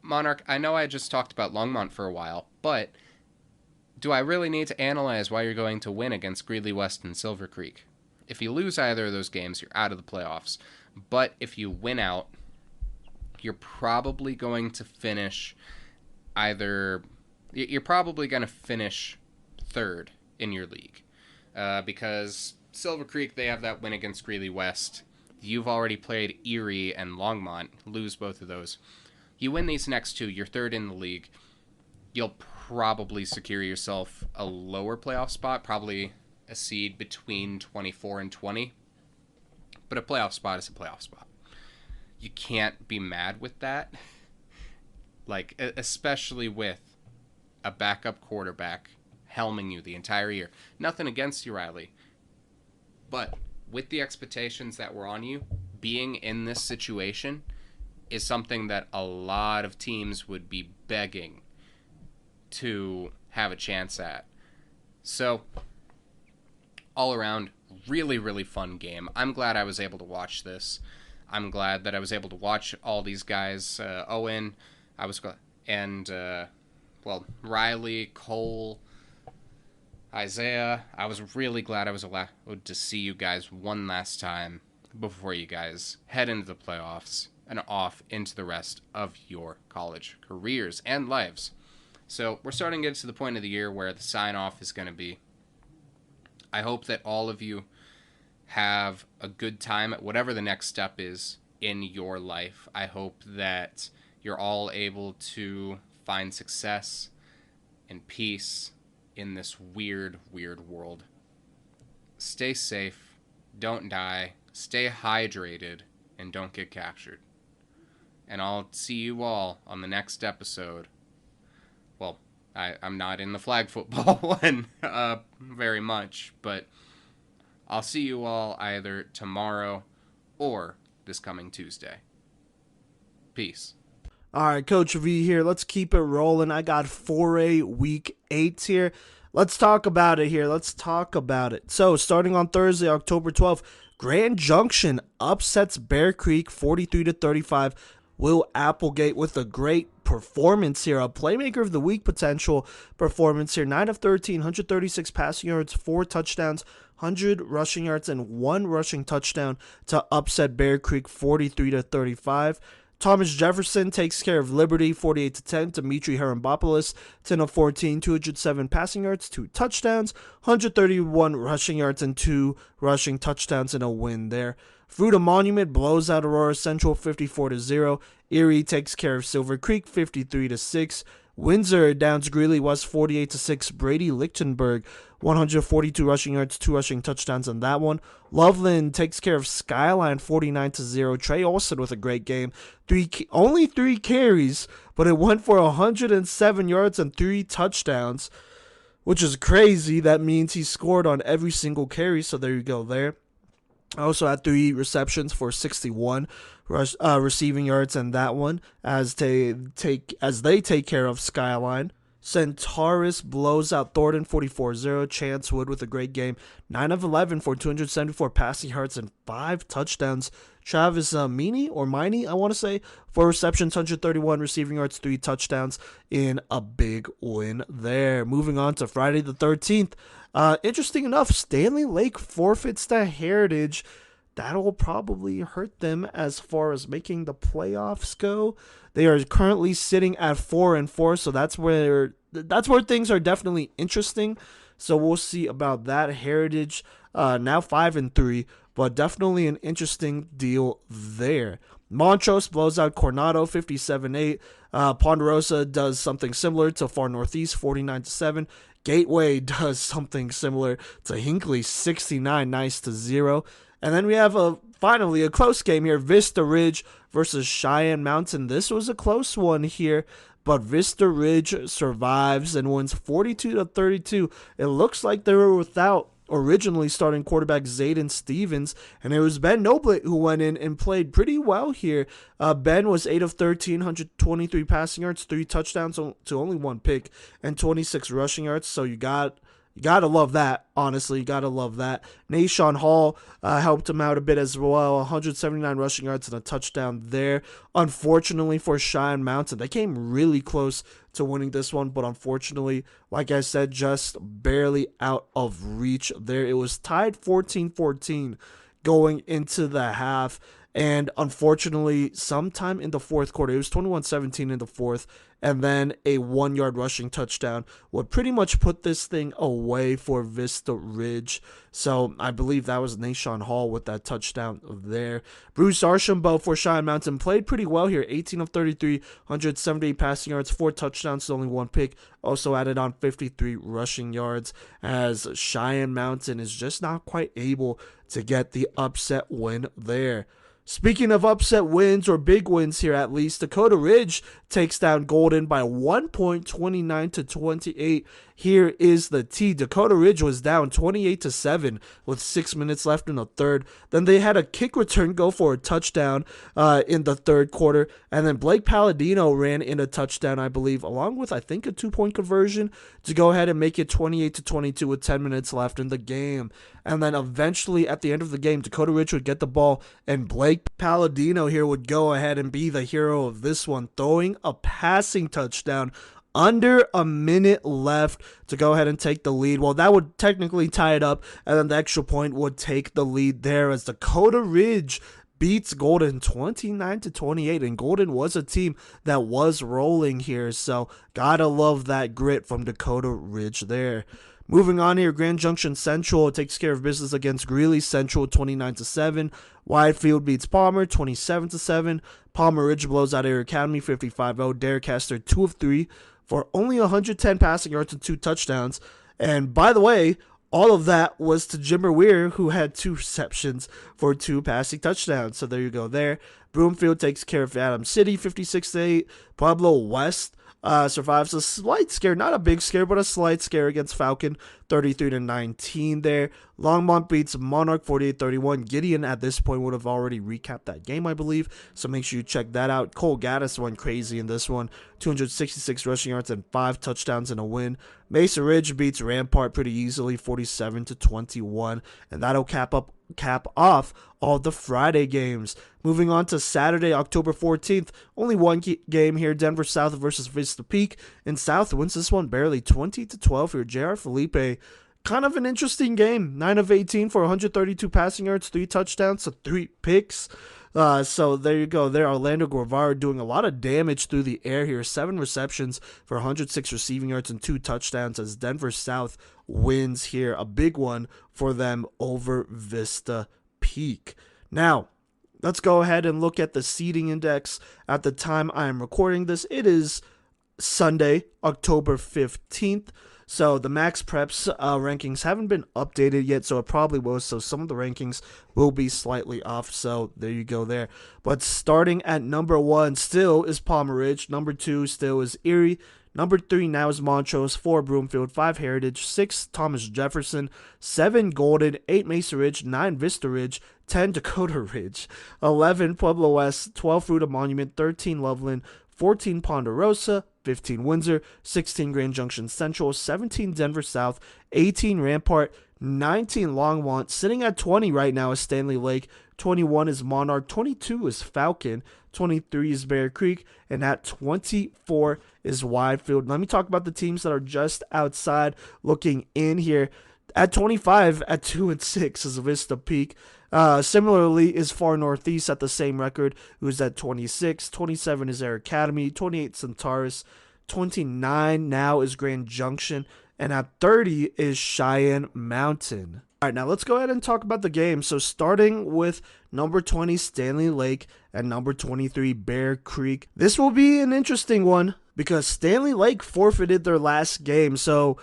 Monarch, I know I just talked about Longmont for a while, but do I really need to analyze why you're going to win against Greeley West and Silver Creek? If you lose either of those games, you're out of the playoffs. But if you win out, you're probably going to finish you're probably going to finish 3rd in your league. Because Silver Creek, they have that win against Greeley West. You've already played Erie and Longmont, lose both of those. You win these next 2, you're 3rd in the league. You'll probably secure yourself a lower playoff spot, probably a seed between 24 and 20. But a playoff spot is a playoff spot. You can't be mad with that. Like, especially with a backup quarterback helming you the entire year. Nothing against you, Riley. But with the expectations that were on you, being in this situation is something that a lot of teams would be begging to have a chance at. So, all around, really, really fun game. I'm glad I was able to watch this. I'm glad that I was able to watch all these guys. Owen, Riley, Cole, Isaiah. I was really glad I was allowed to see you guys one last time before you guys head into the playoffs and off into the rest of your college careers and lives. So we're starting to get to the point of the year where the sign-off is going to be. I hope that all of you have a good time at whatever the next step is in your life. I hope that you're all able to find success and peace in this weird, weird world. Stay safe, don't die, stay hydrated, and don't get captured. And I'll see you all on the next episode. Well, I'm not in the flag football one very much, but I'll see you all either tomorrow or this coming Tuesday. Peace. All right, Coach V here. Let's keep it rolling. I got 4A Week 8 here. Let's talk about it here. So, starting on Thursday, October 12th, Grand Junction upsets Bear Creek 43-35. Will Applegate with a great performance here, a Playmaker of the Week potential performance here. 9 of 13, 136 passing yards, 4 touchdowns, 100 rushing yards, and 1 rushing touchdown to upset Bear Creek 43-35. Thomas Jefferson takes care of Liberty 48-10. Dimitri Herambopoulos 10 of 14, 207 passing yards, 2 touchdowns, 131 rushing yards, and 2 rushing touchdowns in a win there. Fruita Monument blows out Aurora Central 54-0. Erie takes care of Silver Creek 53-6. Windsor downs Greeley West 48-6. Brady Lichtenberg 142 rushing yards, 2 rushing touchdowns in that one. Loveland takes care of Skyline 49-0. Trey Olson with a great game. Only 3 carries, but it went for 107 yards and 3 touchdowns, which is crazy. That means he scored on every single carry, so there you go there. I also had 3 receptions for 61 receiving yards in that one as they take care of Skyline. Centaurus blows out Thornton 44-0. Chance Wood with a great game. 9 of 11 for 274 passing yards and 5 touchdowns. Travis Miney, I want to say, 4 receptions, 131 receiving yards, 3 touchdowns in a big win there. Moving on to Friday the 13th. Interesting enough, Stanley Lake forfeits to Heritage. That'll probably hurt them as far as making the playoffs go. They are currently sitting at 4-4, so that's where things are definitely interesting. So we'll see about that. Heritage now 5-3, but definitely an interesting deal there. Montrose blows out Coronado 57-8. Ponderosa does something similar to Far Northeast 49-7. Gateway does something similar to Hinckley 69-0. And then we have finally a close game here. Vista Ridge versus Cheyenne Mountain. This was a close one here, but Vista Ridge survives and wins 42-32. It looks like they were without originally starting quarterback Zayden Stevens, and it was Ben Noblet who went in and played pretty well here. Ben was 8 of 13, 123 passing yards, 3 touchdowns to only 1 pick, and 26 rushing yards. So you gotta love that, honestly. You gotta love that. Nashawn Hall helped him out a bit as well. 179 rushing yards and a touchdown there. Unfortunately for Cheyenne Mountain, they came really close to winning this one, but unfortunately, like I said, just barely out of reach there. It was tied 14-14 going into the half. And unfortunately, sometime in the fourth quarter, it was 21-17 in the fourth, and then a 1-yard rushing touchdown would pretty much put this thing away for Vista Ridge. So I believe that was Nashawn Hall with that touchdown there. Bruce Archambault for Cheyenne Mountain played pretty well here. 18 of 33, 178 passing yards, 4 touchdowns, only 1 pick. Also added on 53 rushing yards, as Cheyenne Mountain is just not quite able to get the upset win there. Speaking of upset wins or big wins here at least, Dakota Ridge takes down Golden by 1 point, 29-28. Here is the T. Dakota Ridge was down 28-7 with 6 minutes left in the third. Then they had a kick return go for a touchdown in the third quarter. And then Blake Palladino ran in a touchdown, I believe, along with, I think, a 2-point conversion to go ahead and make it 28-22 with 10 minutes left in the game. And then eventually at the end of the game, Dakota Ridge would get the ball, and Blake Palladino here would go ahead and be the hero of this one, throwing a passing touchdown under a minute left to go ahead and take the lead. Well, that would technically tie it up, and then the extra point would take the lead there as Dakota Ridge beats Golden 29-28, and Golden was a team that was rolling here, so gotta love that grit from Dakota Ridge there. Moving on here, Grand Junction Central takes care of business against Greeley Central 29-7. Whitefield beats Palmer 27-7. Palmer Ridge blows out Air Academy 55-0. Derek Hester 2 of 3 for only 110 passing yards and 2 touchdowns. And by the way, all of that was to Jimmer Weir, who had 2 receptions for 2 passing touchdowns. So there you go there. Broomfield takes care of Adams City 56-8. Pueblo West survives a slight scare, not a big scare, but a slight scare against Falcon, 33-19 there. Longmont beats Monarch 48-31. Gideon at this point would have already recapped that game, I believe, so make sure you check that out. Cole Gaddis went crazy in this one, 266 rushing yards and 5 touchdowns in a win. Mesa Ridge beats Rampart pretty easily, 47-21, and that'll cap off all the Friday games. Moving on to Saturday, October 14th, only one game here, Denver South versus Vista Peak, and South wins this one barely, 20-12 here. J.R. Felipe, kind of an interesting game, 9 of 18 for 132 passing yards, 3 touchdowns, so 3 picks. So there you go there. Orlando Guevara doing a lot of damage through the air here, 7 receptions for 106 receiving yards and 2 touchdowns as Denver South wins here, a big one for them over Vista Peak. Now, let's go ahead and look at the seeding index. At the time I am recording this, it is Sunday, October 15th. So the Max Preps rankings haven't been updated yet, so it probably will. So some of the rankings will be slightly off. So there you go there. But starting at number 1 still is Palmer Ridge. Number 2 still is Erie. Number 3 now is Montrose. 4 Broomfield. 5 Heritage. 6 Thomas Jefferson. 7 Golden. 8 Mesa Ridge. 9 Vista Ridge. 10 Dakota Ridge. 11 Pueblo West. 12 Fruita Monument. 13 Loveland. 14 Ponderosa, 15 Windsor, 16 Grand Junction Central, 17 Denver South, 18 Rampart, 19 Longmont. Sitting at 20 right now is Stanley Lake, 21 is Monarch, 22 is Falcon, 23 is Bear Creek, and at 24 is Widefield. Let me talk about the teams that are just outside looking in here. At 25, at 2-6 is Vista Peak. Similarly is Far Northeast at the same record, who's at 26. 27 is Air Academy. 28 Centaurus. 29 now is Grand Junction. And at 30 is Cheyenne Mountain. All right, now let's go ahead and talk about the game. So starting with number 20, Stanley Lake, and number 23, Bear Creek. This will be an interesting one because Stanley Lake forfeited their last game. So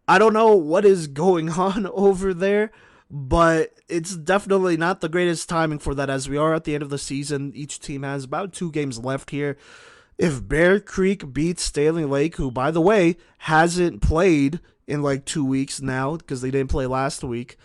I don't know what is going on over there, but it's definitely not the greatest timing for that as we are at the end of the season. Each team has about 2 games left here. If Bear Creek beats Stanley Lake, who, by the way, hasn't played in like 2 weeks now because they didn't play last week,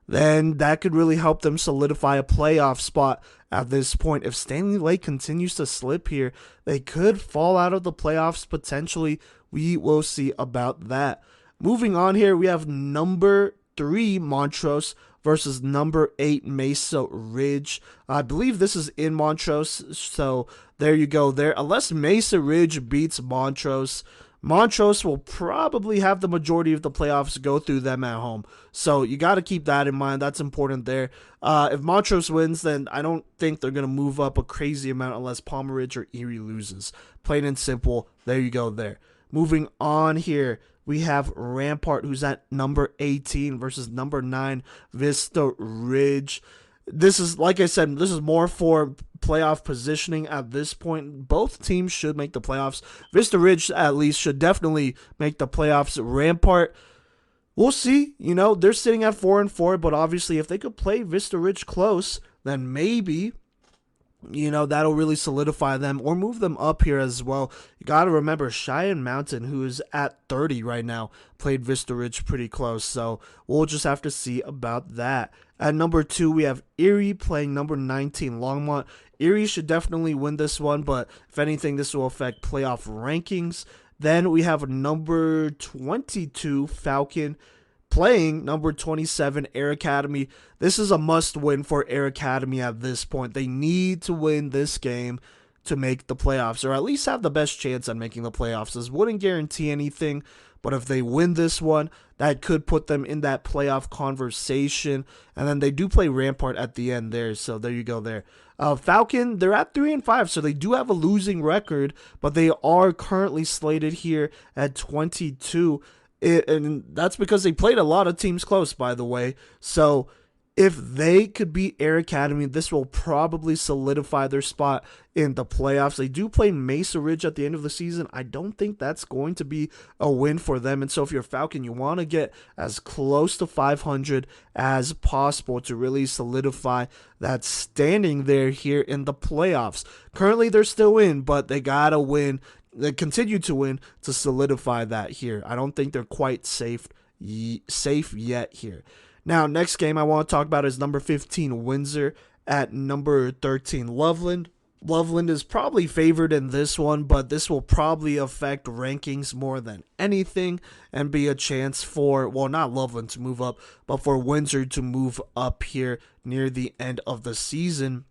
then that could really help them solidify a playoff spot at this point. If Stanley Lake continues to slip here, they could fall out of the playoffs potentially. We will see about that. Moving on here, we have number 3 Montrose versus number 8 Mesa Ridge. I believe this is in Montrose, so there you go there. Unless Mesa Ridge beats Montrose, Montrose will probably have the majority of the playoffs go through them at home. So you got to keep that in mind. That's important there. If Montrose wins, then I don't think they're going to move up a crazy amount unless Palmer Ridge or Erie loses. Plain and simple. There you go there. Moving on here, we have Rampart, who's at number 18 versus number 9 Vista Ridge. This is, like I said, this is more for playoff positioning at this point. Both teams should make the playoffs. Vista Ridge, at least, should definitely make the playoffs. Rampart, we'll see. You know, they're sitting at 4-4, but obviously if they could play Vista Ridge close, then maybe that'll really solidify them or move them up here as well. You got to remember Cheyenne Mountain, who is at 30 right now, played Vista Ridge pretty close. So we'll just have to see about that. At number 2, we have Erie playing number 19 Longmont. Erie should definitely win this one, but if anything, this will affect playoff rankings. Then we have number 22 Falcon playing number 27 Air Academy. This is a must win for Air Academy at this point. They need to win this game to make the playoffs, or at least have the best chance at making the playoffs. This wouldn't guarantee anything, but if they win this one, that could put them in that playoff conversation. And then they do play Rampart at the end there, so there you go there. Falcon, they're at 3-5, so they do have a losing record, but they are currently slated here at 22. And that's because they played a lot of teams close, by the way. So if they could beat Air Academy, this will probably solidify their spot in the playoffs. They do play Mesa Ridge at the end of the season. I don't think that's going to be a win for them. And so if you're Falcon, you want to get as close to 500 as possible to really solidify that standing there here in the playoffs. Currently, they're still in, but they got to win. They continue to win to solidify that here. I don't think they're quite safe yet here. Now, next game I want to talk about is number 15 Windsor at number 13 Loveland. Loveland is probably favored in this one, but this will probably affect rankings more than anything and be a chance for, well, not Loveland to move up, but for Windsor to move up here near the end of the season,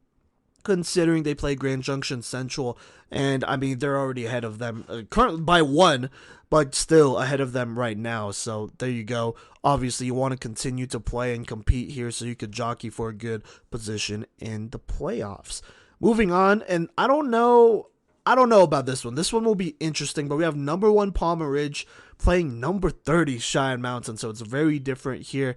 considering they play Grand Junction Central, and I mean, they're already ahead of them currently by 1, but still ahead of them right now. So there you go. Obviously, you want to continue to play and compete here so you could jockey for a good position in the playoffs. Moving on, and I don't know about this one. This one will be interesting, but we have number 1 Palmer Ridge playing number 30 Cheyenne Mountain, so it's very different here.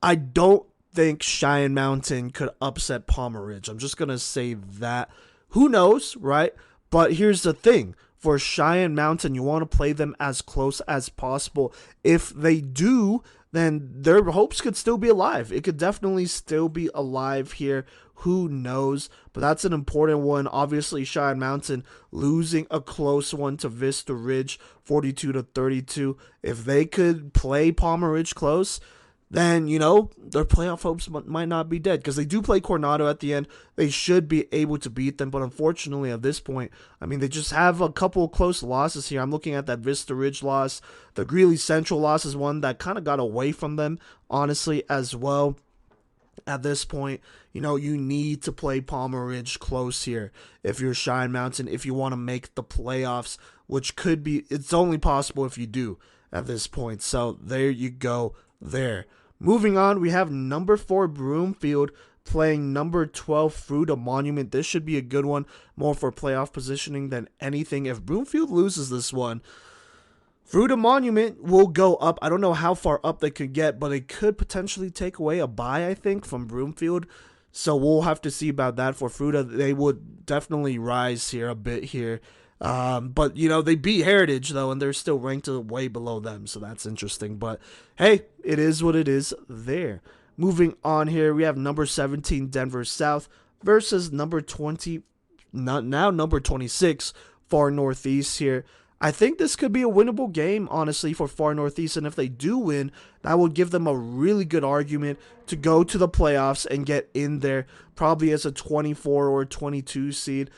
I don't think Cheyenne Mountain could upset Palmer Ridge. I'm just going to say that. Who knows, right? But here's the thing. For Cheyenne Mountain, you want to play them as close as possible. If they do, then their hopes could still be alive. It could definitely still be alive here. Who knows? But that's an important one. Obviously, Cheyenne Mountain losing a close one to Vista Ridge, 42-32. If they could play Palmer Ridge close, then, their playoff hopes might not be dead, because they do play Coronado at the end. They should be able to beat them, but unfortunately at this point, I mean, they just have a couple of close losses here. I'm looking at that Vista Ridge loss. The Greeley Central loss is one that kind of got away from them, honestly, as well. At this point, you need to play Palmer Ridge close here if you're Cheyenne Mountain, if you want to make the playoffs, which could be, it's only possible if you do at this point. So there you go there. Moving on, we have number 4 Broomfield playing number 12 Fruita Monument. This should be a good one, more for playoff positioning than anything. If Broomfield loses this one, Fruita Monument will go up. I don't know how far up they could get, but it could potentially take away a bye, I think, from Broomfield. So we'll have to see about that for Fruita. They would definitely rise here a bit here. But, they beat Heritage, though, and they're still ranked way below them, so that's interesting. But, hey, it is what it is there. Moving on here, we have number 17 Denver South versus number 20, now number 26 Far Northeast here. I think this could be a winnable game, honestly, for Far Northeast, and if they do win, that would give them a really good argument to go to the playoffs and get in there, probably as a 24 or 22 seed.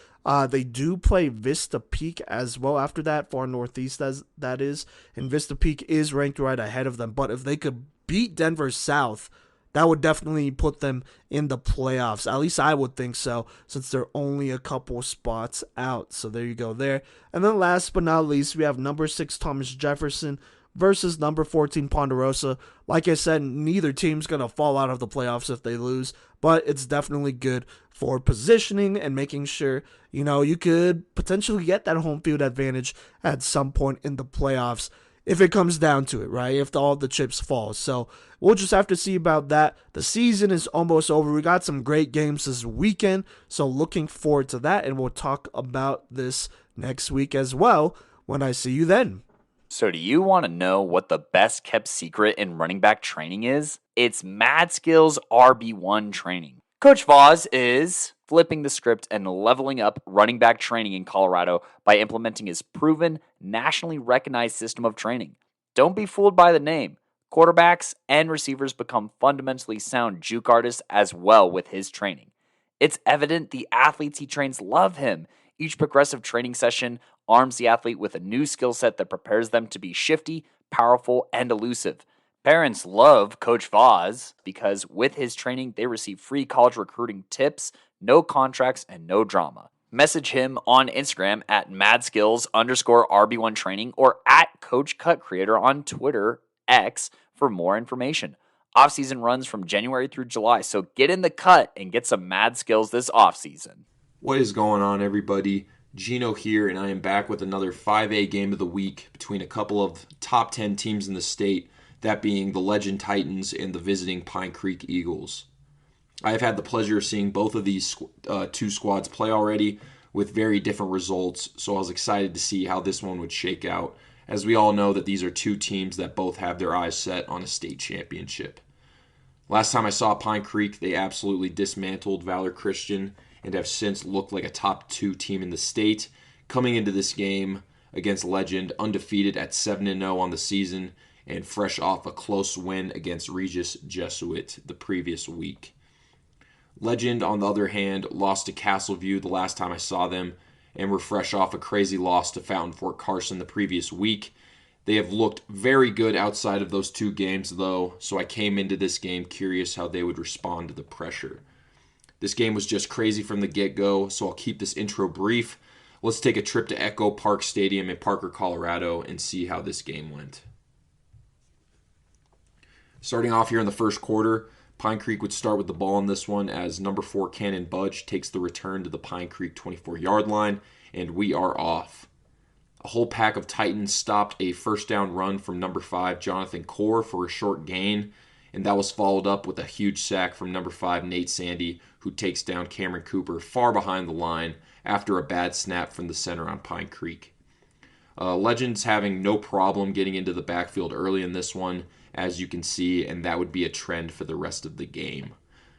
They do play Vista Peak as well after that, Far Northeast that is, and Vista Peak is ranked right ahead of them. But if they could beat Denver South, that would definitely put them in the playoffs. At least I would think so, since they're only a couple spots out. So there you go there. And then last but not least, we have number 6 Thomas Jefferson versus number 14 Ponderosa. Like I said, neither team's going to fall out of the playoffs if they lose, but it's definitely good for positioning and making sure, you could potentially get that home field advantage at some point in the playoffs if it comes down to it, right? If all the chips fall. So we'll just have to see about that. The season is almost over. We got some great games this weekend, so looking forward to that, and we'll talk about this next week as well when I see you then. So do you want to know what the best kept secret in running back training is? It's Madskillz RB1 Training. Coach Voss is flipping the script and leveling up running back training in Colorado by implementing his proven, nationally recognized system of training. Don't be fooled by the name. Quarterbacks and receivers become fundamentally sound juke artists as well with his training. It's evident the athletes he trains love him. Each progressive training session arms the athlete with a new skill set that prepares them to be shifty, powerful, and elusive. Parents love Coach Voz because with his training, they receive free college recruiting tips, no contracts, and no drama. Message him on Instagram at Madskillz _RB1 Training or at Coach Cut Creator on Twitter, X, for more information. Offseason runs from January through July, so get in the cut and get some mad skills this offseason. What is going on, everybody? Gino here, and I am back with another 5A game of the week between a couple of top 10 teams in the state, that being the Legend Titans and the visiting Pine Creek Eagles. I have had the pleasure of seeing both of these two squads play already with very different results, so I was excited to see how this one would shake out, as we all know that these are two teams that both have their eyes set on a state championship. Last time I saw Pine Creek, they absolutely dismantled Valor Christian and have since looked like a top 2 team in the state, coming into this game against Legend undefeated at 7-0 on the season and fresh off a close win against Regis Jesuit the previous week. Legend, on the other hand, lost to Castleview the last time I saw them and were fresh off a crazy loss to Fountain Fort Carson the previous week. They have looked very good outside of those 2 games, though, so I came into this game curious how they would respond to the pressure. This game was just crazy from the get-go, so I'll keep this intro brief. Let's take a trip to Echo Park Stadium in Parker, Colorado, and see how this game went. Starting off here in the first quarter, Pine Creek would start with the ball in this one as number 4 Cannon Budge takes the return to the Pine Creek 24-yard line, and we are off. A whole pack of Titans stopped a first down run from number 5 Jonathan Core for a short gain, and that was followed up with a huge sack from number 5 Nate Sandy, who takes down Cameron Cooper far behind the line after a bad snap from the center on Pine Creek. Legends having no problem getting into the backfield early in this one, as you can see, and that would be a trend for the rest of the game.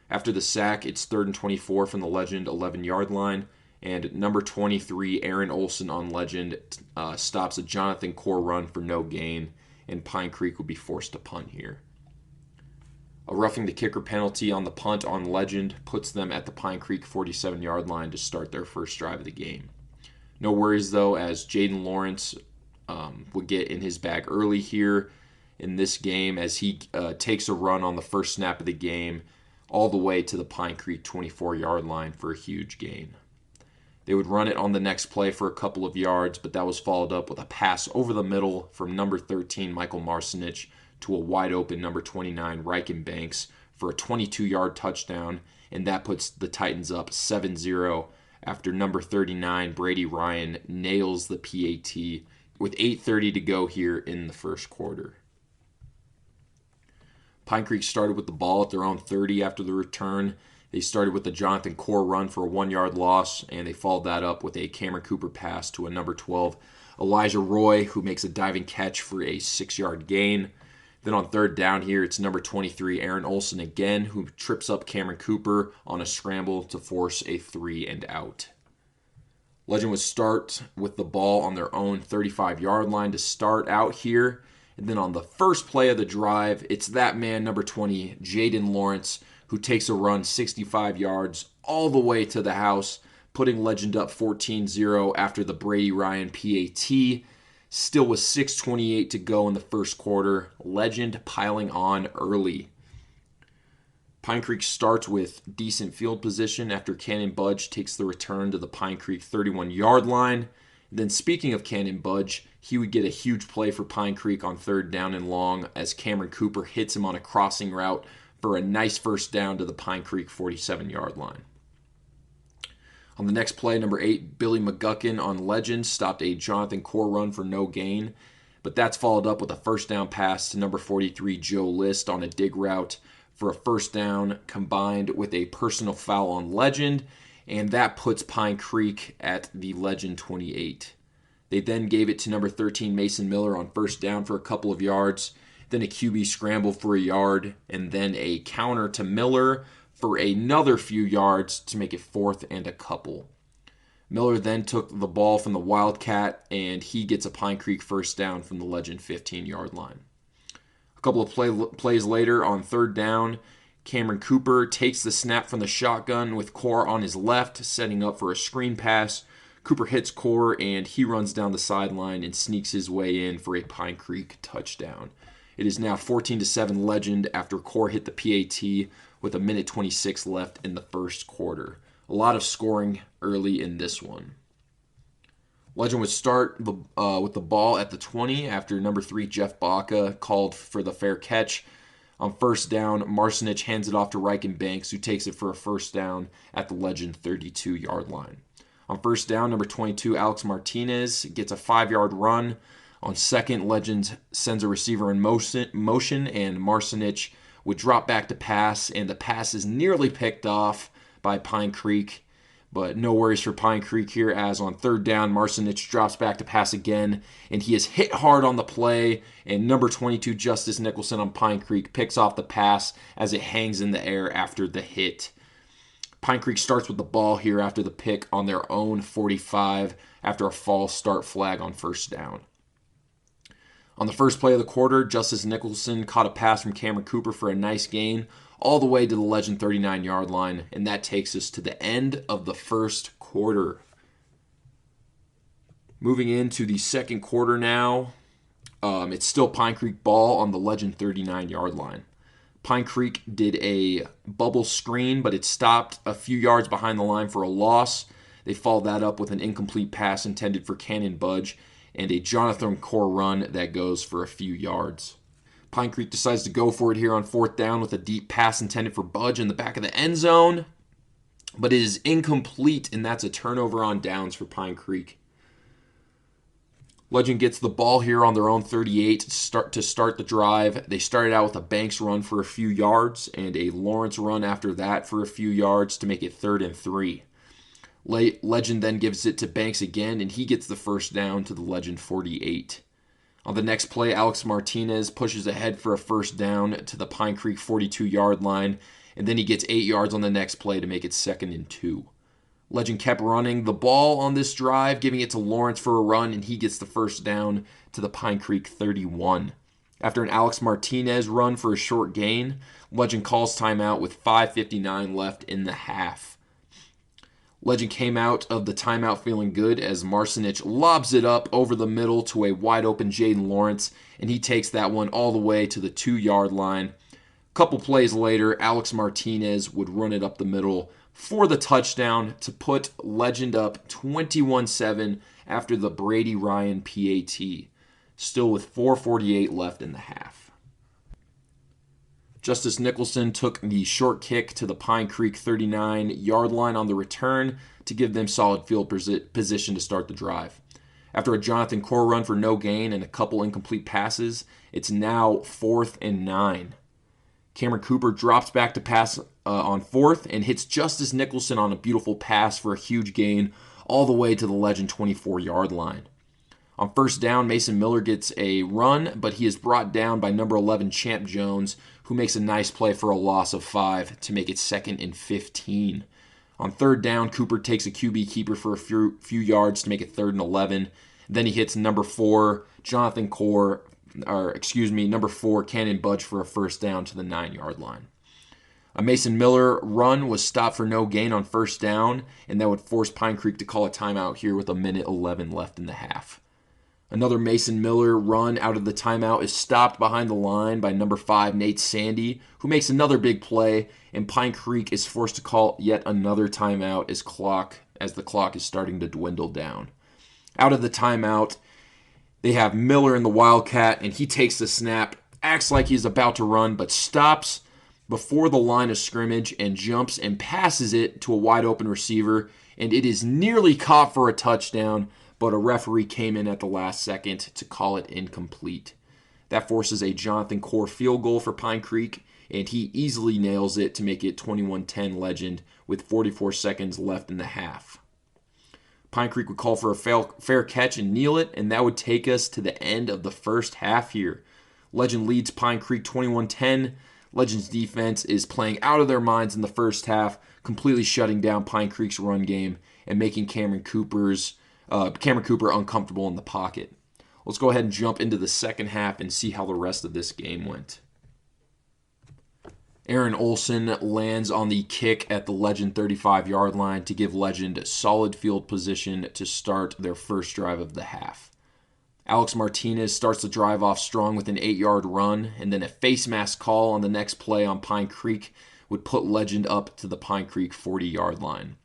After the sack, it's 3rd and 24 from the Legend 11-yard line, and number 23 Aaron Olson on Legend stops a Jonathan Core run for no gain, and Pine Creek will be forced to punt here. A roughing the kicker penalty on the punt on Legend puts them at the Pine Creek 47-yard line to start their first drive of the game. No worries, though, as Jaden Lawrence would get in his bag early here in this game as he takes a run on the first snap of the game all the way to the Pine Creek 24-yard line for a huge gain. They would run it on the next play for a couple of yards, but that was followed up with a pass over the middle from number 13 Michael Marcinich to a wide-open number 29 Riken Banks for a 22-yard touchdown, and that puts the Titans up 7-0 after number 39 Brady Ryan nails the PAT with 8:30 to go here in the first quarter. Pine Creek started with the ball at their own 30 after the return. They started with a Jonathan Core run for a 1-yard loss, and they followed that up with a Cameron Cooper pass to a number 12 Elijah Roy, who makes a diving catch for a 6-yard gain. Then on 3rd down here, it's number 23 Aaron Olson again, who trips up Cameron Cooper on a scramble to force a 3-and-out. Legend would start with the ball on their own 35-yard line to start out here. And then on the first play of the drive, it's that man, number 20, Jaden Lawrence, who takes a run 65 yards all the way to the house, putting Legend up 14-0 after the Brady Ryan PAT. Still with 6:28 to go in the first quarter, Legend piling on early. Pine Creek starts with decent field position after Cannon Budge takes the return to the Pine Creek 31-yard line. Then speaking of Cannon Budge, he would get a huge play for Pine Creek on 3rd down and long as Cameron Cooper hits him on a crossing route for a nice first down to the Pine Creek 47-yard line. On the next play, number 8, Billy McGuckin on Legend stopped a Jonathan Core run for no gain, but that's followed up with a first down pass to number 43, Joe List on a dig route for a first down combined with a personal foul on Legend, and that puts Pine Creek at the Legend 28. They then gave it to number 13, Mason Miller on first down for a couple of yards, then a QB scramble for a yard, and then a counter to Miller for another few yards to make it 4th and a couple. Miller then took the ball from the Wildcat, and he gets a Pine Creek first down from the Legend 15-yard line. A couple of plays later, on 3rd down, Cameron Cooper takes the snap from the shotgun with Core on his left, setting up for a screen pass. Cooper hits Core, and he runs down the sideline and sneaks his way in for a Pine Creek touchdown. It is now 14-7 Legend after Core hit the PAT with 1:26 left in the first quarter. A lot of scoring early in this one. Legend would start with the ball at the 20 after number 3 Jeff Baca called for the fair catch. On 1st down, Marcinich hands it off to Reichenbanks, who takes it for a first down at the Legend 32-yard line. On 1st down, number 22 Alex Martinez gets a 5-yard run. On 2nd, Legend sends a receiver in motion, and Marcinich would drop back to pass, and the pass is nearly picked off by Pine Creek, but no worries for Pine Creek here, as on 3rd down, Marcinich drops back to pass again, and he is hit hard on the play, and number 22 Justice Nicholson on Pine Creek picks off the pass as it hangs in the air after the hit. Pine Creek starts with the ball here after the pick on their own 45 after a false start flag on 1st down. On the first play of the quarter, Justice Nicholson caught a pass from Cameron Cooper for a nice gain all the way to the Legend 39-yard line, and that takes us to the end of the first quarter. Moving into the second quarter now, it's still Pine Creek ball on the Legend 39-yard line. Pine Creek did a bubble screen, but it stopped a few yards behind the line for a loss. They followed that up with an incomplete pass intended for Cannon Budge and a Jonathan Core run that goes for a few yards. Pine Creek decides to go for it here on 4th down with a deep pass intended for Budge in the back of the end zone, but it is incomplete, and that's a turnover on downs for Pine Creek. Legend gets the ball here on their own 38 to start the drive. They started out with a Banks run for a few yards and a Lawrence run after that for a few yards to make it 3rd and 3. Legend then gives it to Banks again, and he gets the first down to the Legend 48. On the next play, Alex Martinez pushes ahead for a first down to the Pine Creek 42-yard line, and then he gets 8 yards on the next play to make it 2nd and 2. Legend kept running the ball on this drive, giving it to Lawrence for a run, and he gets the first down to the Pine Creek 31. After an Alex Martinez run for a short gain, Legend calls timeout with 5:59 left in the half. Legend came out of the timeout feeling good as Marcinich lobs it up over the middle to a wide-open Jaden Lawrence, and he takes that one all the way to the 2-yard line. A couple plays later, Alex Martinez would run it up the middle for the touchdown to put Legend up 21-7 after the Brady Ryan PAT, still with 4:48 left in the half. Justice Nicholson took the short kick to the Pine Creek 39-yard line on the return to give them solid field position to start the drive. After a Jonathan Core run for no gain and a couple incomplete passes, it's now 4th and 9. Cameron Cooper drops back to pass on 4th and hits Justice Nicholson on a beautiful pass for a huge gain all the way to the Legend 24-yard line. On 1st down, Mason Miller gets a run, but he is brought down by number 11 Champ Jones, who makes a nice play for a loss of 5 to make it 2nd and 15. On 3rd down, Cooper takes a QB keeper for a few yards to make it 3rd and 11. Then he hits number 4 number 4 Cannon Budge for a first down to the 9-yard line. A Mason Miller run was stopped for no gain on 1st down, and that would force Pine Creek to call a timeout here with 1:11 left in the half. Another Mason Miller run out of the timeout is stopped behind the line by number 5, Nate Sandy, who makes another big play, and Pine Creek is forced to call yet another timeout as the clock is starting to dwindle down. Out of the timeout, they have Miller in the Wildcat, and he takes the snap, acts like he's about to run, but stops before the line of scrimmage and jumps and passes it to a wide open receiver, and it is nearly caught for a touchdown, but a referee came in at the last second to call it incomplete. That forces a Jonathan Core field goal for Pine Creek, and he easily nails it to make it 21-10 Legend with 44 seconds left in the half. Pine Creek would call for a fair catch and kneel it, and that would take us to the end of the first half here. Legend leads Pine Creek 21-10. Legends defense is playing out of their minds in the first half, completely shutting down Pine Creek's run game and making Cameron Cooper uncomfortable in the pocket. Let's go ahead and jump into the second half and see how the rest of this game went. Aaron Olson lands on the kick at the Legend 35-yard line to give Legend solid field position to start their first drive of the half. Alex Martinez starts the drive off strong with an 8-yard run, and then a face mask call on the next play on Pine Creek would put Legend up to the Pine Creek 40-yard line.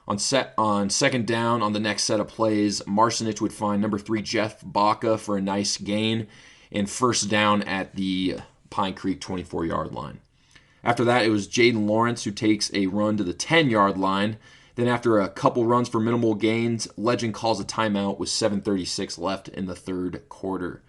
On second down on the next set of plays, Marcinich would find number 3 Jeff Baca for a nice gain and first down at the Pine Creek 24-yard line. After that, it was Jaden Lawrence who takes a run to the 10-yard line. Then after a couple runs for minimal gains, Legend calls a timeout with 7:36 left in the third quarter.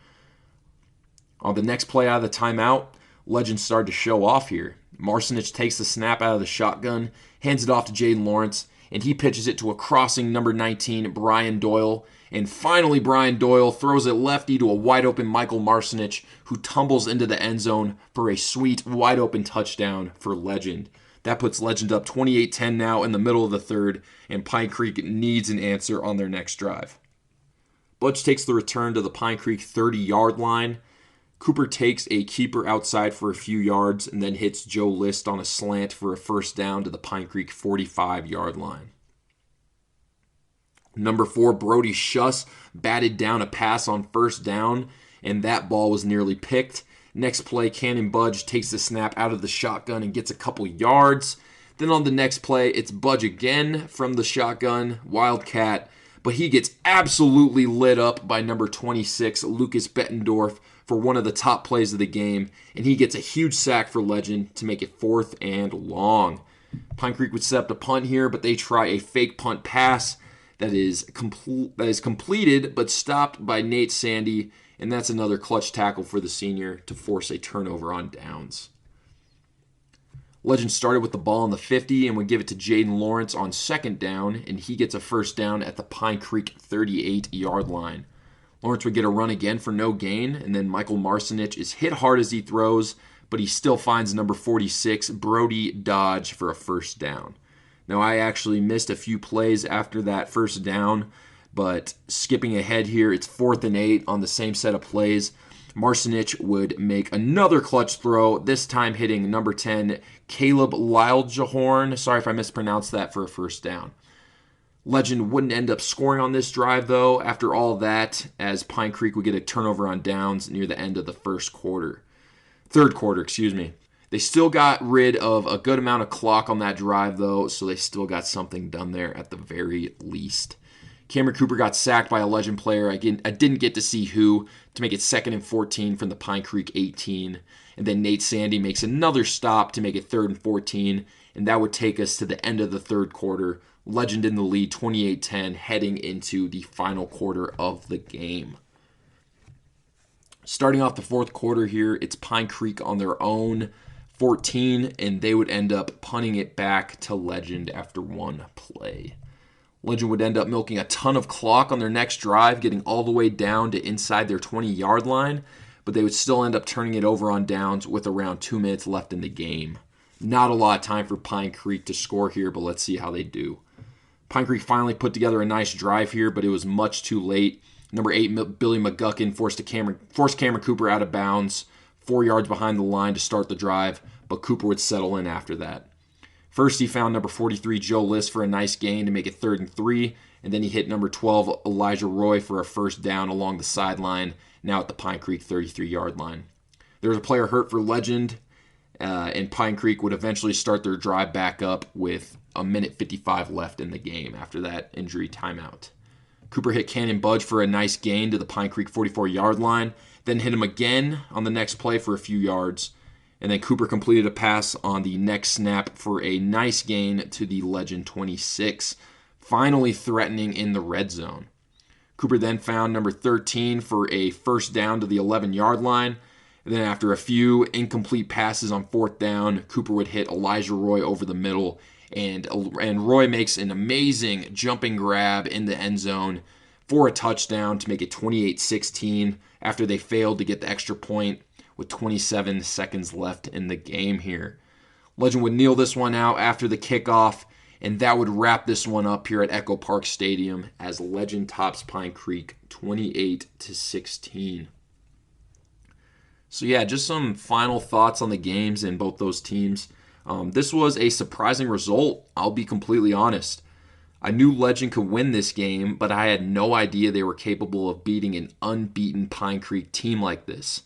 On the next play out of the timeout, Legend started to show off here. Marcinich takes the snap out of the shotgun, hands it off to Jaden Lawrence, and he pitches it to a crossing number 19, Brian Doyle. And finally, Brian Doyle throws it lefty to a wide-open Michael Marcinich, who tumbles into the end zone for a sweet, wide-open touchdown for Legend. That puts Legend up 28-10 now in the middle of the third, and Pine Creek needs an answer on their next drive. Butch takes the return to the Pine Creek 30-yard line. Cooper takes a keeper outside for a few yards and then hits Joe List on a slant for a first down to the Pine Creek 45-yard line. Number 4, Brody Schuss batted down a pass on first down, and that ball was nearly picked. Next play, Cannon Budge takes the snap out of the shotgun and gets a couple yards. Then on the next play, it's Budge again from the shotgun, Wildcat, but he gets absolutely lit up by number 26, Lucas Bettendorf, for one of the top plays of the game, and he gets a huge sack for Legend to make it 4th and long. Pine Creek would set up the punt here, but they try a fake punt pass that is completed but stopped by Nate Sandy, and that's another clutch tackle for the senior to force a turnover on downs. Legend started with the ball on the 50 and would give it to Jaden Lawrence on second down, and he gets a first down at the Pine Creek 38-yard line. Lawrence would get a run again for no gain, and then Michael Marcinich is hit hard as he throws, but he still finds number 46, Brody Dodge, for a first down. Now, I actually missed a few plays after that first down, but skipping ahead here, it's 4th and 8 on the same set of plays. Marcinich would make another clutch throw, this time hitting number 10, Caleb Lilejahorn. Sorry if I mispronounced that, for a first down. Legend wouldn't end up scoring on this drive, though, after all that, as Pine Creek would get a turnover on downs near the end of the third quarter. They still got rid of a good amount of clock on that drive, though, so they still got something done there at the very least. Cameron Cooper got sacked by a Legend player. I didn't get to see who, to make it 2nd and 14 from the Pine Creek 18. And then Nate Sandy makes another stop to make it 3rd and 14, and that would take us to the end of the third quarter. Legend in the lead, 28-10, heading into the final quarter of the game. Starting off the fourth quarter here, it's Pine Creek on their own 14, and they would end up punting it back to Legend after one play. Legend would end up milking a ton of clock on their next drive, getting all the way down to inside their 20-yard line, but they would still end up turning it over on downs with around 2 minutes left in the game. Not a lot of time for Pine Creek to score here, but let's see how they do. Pine Creek finally put together a nice drive here, but it was much too late. Number 8, Billy McGuckin forced Cameron Cooper out of bounds, 4 yards behind the line to start the drive, but Cooper would settle in after that. First, he found number 43, Joe List, for a nice gain to make it 3rd and 3, and then he hit number 12, Elijah Roy, for a first down along the sideline, now at the Pine Creek 33-yard line. There was a player hurt for Legend, and Pine Creek would eventually start their drive back up with a minute 55 left in the game after that injury timeout. Cooper hit Cannon Budge for a nice gain to the Pine Creek 44-yard line, then hit him again on the next play for a few yards, and then Cooper completed a pass on the next snap for a nice gain to the Legend 26, finally threatening in the red zone. Cooper then found number 13 for a first down to the 11-yard line, and then after a few incomplete passes on 4th down, Cooper would hit Elijah Roy over the middle, and Roy makes an amazing jumping grab in the end zone for a touchdown to make it 28-16 after they failed to get the extra point with 27 seconds left in the game here. Legend would kneel this one out after the kickoff, and that would wrap this one up here at Echo Park Stadium as Legend tops Pine Creek 28-16. So yeah, just some final thoughts on the games in both those teams. This was a surprising result, I'll be completely honest. I knew Legend could win this game, but I had no idea they were capable of beating an unbeaten Pine Creek team like this.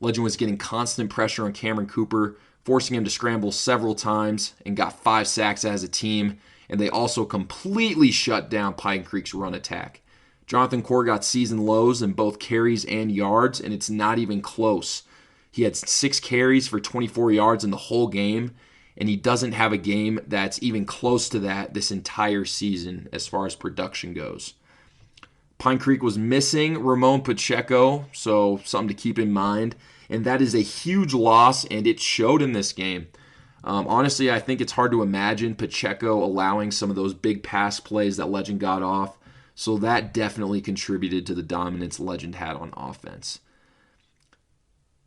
Legend was getting constant pressure on Cameron Cooper, forcing him to scramble several times, and got 5 sacks as a team, and they also completely shut down Pine Creek's run attack. Jonathan Core got season lows in both carries and yards, and it's not even close. He had 6 carries for 24 yards in the whole game, and he doesn't have a game that's even close to that this entire season as far as production goes. Pine Creek was missing Ramon Pacheco, so something to keep in mind, and that is a huge loss, and it showed in this game. Honestly, I think it's hard to imagine Pacheco allowing some of those big pass plays that Legend got off, so that definitely contributed to the dominance Legend had on offense.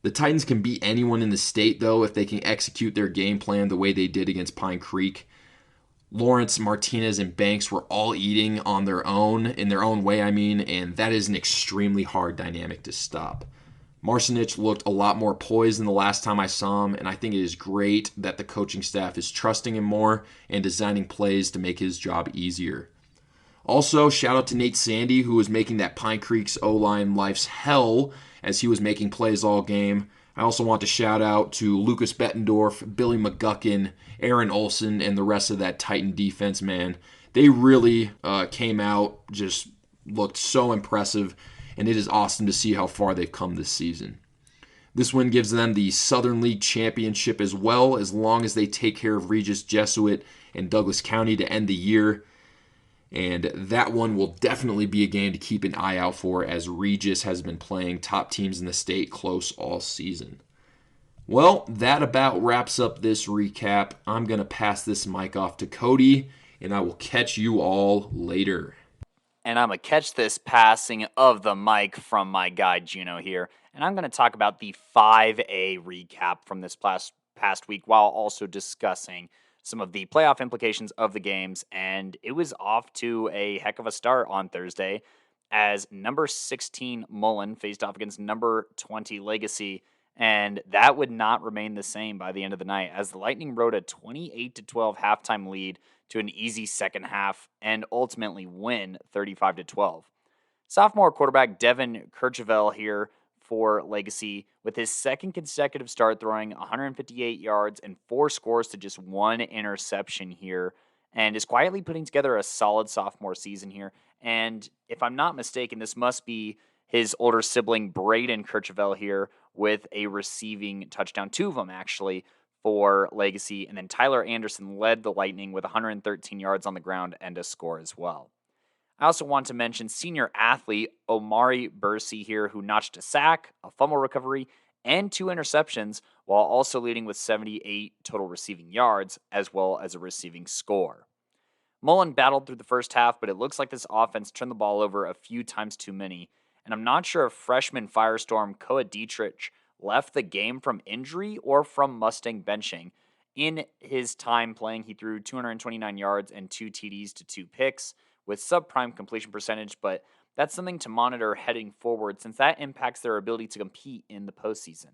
The Titans can beat anyone in the state, though, if they can execute their game plan the way they did against Pine Creek. Lawrence, Martinez, and Banks were all eating on their own, in their own way, and that is an extremely hard dynamic to stop. Marcinich looked a lot more poised than the last time I saw him, and I think it is great that the coaching staff is trusting him more and designing plays to make his job easier. Also, shout out to Nate Sandy, who was making that Pine Creek's O-line life's hell as he was making plays all game. I also want to shout out to Lucas Bettendorf, Billy McGuckin, Aaron Olson, and the rest of that Titan defense, man. They really came out, just looked so impressive, and it is awesome to see how far they've come this season. This win gives them the Southern League Championship as well, as long as they take care of Regis Jesuit and Douglas County to end the year. And that one will definitely be a game to keep an eye out for, as Regis has been playing top teams in the state close all season. Well, that about wraps up this recap. I'm going to pass this mic off to Cody, and I will catch you all later. And I'm going to catch this passing of the mic from my guy Gino here. And I'm going to talk about the 5A recap from this past week while also discussing some of the playoff implications of the games. And it was off to a heck of a start on Thursday as number 16 Mullen faced off against number 20 Legacy. And that would not remain the same by the end of the night, as the Lightning rode a 28-12 halftime lead to an easy second half and ultimately win 35-12. Sophomore quarterback Devin Kirchhovel here for Legacy with his second consecutive start, throwing 158 yards and 4 scores to just 1 interception here, and is quietly putting together a solid sophomore season here. And if I'm not mistaken, this must be his older sibling Braden Kirchhovel here with a receiving touchdown, 2 of them actually, for Legacy. And then Tyler Anderson led the Lightning with 113 yards on the ground and a score as well. I also want to mention senior athlete Omari Bursey here, who notched a sack, a fumble recovery, and 2 interceptions, while also leading with 78 total receiving yards, as well as a receiving score. Mullen battled through the first half, but it looks like this offense turned the ball over a few times too many, and I'm not sure if freshman firestorm Koa Dietrich left the game from injury or from Mustang benching. In his time playing, he threw 229 yards and 2 TDs to 2 picks with subprime completion percentage, but that's something to monitor heading forward since that impacts their ability to compete in the postseason.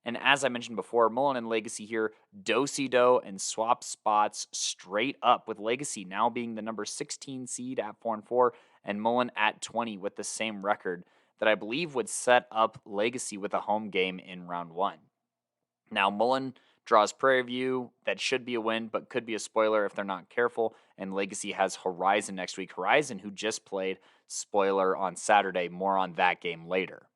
And as I mentioned before, Mullen and Legacy here do-si-do and swap spots straight up, with Legacy now being the number 16 seed at 4-4 and Mullen at 20 with the same record that I believe would set up Legacy with a home game in round 1. Now, Mullen draws Prairie View. That should be a win, but could be a spoiler if they're not careful. And Legacy has Horizon next week. Horizon, who just played, spoiler, on Saturday. More on that game later.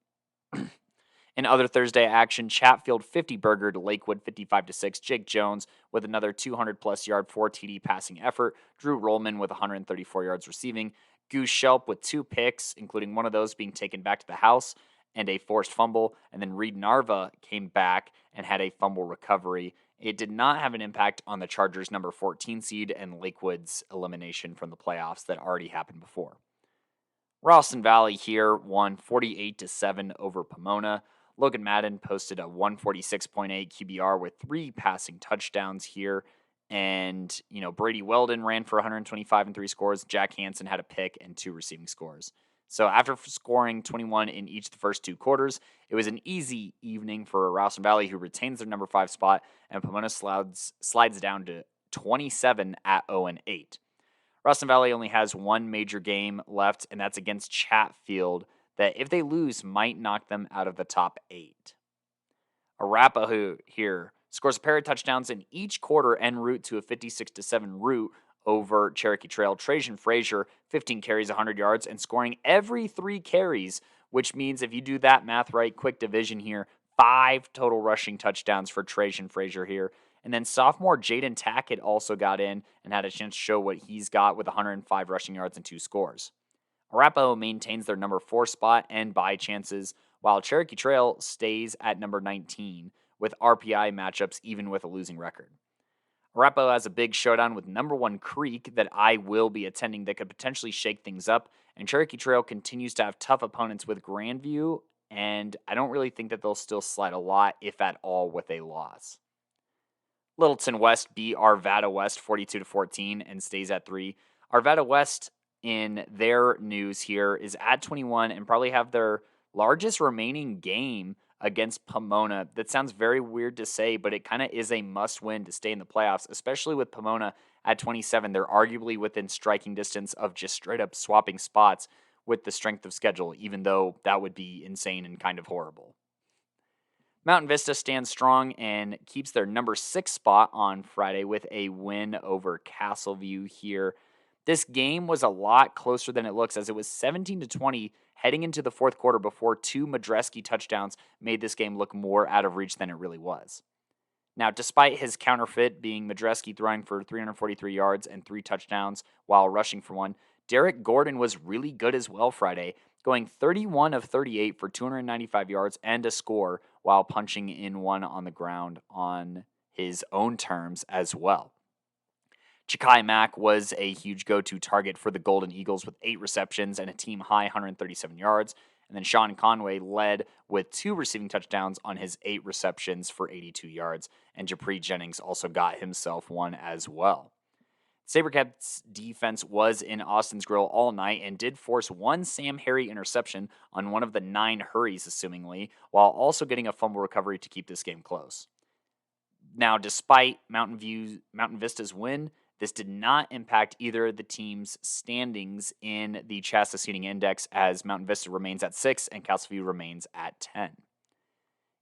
In other Thursday action, Chatfield 50-burger to Lakewood 55-6. Jake Jones with another 200-plus yard 4 TD passing effort. Drew Rollman with 134 yards receiving. Goose Shelp with 2 picks, including one of those being taken back to the house, and a forced fumble. And then Reed Narva came back and had a fumble recovery. It did not have an impact on the Chargers' number 14 seed and Lakewood's elimination from the playoffs that already happened before. Ralston Valley here won 48-7 over Pomona. Logan Madden posted a 146.8 QBR with 3 passing touchdowns here. And, Brady Weldon ran for 125 and 3 scores. Jack Hansen had a pick and 2 receiving scores. So after scoring 21 in each of the first 2 quarters, it was an easy evening for Rouseland Valley, who retains their number 5 spot, and Pomona slides down to 27 at 0-8. Rouseland Valley only has one major game left, and that's against Chatfield, that if they lose might knock them out of the top 8. Arapahoe here scores a pair of touchdowns in each quarter en route to a 56-7 rout over Cherokee Trail. Trajan Frazier, 15 carries, 100 yards, and scoring every 3 carries, which means if you do that math right, quick division here, 5 total rushing touchdowns for Trajan Frazier here. And then sophomore Jaden Tackett also got in and had a chance to show what he's got with 105 rushing yards and 2 scores. Arapahoe maintains their number 4 spot and bye chances, while Cherokee Trail stays at number 19 with RPI matchups even with a losing record. Arapahoe has a big showdown with number 1 Creek that I will be attending that could potentially shake things up, and Cherokee Trail continues to have tough opponents with Grandview, and I don't really think that they'll still slide a lot, if at all, with a loss. Littleton West beat Arvada West 42-14 and stays at 3. Arvada West, in their news here, is at 21 and probably have their largest remaining game against Pomona. That sounds very weird to say, but it kind of is a must-win to stay in the playoffs, especially with Pomona at 27. They're arguably within striking distance of just straight-up swapping spots with the strength of schedule, even though that would be insane and kind of horrible. Mountain Vista stands strong and keeps their number 6 spot on Friday with a win over Castleview here. This game was a lot closer than it looks, as it was 17-20 heading into the fourth quarter before 2 Madresky touchdowns made this game look more out of reach than it really was. Now, despite his counterfeit being Madresky throwing for 343 yards and 3 touchdowns while rushing for 1, Derek Gordon was really good as well Friday, going 31 of 38 for 295 yards and a score while punching in 1 on the ground on his own terms as well. Chikai Mack was a huge go-to target for the Golden Eagles with 8 receptions and a team-high 137 yards. And then Sean Conway led with 2 receiving touchdowns on his 8 receptions for 82 yards. And Japri Jennings also got himself 1 as well. SaberCats defense was in Austin's Grill all night and did force 1 Sam Harry interception on one of the 9 hurries, assumingly, while also getting a fumble recovery to keep this game close. Now, despite Mountain Vista's win, this did not impact either of the team's standings in the CHSAA seeding index, as Mountain Vista remains at 6 and Castleview remains at 10.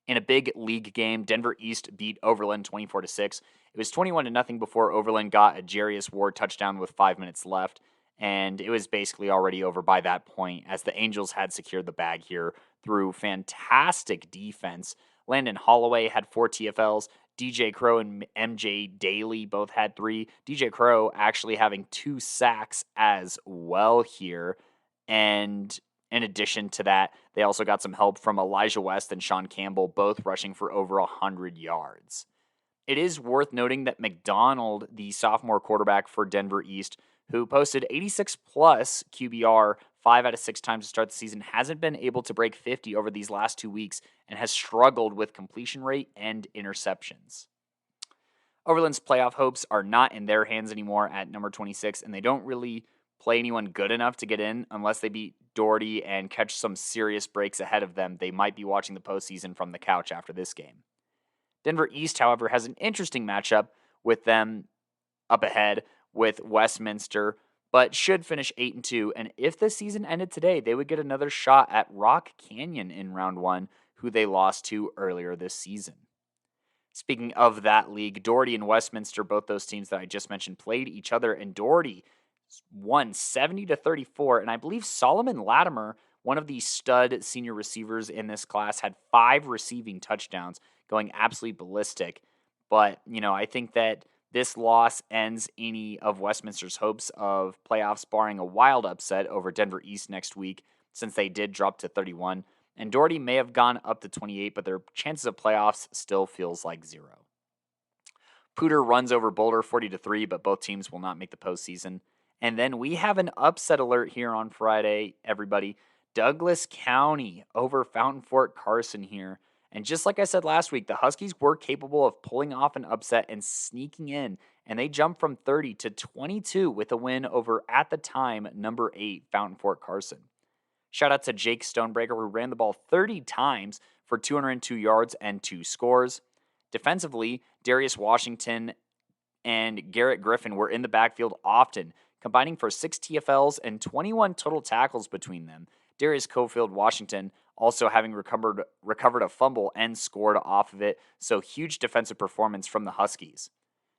In a big league game, Denver East beat Overland 24-6. It was 21-0 before Overland got a Jarius Ward touchdown with 5 minutes left, and it was basically already over by that point, as the Angels had secured the bag here through fantastic defense. Landon Holloway had 4 TFLs. DJ Crow and MJ Daly both had 3. DJ Crow actually having 2 sacks as well here. And in addition to that, they also got some help from Elijah West and Sean Campbell, both rushing for over 100 yards. It is worth noting that McDonald, the sophomore quarterback for Denver East, who posted 86-plus QBR 5 out of 6 times to start the season, hasn't been able to break 50 over these last 2 weeks and has struggled with completion rate and interceptions. Overland's playoff hopes are not in their hands anymore at number 26, and they don't really play anyone good enough to get in unless they beat Doherty and catch some serious breaks ahead of them. They might be watching the postseason from the couch after this game. Denver East, however, has an interesting matchup with them up ahead with Westminster, but should finish 8-2. And if the season ended today, they would get another shot at Rock Canyon in round 1, who they lost to earlier this season. Speaking of that league, Doherty and Westminster, both those teams that I just mentioned, played each other, and Doherty won 70-34. And I believe Solomon Latimer, one of the stud senior receivers in this class, had 5 receiving touchdowns, going absolutely ballistic. But, I think that this loss ends any of Westminster's hopes of playoffs, barring a wild upset over Denver East next week, since they did drop to 31. And Doherty may have gone up to 28, but their chances of playoffs still feels like 0. Pooter runs over Boulder 40-3, but both teams will not make the postseason. And then we have an upset alert here on Friday, everybody. Douglas County over Fountain Fort Carson here. And just like I said last week, the Huskies were capable of pulling off an upset and sneaking in, and they jumped from 30 to 22 with a win over, at the time, number 8 Fountain Fort Carson. Shout out to Jake Stonebreaker, who ran the ball 30 times for 202 yards and 2 scores. Defensively, Darius Washington and Garrett Griffin were in the backfield often, combining for 6 TFLs and 21 total tackles between them. Darius Cofield Washington also having recovered a fumble and scored off of it, so huge defensive performance from the Huskies.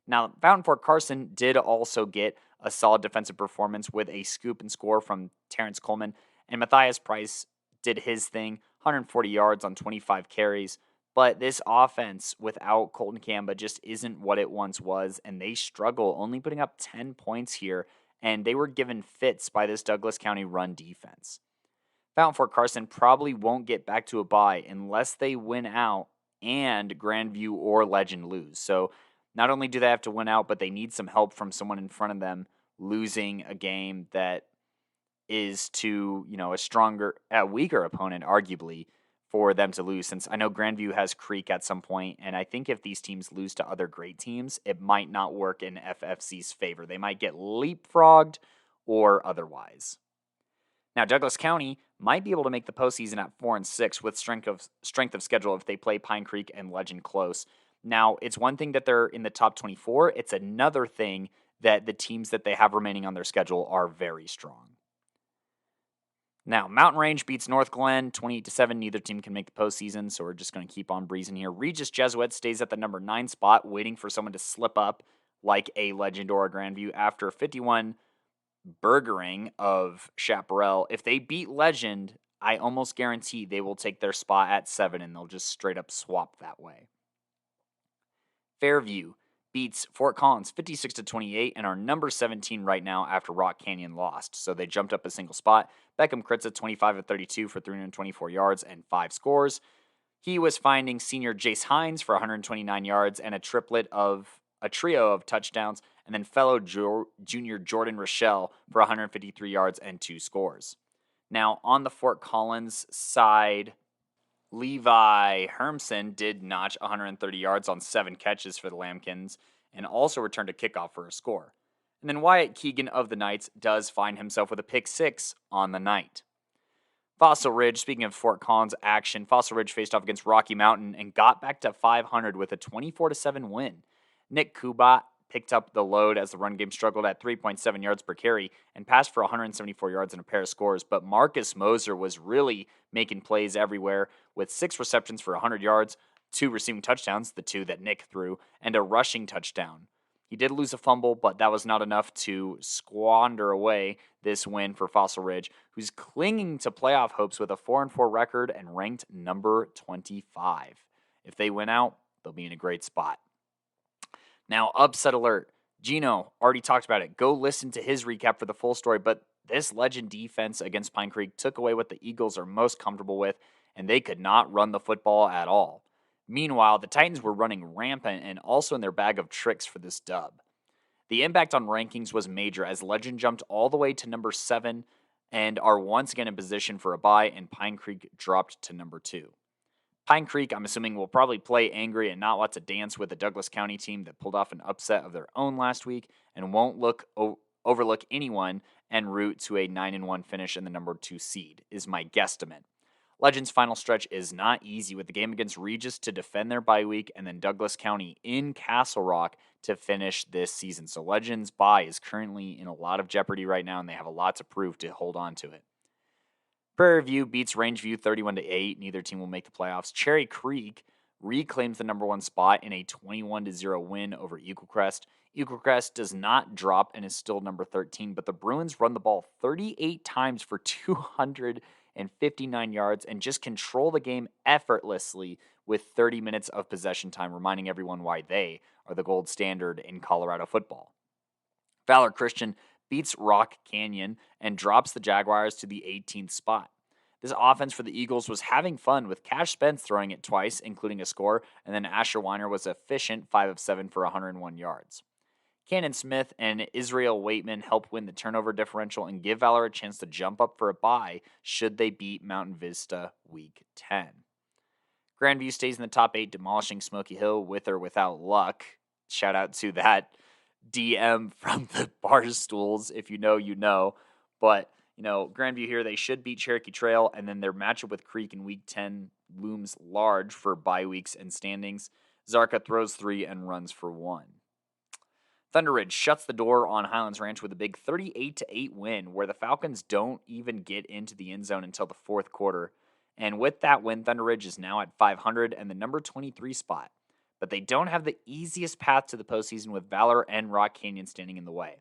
Now, Fountain Fort Carson did also get a solid defensive performance with a scoop and score from Terrence Coleman, and Matthias Price did his thing, 140 yards on 25 carries. But this offense without Colton Kamba just isn't what it once was, and they struggle, only putting up 10 points here, and they were given fits by this Douglas County run defense. Fountain Fort Carson probably won't get back to a bye unless they win out and Grandview or Legend lose. So not only do they have to win out, but they need some help from someone in front of them losing a game that is to, a weaker opponent, arguably, for them to lose, since I know Grandview has Creek at some point, and I think if these teams lose to other great teams, it might not work in FFC's favor. They might get leapfrogged or otherwise. Now, Douglas County might be able to make the postseason at 4-6 with strength of schedule if they play Pine Creek and Legend close. Now, it's one thing that they're in the top 24. It's another thing that the teams that they have remaining on their schedule are very strong. Now, Mountain Range beats North Glen 28-7. Neither team can make the postseason, so we're just going to keep on breezing here. Regis Jesuit stays at the number 9 spot, waiting for someone to slip up like a Legend or a Grandview after 51 burgering of Chaparral. If they beat Legend, I almost guarantee they will take their spot at 7, and they'll just straight up swap that way. Fairview beats Fort Collins 56-28 and are number 17 right now after Rock Canyon lost, so they jumped up a single spot. Beckham Kritza 25-32 for 324 yards and 5 scores. He was finding senior Jace Hines for 129 yards and a trio of touchdowns, and then fellow junior Jordan Rochelle for 153 yards and 2 scores. Now, on the Fort Collins side, Levi Hermson did notch 130 yards on 7 catches for the Lambkins and also returned a kickoff for a score. And then Wyatt Keegan of the Knights does find himself with a pick 6 on the night. Fossil Ridge, speaking of Fort Collins action, Fossil Ridge faced off against Rocky Mountain and got back to 500 with a 24-7 win. Nick Kubat picked up the load as the run game struggled at 3.7 yards per carry and passed for 174 yards and a pair of scores, but Marcus Moser was really making plays everywhere with 6 receptions for 100 yards, 2 receiving touchdowns, the 2 that Nick threw, and a rushing touchdown. He did lose a fumble, but that was not enough to squander away this win for Fossil Ridge, who's clinging to playoff hopes with a 4-4 record and ranked number 25. If they win out, they'll be in a great spot. Now, upset alert. Gino already talked about it. Go listen to his recap for the full story, but this Legend defense against Pine Creek took away what the Eagles are most comfortable with, and they could not run the football at all. Meanwhile, the Titans were running rampant and also in their bag of tricks for this dub. The impact on rankings was major as Legend jumped all the way to number 7 and are once again in position for a bye, and Pine Creek dropped to number 2. Pine Creek, I'm assuming, will probably play angry and not want to dance with the Douglas County team that pulled off an upset of their own last week and won't overlook anyone en route to a 9-1 finish in the number 2 seed, is my guesstimate. Legend's final stretch is not easy, with the game against Regis to defend their bye week and then Douglas County in Castle Rock to finish this season. So Legend's bye is currently in a lot of jeopardy right now, and they have a lot to prove to hold on to it. Prairie View beats Rangeview 31-8. Neither team will make the playoffs. Cherry Creek reclaims the number 1 spot in a 21-0 win over Eagle Crest. Eagle Crest does not drop and is still number 13, but the Bruins run the ball 38 times for 259 yards and just control the game effortlessly with 30 minutes of possession time, reminding everyone why they are the gold standard in Colorado football. Valor Christian beats Rock Canyon and drops the Jaguars to the 18th spot. This offense for the Eagles was having fun, with Cash Spence throwing it twice, including a score, and then Asher Weiner was efficient, 5 of 7 for 101 yards. Cannon Smith and Israel Waitman help win the turnover differential and give Valor a chance to jump up for a bye should they beat Mountain Vista Week 10. Grandview stays in the top 8, demolishing Smoky Hill with or without luck. Shout out to that DM from the Barstools. If you know, you know. But, Grandview here, they should beat Cherokee Trail, and then their matchup with Creek in Week 10 looms large for bye weeks and standings. Zarka throws 3 and runs for 1. Thunder Ridge shuts the door on Highlands Ranch with a big 38-8 win, where the Falcons don't even get into the end zone until the fourth quarter. And with that win, Thunder Ridge is now at 500 and the number 23 spot. But they don't have the easiest path to the postseason with Valor and Rock Canyon standing in the way.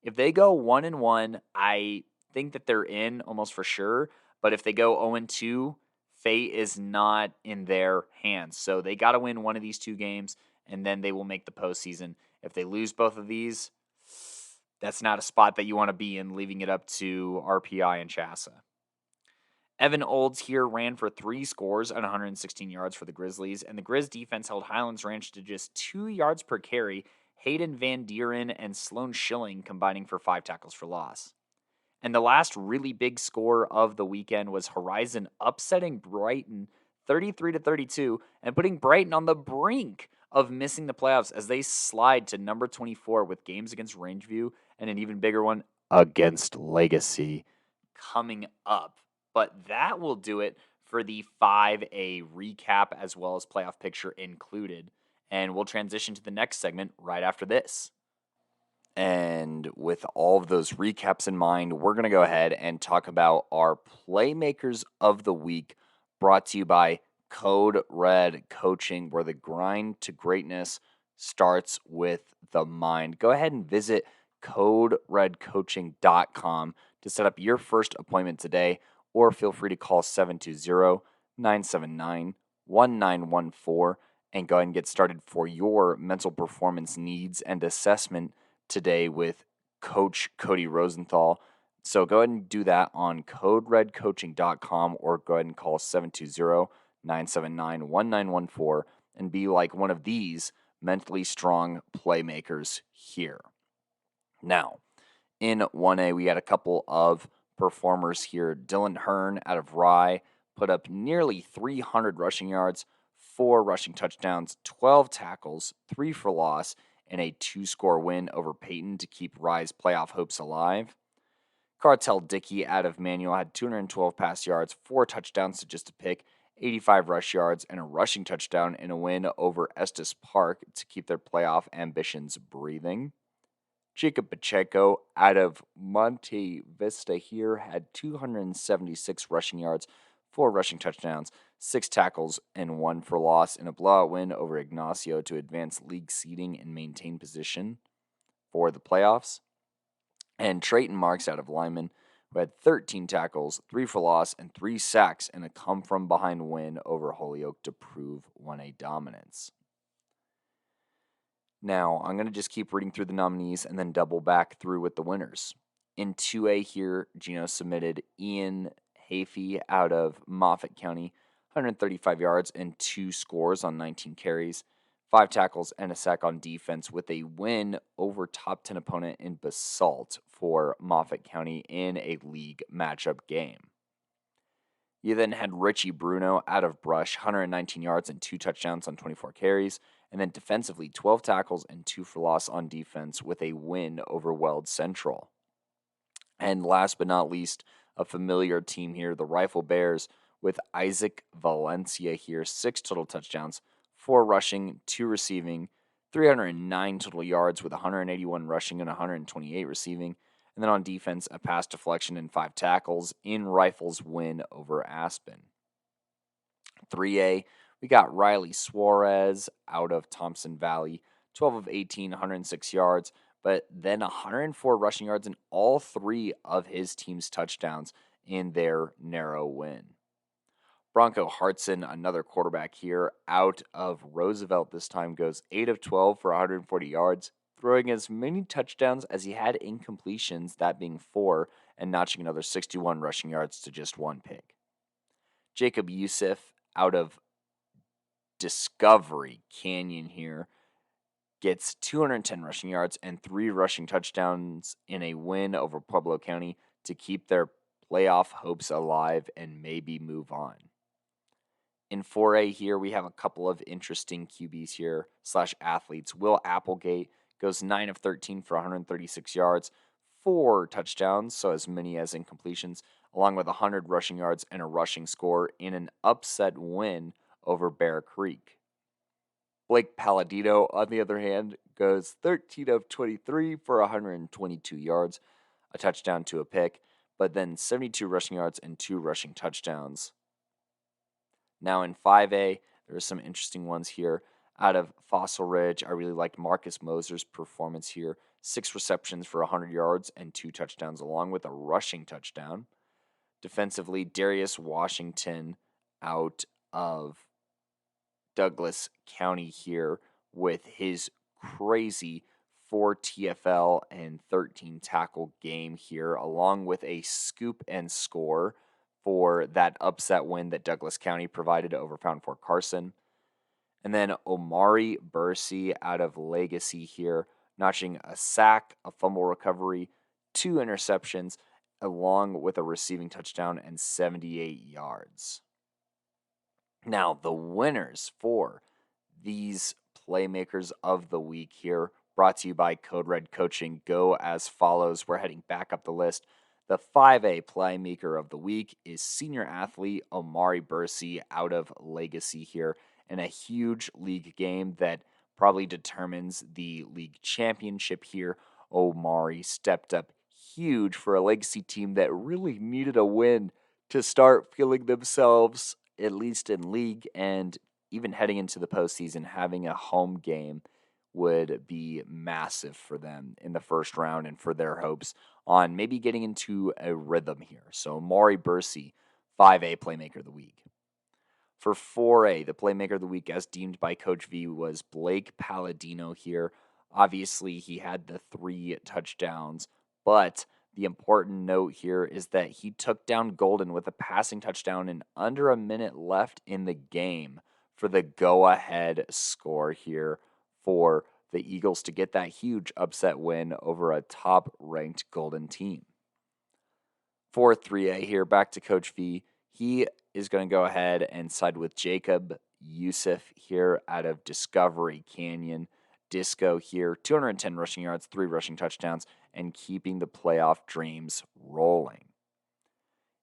If they go 1-1, I think that they're in almost for sure. But if they go 0-2, fate is not in their hands. So they got to win one of these 2 games, and then they will make the postseason. If they lose both of these, that's not a spot that you want to be in, leaving it up to RPI and CHSAA. Evan Olds here ran for 3 scores and 116 yards for the Grizzlies, and the Grizz defense held Highlands Ranch to just 2 yards per carry, Hayden Van Dieren and Sloan Schilling combining for 5 tackles for loss. And the last really big score of the weekend was Horizon upsetting Brighton 33-32 and putting Brighton on the brink of missing the playoffs as they slide to number 24 with games against Rangeview and an even bigger one against Legacy coming up. But that will do it for the 5A recap as well as playoff picture included. And we'll transition to the next segment right after this. And with all of those recaps in mind, we're going to go ahead and talk about our Playmakers of the Week, brought to you by Code Red Coaching, where the grind to greatness starts with the mind. Go ahead and visit CodeRedCoaching.com to set up your first appointment today, or feel free to call 720-979-1914 and go ahead and get started for your mental performance needs and assessment today with Coach Cody Rosenthal. So go ahead and do that on CodeRedCoaching.com or go ahead and call 720-979-1914 and be like one of these mentally strong playmakers here. Now, in 1A, we had a couple of performers here. Dylan Hearn out of Rye put up nearly 300 rushing yards, 4 rushing touchdowns, 12 tackles, 3 for loss, and a 2-score win over Peyton to keep Rye's playoff hopes alive. Cartel Dickey out of Manual had 212 pass yards, 4 touchdowns to just a pick, 85 rush yards, and a rushing touchdown in a win over Estes Park to keep their playoff ambitions breathing. Jacob Pacheco out of Monte Vista here had 276 rushing yards, 4 rushing touchdowns, 6 tackles, and 1 for loss in a blowout win over Ignacio to advance league seeding and maintain position for the playoffs. And Trayton Marks out of Lyman, who had 13 tackles, 3 for loss, and 3 sacks in a come-from-behind win over Holyoke to prove 1A dominance. Now, I'm going to just keep reading through the nominees and then double back through with the winners. In 2A here, Gino submitted Ian Hafey out of Moffat County, 135 yards and 2 scores on 19 carries, 5 tackles and a sack on defense with a win over top 10 opponent in Basalt for Moffat County in a league matchup game. You then had Richie Bruno out of Brush, 119 yards and 2 touchdowns on 24 carries, and then defensively 12 tackles and 2 for loss on defense with a win over Weld Central. And last but not least, a familiar team here, the Rifle Bears, with Isaac Valencia here, 6 total touchdowns, 4 rushing, 2 receiving, 309 total yards with 181 rushing and 128 receiving. And then on defense, a pass deflection and 5 tackles in Rifles' win over Aspen. 3A, we got Riley Suarez out of Thompson Valley, 12 of 18, 106 yards, but then 104 rushing yards in all 3 of his team's touchdowns in their narrow win. Bronco Hartson, another quarterback here, out of Roosevelt this time, goes 8 of 12 for 140 yards, throwing as many touchdowns as he had incompletions, that being 4, and notching another 61 rushing yards to just 1 pick. Jacob Youssef, out of Discovery Canyon here, gets 210 rushing yards and 3 rushing touchdowns in a win over Pueblo County to keep their playoff hopes alive and maybe move on. In 4A here, we have a couple of interesting QBs here / athletes. Will Applegate goes 9 of 13 for 136 yards, 4 touchdowns, so as many as incompletions, along with 100 rushing yards and a rushing score in an upset win over Bear Creek. Blake Palladino, on the other hand, goes 13 of 23 for 122 yards, a touchdown to a pick, but then 72 rushing yards and 2 rushing touchdowns. Now in 5A, there are some interesting ones here. Out of Fossil Ridge, I really liked Marcus Moser's performance here. 6 receptions for 100 yards and 2 touchdowns, along with a rushing touchdown. Defensively, Darius Washington out of Douglas County here with his crazy 4 TFL and 13 tackle game here, along with a scoop and score for that upset win that Douglas County provided over Fountain Fort Carson. And then Omari Bursey out of Legacy here, notching a sack, a fumble recovery, 2 interceptions, along with a receiving touchdown and 78 yards. Now, the winners for these Playmakers of the Week here, brought to you by Code Red Coaching, go as follows. We're heading back up the list. The 5A Playmaker of the Week is senior athlete Omari Bursey out of Legacy here, in a huge league game that probably determines the league championship here. Omari stepped up huge for a Legacy team that really needed a win to start feeling themselves, at least in league, and even heading into the postseason, having a home game would be massive for them in the first round and for their hopes on maybe getting into a rhythm here. So Omari Bursey, 5A Playmaker of the Week. For 4A, the Playmaker of the Week, as deemed by Coach V, was Blake Palladino here. Obviously, he had the 3 touchdowns, but the important note here is that he took down Golden with a passing touchdown and under a minute left in the game for the go-ahead score here for the Eagles to get that huge upset win over a top-ranked Golden team. For 3A here, back to Coach V, he is going to go ahead and side with Jacob Yusuf here out of Discovery Canyon. Disco here, 210 rushing yards, 3 rushing touchdowns, and keeping the playoff dreams rolling.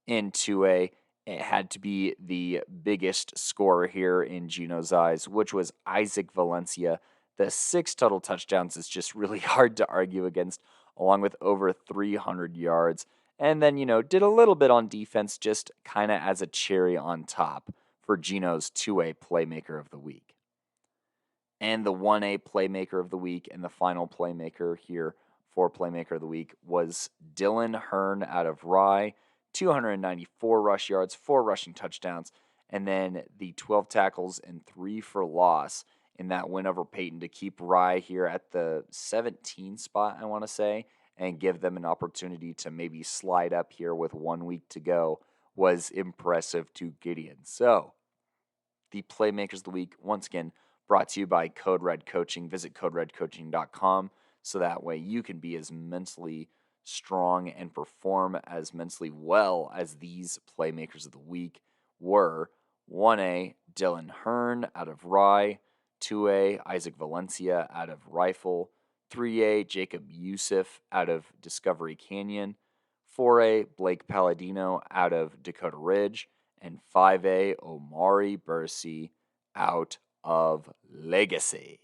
In 2A, it had to be the biggest scorer here in Gino's eyes, which was Isaac Valencia. The 6 total touchdowns is just really hard to argue against, along with over 300 yards. And then, did a little bit on defense just kind of as a cherry on top for Gino's 2A Playmaker of the Week. And the 1A Playmaker of the Week and the final Playmaker here for Playmaker of the Week was Dylan Hearn out of Rye, 294 rush yards, 4 rushing touchdowns, and then the 12 tackles and 3 for loss in that win over Peyton to keep Rye here at the 17 spot, I want to say, and give them an opportunity to maybe slide up here with 1 week to go was impressive to Gideon. So, the Playmakers of the Week, once again, brought to you by Code Red Coaching. Visit CodeRedCoaching.com so that way you can be as mentally strong and perform as mentally well as these Playmakers of the Week were. 1A, Dylan Hearn out of Rye. 2A, Isaac Valencia out of Rifle. 3A, Jacob Yusuf out of Discovery Canyon. 4A, Blake Palladino out of Dakota Ridge. And 5A, Omari Bursey out of Legacy.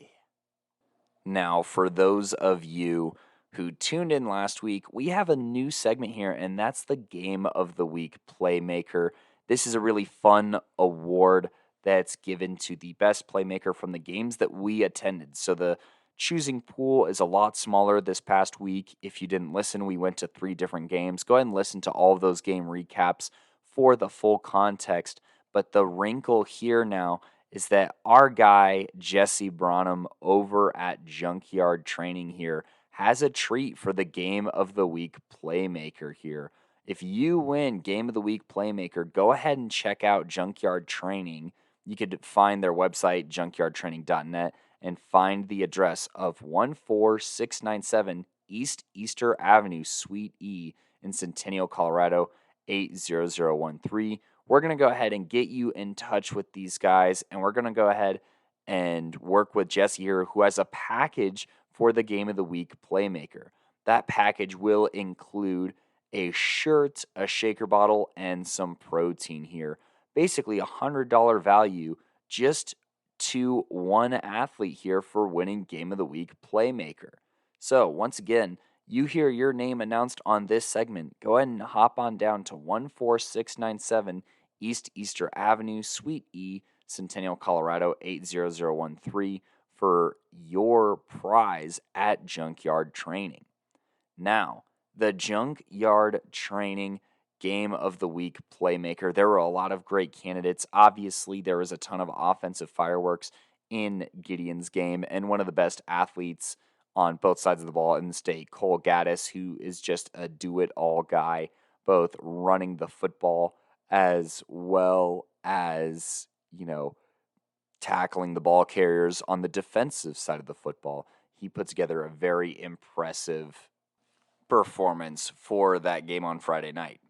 Now, for those of you who tuned in last week, we have a new segment here, and that's the Game of the Week Playmaker. This is a really fun award that's given to the best playmaker from the games that we attended. So the choosing pool is a lot smaller this past week. If you didn't listen, we went to 3 different games. Go ahead and listen to all of those game recaps for the full context. But the wrinkle here now is that our guy, Jesse Branham, over at Junkyard Training here, has a treat for the Game of the Week Playmaker here. If you win Game of the Week Playmaker, go ahead and check out Junkyard Training. You could find their website, junkyardtraining.net, and find the address of 14697 East Easter Avenue, Suite E in Centennial, Colorado, 80013. we're going to go ahead and get you in touch with these guys, and we're going to go ahead and work with Jesse here, who has a package for the Game of the Week Playmaker. That package will include a shirt, a shaker bottle, and some protein here. Basically, $100 value just to one athlete here for winning Game of the Week Playmaker. So, once again, you hear your name announced on this segment, go ahead and hop on down to 14697 East Easter Avenue, Suite E, Centennial, Colorado 80013 for your prize at Junkyard Training. Now, the Junkyard Training Game of the Week Playmaker. There were a lot of great candidates. Obviously, there was a ton of offensive fireworks in Gideon's game, and one of the best athletes on both sides of the ball in the state, Cole Gaddis, who is just a do-it-all guy, both running the football as well as, tackling the ball carriers on the defensive side of the football. He put together a very impressive performance for that game on Friday night.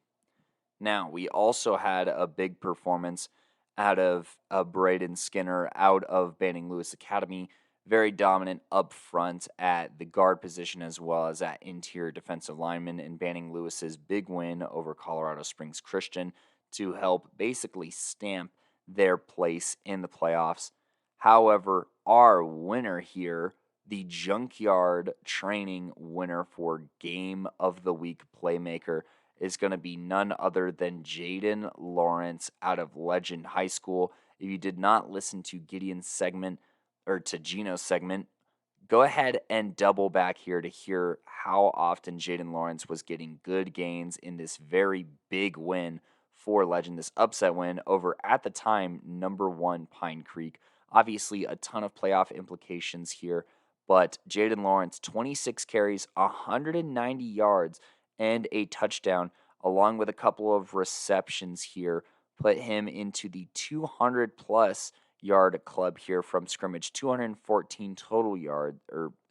Now, we also had a big performance out of Braden Skinner out of Banning Lewis Academy. Very dominant up front at the guard position as well as at interior defensive lineman, in Banning Lewis's big win over Colorado Springs Christian to help basically stamp their place in the playoffs. However, our winner here, the Junkyard Training winner for Game of the Week Playmaker, is going to be none other than Jaden Lawrence out of Legend High School. If you did not listen to Gideon's segment, or to Gino's segment, go ahead and double back here to hear how often Jaden Lawrence was getting good gains in this very big win for Legend, this upset win over, at the time, number 1 Pine Creek. Obviously, a ton of playoff implications here, but Jaden Lawrence, 26 carries, 190 yards, and a touchdown, along with a couple of receptions here, put him into the 200-plus yard club here from scrimmage. 214 total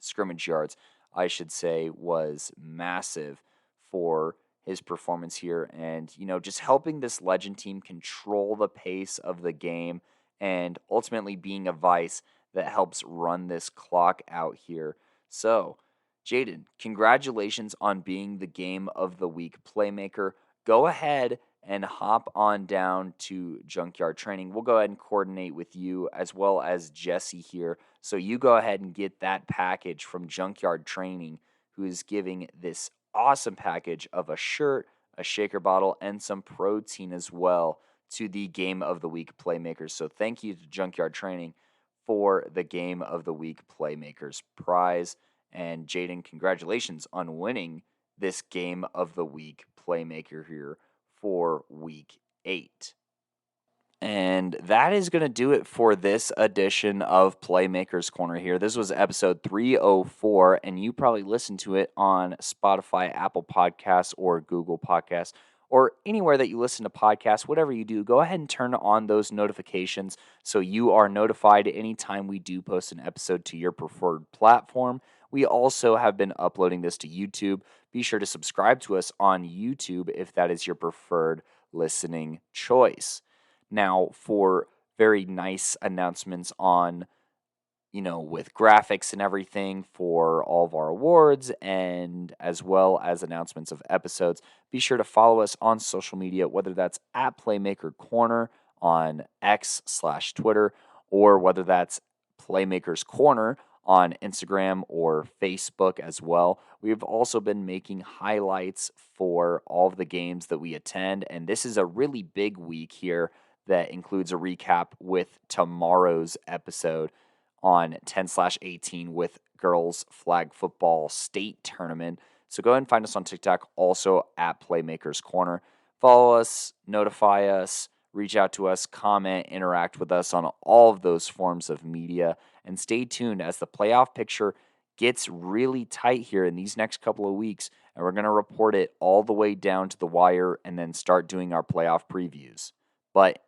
scrimmage yards, I should say, was massive for his performance here. And, just helping this Legend team control the pace of the game and ultimately being a vice that helps run this clock out here. So, Jaden, congratulations on being the Game of the Week Playmaker. Go ahead and hop on down to Junkyard Training. We'll go ahead and coordinate with you as well as Jesse here. So you go ahead and get that package from Junkyard Training, who is giving this awesome package of a shirt, a shaker bottle, and some protein as well to the Game of the Week Playmakers. So thank you to Junkyard Training for the Game of the Week Playmakers prize. And Jaden, congratulations on winning this Game of the Week Playmaker here for Week 8. And that is going to do it for this edition of Playmakers Corner here. This was episode 304, and you probably listened to it on Spotify, Apple Podcasts, or Google Podcasts, or anywhere that you listen to podcasts. Whatever you do, go ahead and turn on those notifications so you are notified anytime we do post an episode to your preferred platform. We also have been uploading this to YouTube. Be sure to subscribe to us on YouTube if that is your preferred listening choice. Now, for very nice announcements on, with graphics and everything for all of our awards, and as well as announcements of episodes, be sure to follow us on social media, whether that's at Playmaker Corner on X/Twitter, or whether that's Playmakers Corner on Instagram or Facebook as well. We've also been making highlights for all of the games that we attend, and this is a really big week here that includes a recap with tomorrow's episode on 10/18 with girls flag football state tournament. So go ahead and find us on TikTok, also at Playmakers Corner. Follow us, notify us, reach out to us, comment, interact with us on all of those forms of media, and stay tuned as the playoff picture gets really tight here in these next couple of weeks, and we're going to report it all the way down to the wire and then start doing our playoff previews. But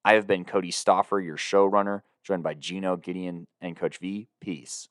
I have been Cody Stauffer, your showrunner, joined by Gino, Gideon, and Coach V. Peace.